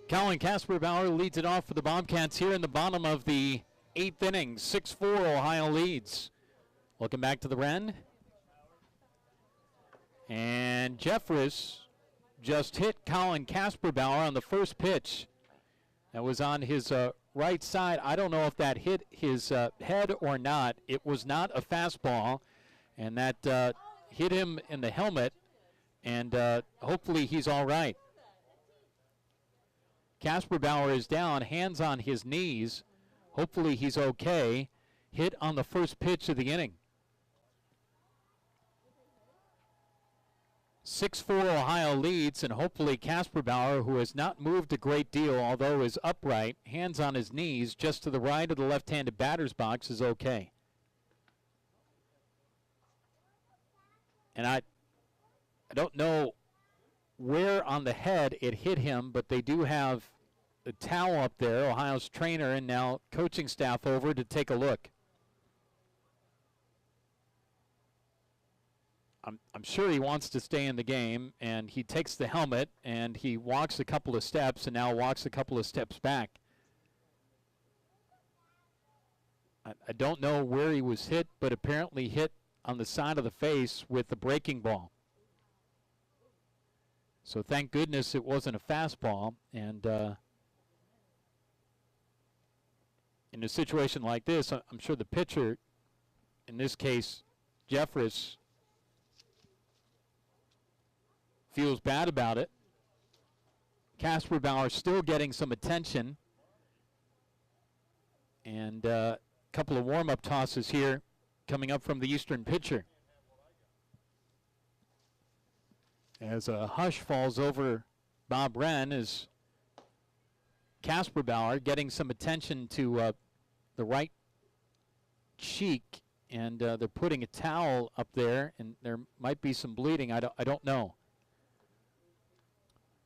Colin Casper Bauer leads it off for the Bobcats here in the bottom of the 8th inning. 6-4 Ohio leads. Looking back to the Wren. And Jeffress just hit Colin Casper Bauer on the first pitch. That was on his right side. I don't know if that hit his head or not. It was not a fastball. And that hit him in the helmet, and hopefully he's all right. Casper Bauer is down, hands on his knees. Hopefully he's okay. Hit on the first pitch of the inning. 6-4 Ohio leads, and hopefully Casper Bauer, who has not moved a great deal, although is upright, hands on his knees, just to the right of the left-handed batter's box, is okay. And I don't know where on the head it hit him, but they do have a towel up there, Ohio's trainer and now coaching staff over to take a look. I'm sure he wants to stay in the game, and he takes the helmet and he walks a couple of steps and now walks a couple of steps back. I don't know where he was hit, but apparently hit on the side of the face with the breaking ball. So thank goodness it wasn't a fastball. And in a situation like this, I'm sure the pitcher, in this case, Jeffress, feels bad about it. Casper Bauer still getting some attention. And a couple of warm-up tosses here coming up from the Eastern pitcher. As a hush falls over Bob Wren, as Casper Bauer getting some attention to the right cheek, and they're putting a towel up there, and there might be some bleeding. I don't know.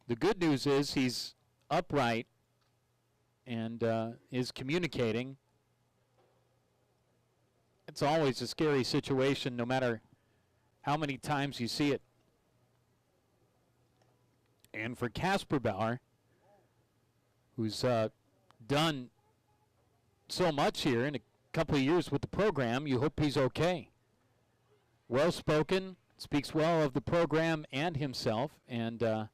The good news is he's upright and is communicating. It's always a scary situation, no matter how many times you see it. And for Casper Bauer, who's done so much here in a couple of years with the program, you hope he's okay. Well-spoken, speaks well of the program and himself, and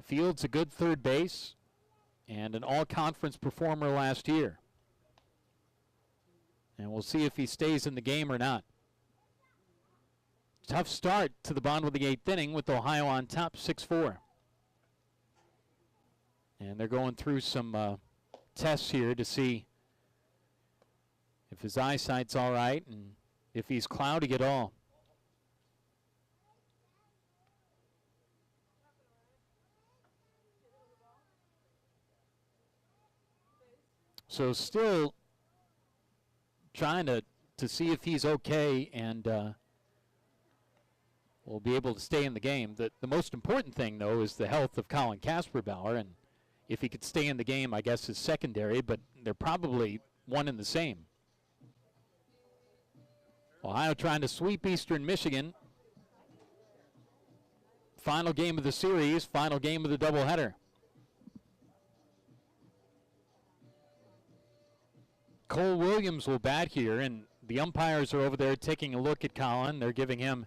fields a good third base and an all-conference performer last year. And we'll see if he stays in the game or not. Tough start to the bottom of the 8th inning with Ohio on top 6-4. And they're going through some tests here to see if his eyesight's all right and if he's cloudy at all. So still trying to see if he's okay, and will be able to stay in the game. The most important thing, though, is the health of Colin Casper Bauer, and if he could stay in the game, I guess, is secondary, but they're probably one and the same. Ohio trying to sweep Eastern Michigan. Final game of the series, final game of the doubleheader. Cole Williams will bat here, and the umpires are over there taking a look at Colin. They're giving him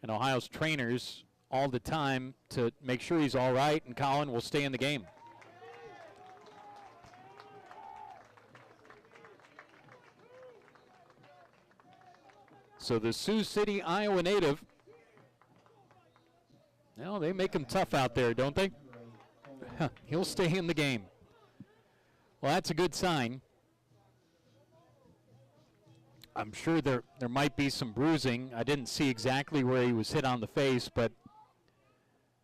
and Ohio's trainers all the time to make sure he's all right, and Colin will stay in the game. So the Sioux City, Iowa native, well, they make him tough out there, don't they? He'll stay in the game. Well, that's a good sign. I'm sure there might be some bruising. I didn't see exactly where he was hit on the face, but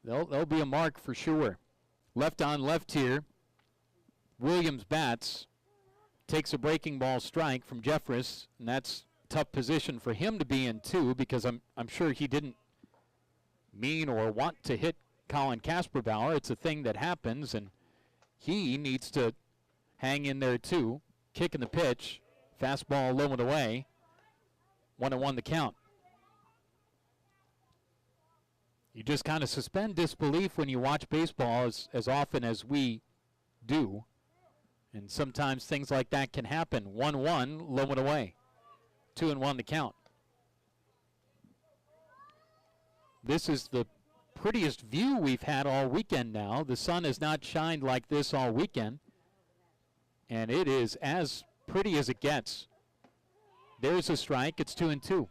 there'll be a mark for sure. Left on left here. Williams bats, takes a breaking ball strike from Jeffress, and that's a tough position for him to be in too, because I'm sure he didn't mean or want to hit Colin Casper Bauer. It's a thing that happens, and he needs to hang in there too. Kicking the pitch. Fastball low and away. 1-1 the count. You just kind of suspend disbelief when you watch baseball as often as we do. And sometimes things like that can happen. 1-1, low and away. 2-1 the count. This is the prettiest view we've had all weekend now. The sun has not shined like this all weekend. And it is as pretty as it gets. There's a strike. It's 2-2.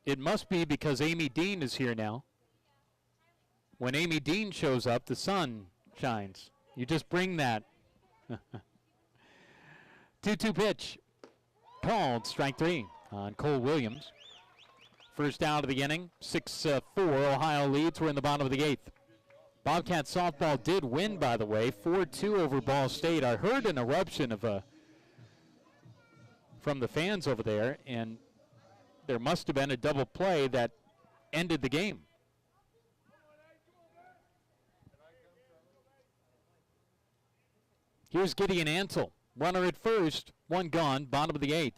It must be because Amy Dean is here now. When Amy Dean shows up, the sun shines. You just bring that. 2-2 pitch. Called strike 3 on Cole Williams. First out of the inning. 6-4 Ohio leads. We're in the bottom of the 8th. Bobcat softball did win, by the way, 4-2 over Ball State. I heard an eruption of from the fans over there, and there must have been a double play that ended the game. Here's Gideon Ansel. Runner at first, one gone, bottom of the 8th.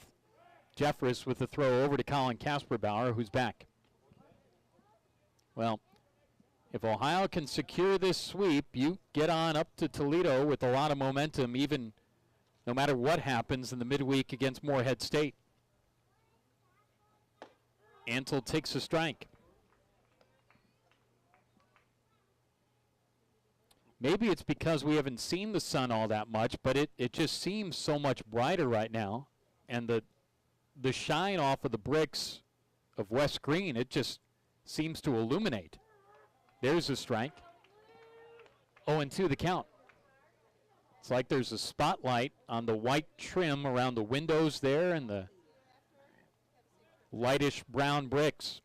Jeffress with the throw over to Colin Kasperbauer, who's back. Well, if Ohio can secure this sweep, you get on up to Toledo with a lot of momentum, even no matter what happens in the midweek against Morehead State. Ansel takes a strike. Maybe it's because we haven't seen the sun all that much, but it just seems so much brighter right now. And the shine off of the bricks of West Green, it just seems to illuminate. There's a strike. 0-2 the count. It's like there's a spotlight on the white trim around the windows there and the lightish brown bricks.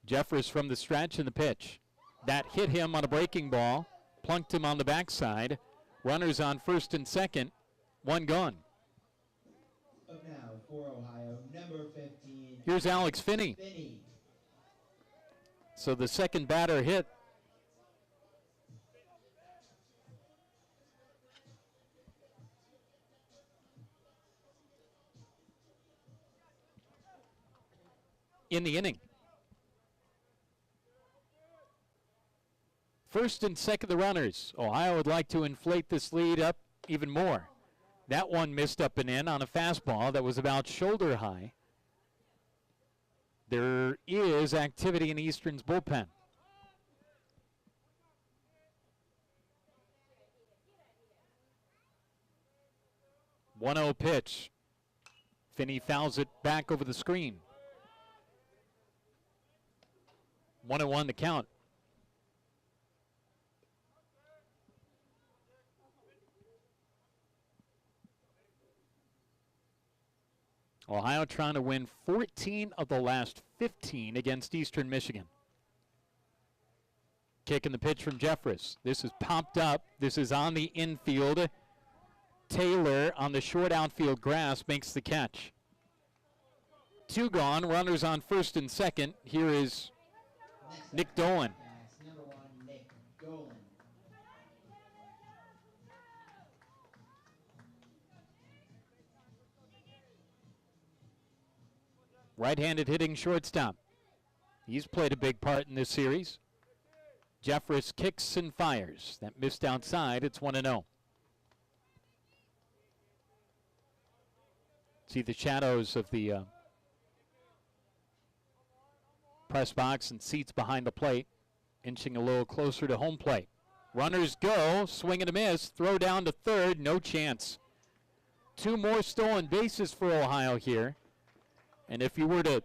Jeffress from the stretch in the pitch. That hit him on a breaking ball, plunked him on the backside. Runners on first and second, one gone. Up now for Ohio, number 15. Here's Alex Finney. So the second batter hit. In the inning. First and second the runners. Ohio would like to inflate this lead up even more. That one missed up and in on a fastball that was about shoulder high. There is activity in Eastern's bullpen. One-0 pitch. Finney fouls it back over the screen. 1-1 the count. Ohio trying to win 14 of the last 15 against Eastern Michigan. Kicking the pitch from Jeffress. This is popped up. This is on the infield. Taylor on the short outfield grass makes the catch. Two gone. Runners on first and second. Here is Nick Dolan. Number 1, Nick Dolan. Right-handed hitting shortstop. He's played a big part in this series. Jeffress kicks and fires. That missed outside. It's 1-0. See the shadows of the press box and seats behind the plate, inching a little closer to home plate. Runners go, swing and a miss, throw down to third, no chance. Two more stolen bases for Ohio here. And if you were to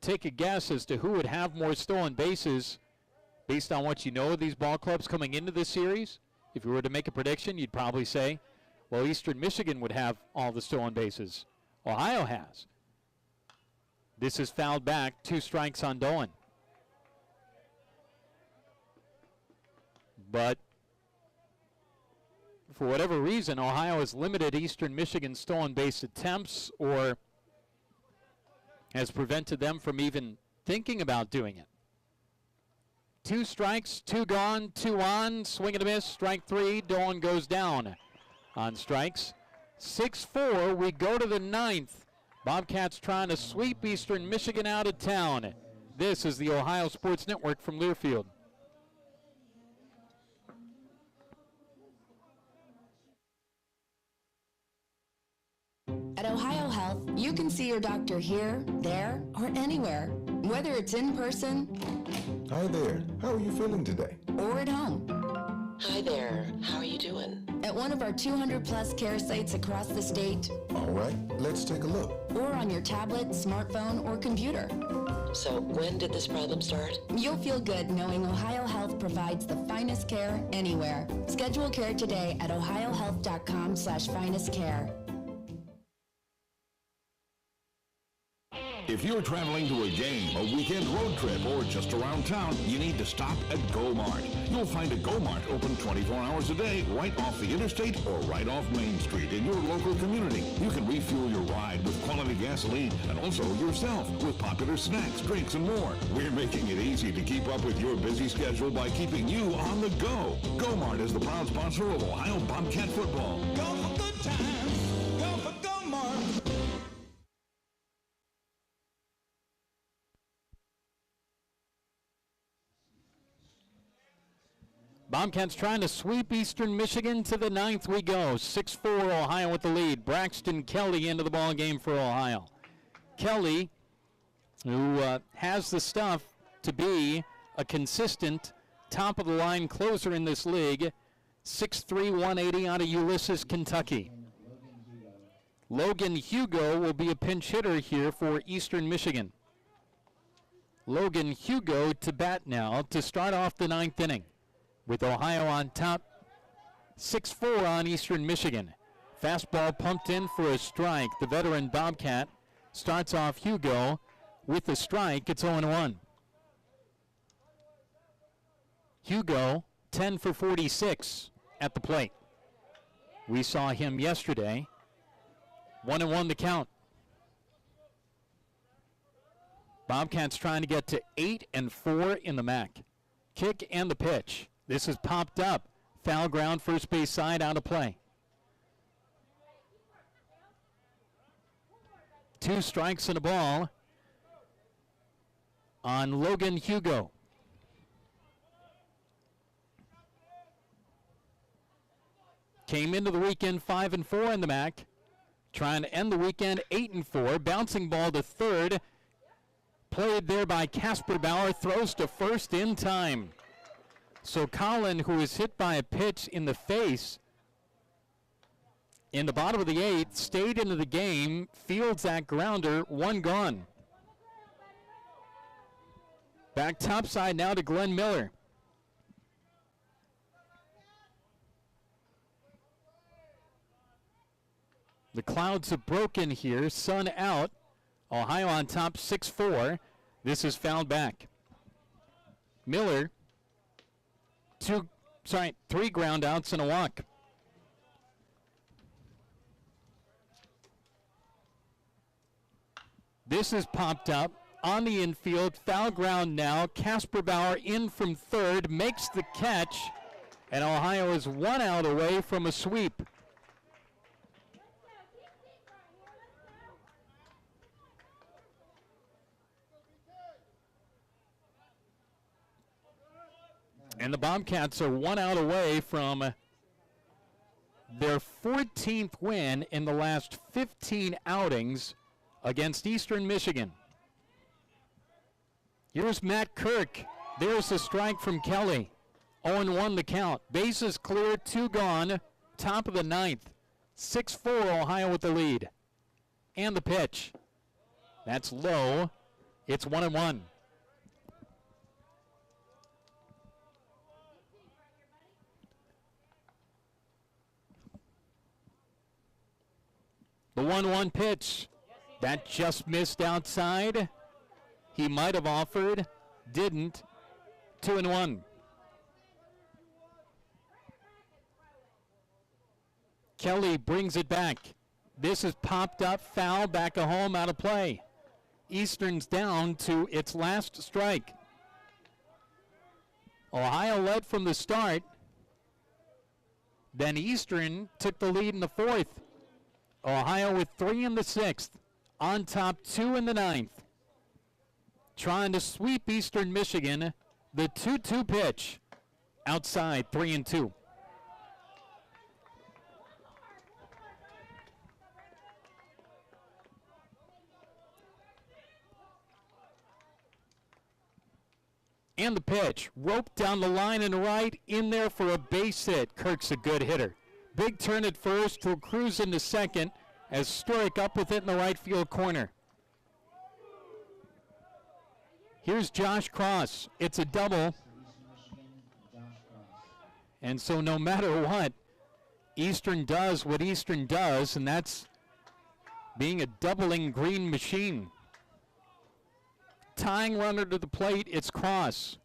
take a guess as to who would have more stolen bases based on what you know of these ball clubs coming into this series, if you were to make a prediction, you'd probably say, well, Eastern Michigan would have all the stolen bases. Ohio has. This is fouled back, 2 strikes on Dolan. But for whatever reason, Ohio has limited Eastern Michigan's stolen base attempts or has prevented them from even thinking about doing it. 2 strikes, 2 gone, 2 on, swing and a miss, strike 3, Dolan goes down on strikes. 6-4, we go to the 9th. Bobcats trying to sweep Eastern Michigan out of town. This is the Ohio Sports Network from Learfield. At Ohio Health, you can see your doctor here, there, or anywhere. Whether it's in person. Hi there. How are you feeling today? Or at home. Hi there. How are you doing? at one of our 200-plus care sites across the state. All right, let's take a look. Or on your tablet, smartphone, or computer. So when did this problem start? You'll feel good knowing Ohio Health provides the finest care anywhere. Schedule care today at ohiohealth.com/finestcare. If you're traveling to a game, a weekend road trip, or just around town, you need to stop at Go-Mart. You'll find a Go-Mart open 24 hours a day right off the interstate or right off Main Street in your local community. You can refuel your ride with quality gasoline and also yourself with popular snacks, drinks, and more. We're making it easy to keep up with your busy schedule by keeping you on the go. Go-Mart is the proud sponsor of Ohio Bobcat football. Go for good times. Go for Go-Mart. Bobcats trying to sweep Eastern Michigan. To the ninth we go. 6-4 Ohio with the lead. Braxton Kelly into the ball game for Ohio. Kelly, who has the stuff to be a consistent top-of-the-line closer in this league. 6'3", 180 out of Ulysses, Kentucky. Logan Hugo will be a pinch hitter here for Eastern Michigan. Logan Hugo to bat now to start off the ninth inning, with Ohio on top, 6-4 on Eastern Michigan. Fastball pumped in for a strike. The veteran Bobcat starts off Hugo with a strike. It's 0-1. Hugo, 10 for 46 at the plate. We saw him yesterday. 1-1 the count. Bobcats trying to get to 8-4 in the MAC. Kick and the pitch. This is popped up. Foul ground, first base side, out of play. 2 strikes and a ball on Logan Hugo. Came into the weekend 5-4 in the MAC. Trying to end the weekend 8-4. Bouncing ball to third. Played there by Casper Bauer. Throws to first in time. So Colin, who was hit by a pitch in the face in the bottom of the 8th, stayed into the game, fields that grounder, 1 gone. Back topside now to Glenn Miller. The clouds have broken here, sun out. Ohio on top 6-4. This is fouled back. Miller, 3 ground outs and a walk. This is popped up on the infield, foul ground now. Casper Bauer in from third, makes the catch, and Ohio is 1 out away from a sweep. And the Bobcats are 1 out away from their 14th win in the last 15 outings against Eastern Michigan. Here's Matt Kirk. There's a strike from Kelly. 0-1 the count. Bases clear, 2 gone. Top of the 9th. 6-4 Ohio with the lead. And the pitch. That's low. It's 1-1. The 1-1 pitch. That just missed outside. He might have offered, didn't. 2-1. Kelly brings it back. This is popped up, foul, back of home, out of play. Eastern's down to its last strike. Ohio led from the start. Then Eastern took the lead in the 4th. Ohio with 3 in the 6th. On top 2 in the 9th. Trying to sweep Eastern Michigan. The 2-2 pitch. Outside, 3-2. And the pitch. Roped down the line and right. In there for a base hit. Kirk's a good hitter. Big turn at first. He'll cruise into second as Sturrock up with it in the right field corner. Here's Josh Cross. It's a double. And so no matter what, Eastern does what Eastern does, and that's being a doubling green machine. Tying runner to the plate, it's Cross.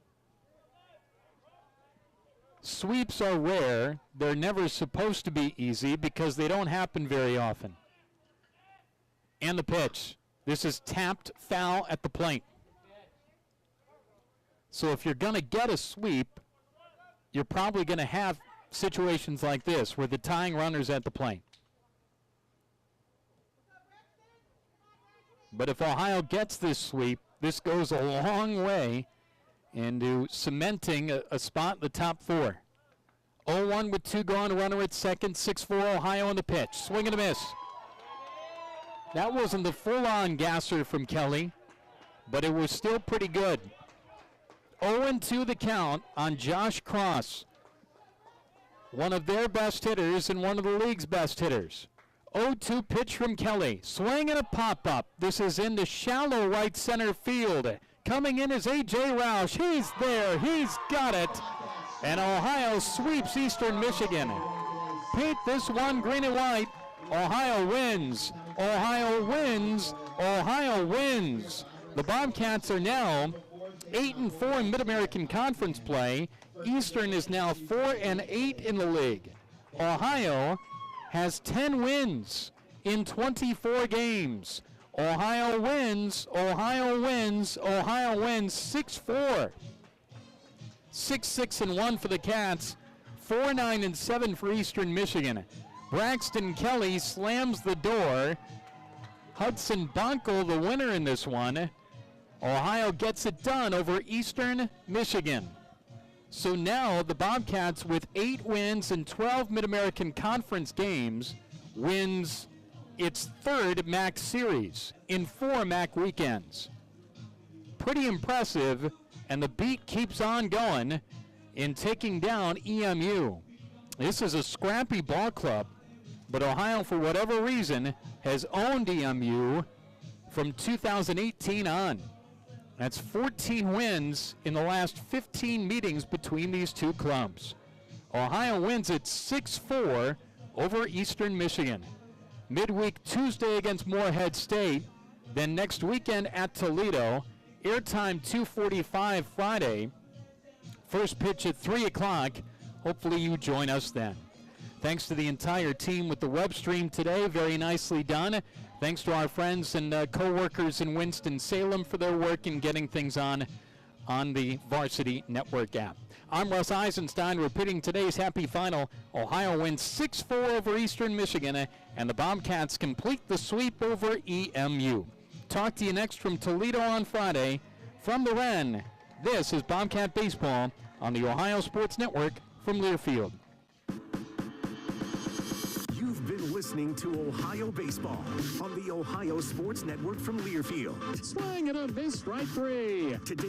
Sweeps are rare. They're never supposed to be easy because they don't happen very often. And the pitch. This is tapped foul at the plate. So if you're going to get a sweep, you're probably going to have situations like this where the tying runner's at the plate. But if Ohio gets this sweep, this goes a long way into cementing a spot in the top four. 0-1 with 2 gone, runner at second, 6-4 Ohio on the pitch. Swing and a miss. That wasn't the full-on gasser from Kelly, but it was still pretty good. 0-2 the count on Josh Cross, one of their best hitters and one of the league's best hitters. 0-2 pitch from Kelly. Swing and a pop-up. This is into shallow right center field. Coming in is A.J. Roush. He's there. He's got it. And Ohio sweeps Eastern Michigan. Paint this one green and white. Ohio wins. Ohio wins. Ohio wins. The Bobcats are now 8-4 in Mid-American Conference play. Eastern is now 4-8 in the league. Ohio has 10 wins in 24 games. Ohio wins, Ohio wins, Ohio wins 6-4. 6-6-1 for the Cats, 4-9-7 for Eastern Michigan. Braxton Kelly slams the door. Hudson Bonkel the winner in this one. Ohio gets it done over Eastern Michigan. So now the Bobcats, with 8 wins in 12 Mid-American Conference games, wins its 3rd MAC series in 4 MAC weekends. Pretty impressive, and the beat keeps on going in taking down EMU. This is a scrappy ball club, but Ohio, for whatever reason, has owned EMU from 2018 on. That's 14 wins in the last 15 meetings between these two clubs. Ohio wins it 6-4 over Eastern Michigan. Midweek Tuesday against Morehead State, then next weekend at Toledo. Airtime 2:45 Friday. First pitch at 3 o'clock. Hopefully you join us then. Thanks to the entire team with the web stream today. Very nicely done. Thanks to our friends and co-workers in Winston-Salem for their work in getting things on the Varsity Network app. I'm Russ Eisenstein repeating today's happy final. Ohio wins 6-4 over Eastern Michigan, and the Bobcats complete the sweep over EMU. Talk to you next from Toledo on Friday. From the Wren, this is Bobcat Baseball on the Ohio Sports Network from Learfield. You've been listening to Ohio Baseball on the Ohio Sports Network from Learfield. Swing and a miss, strike 3. Today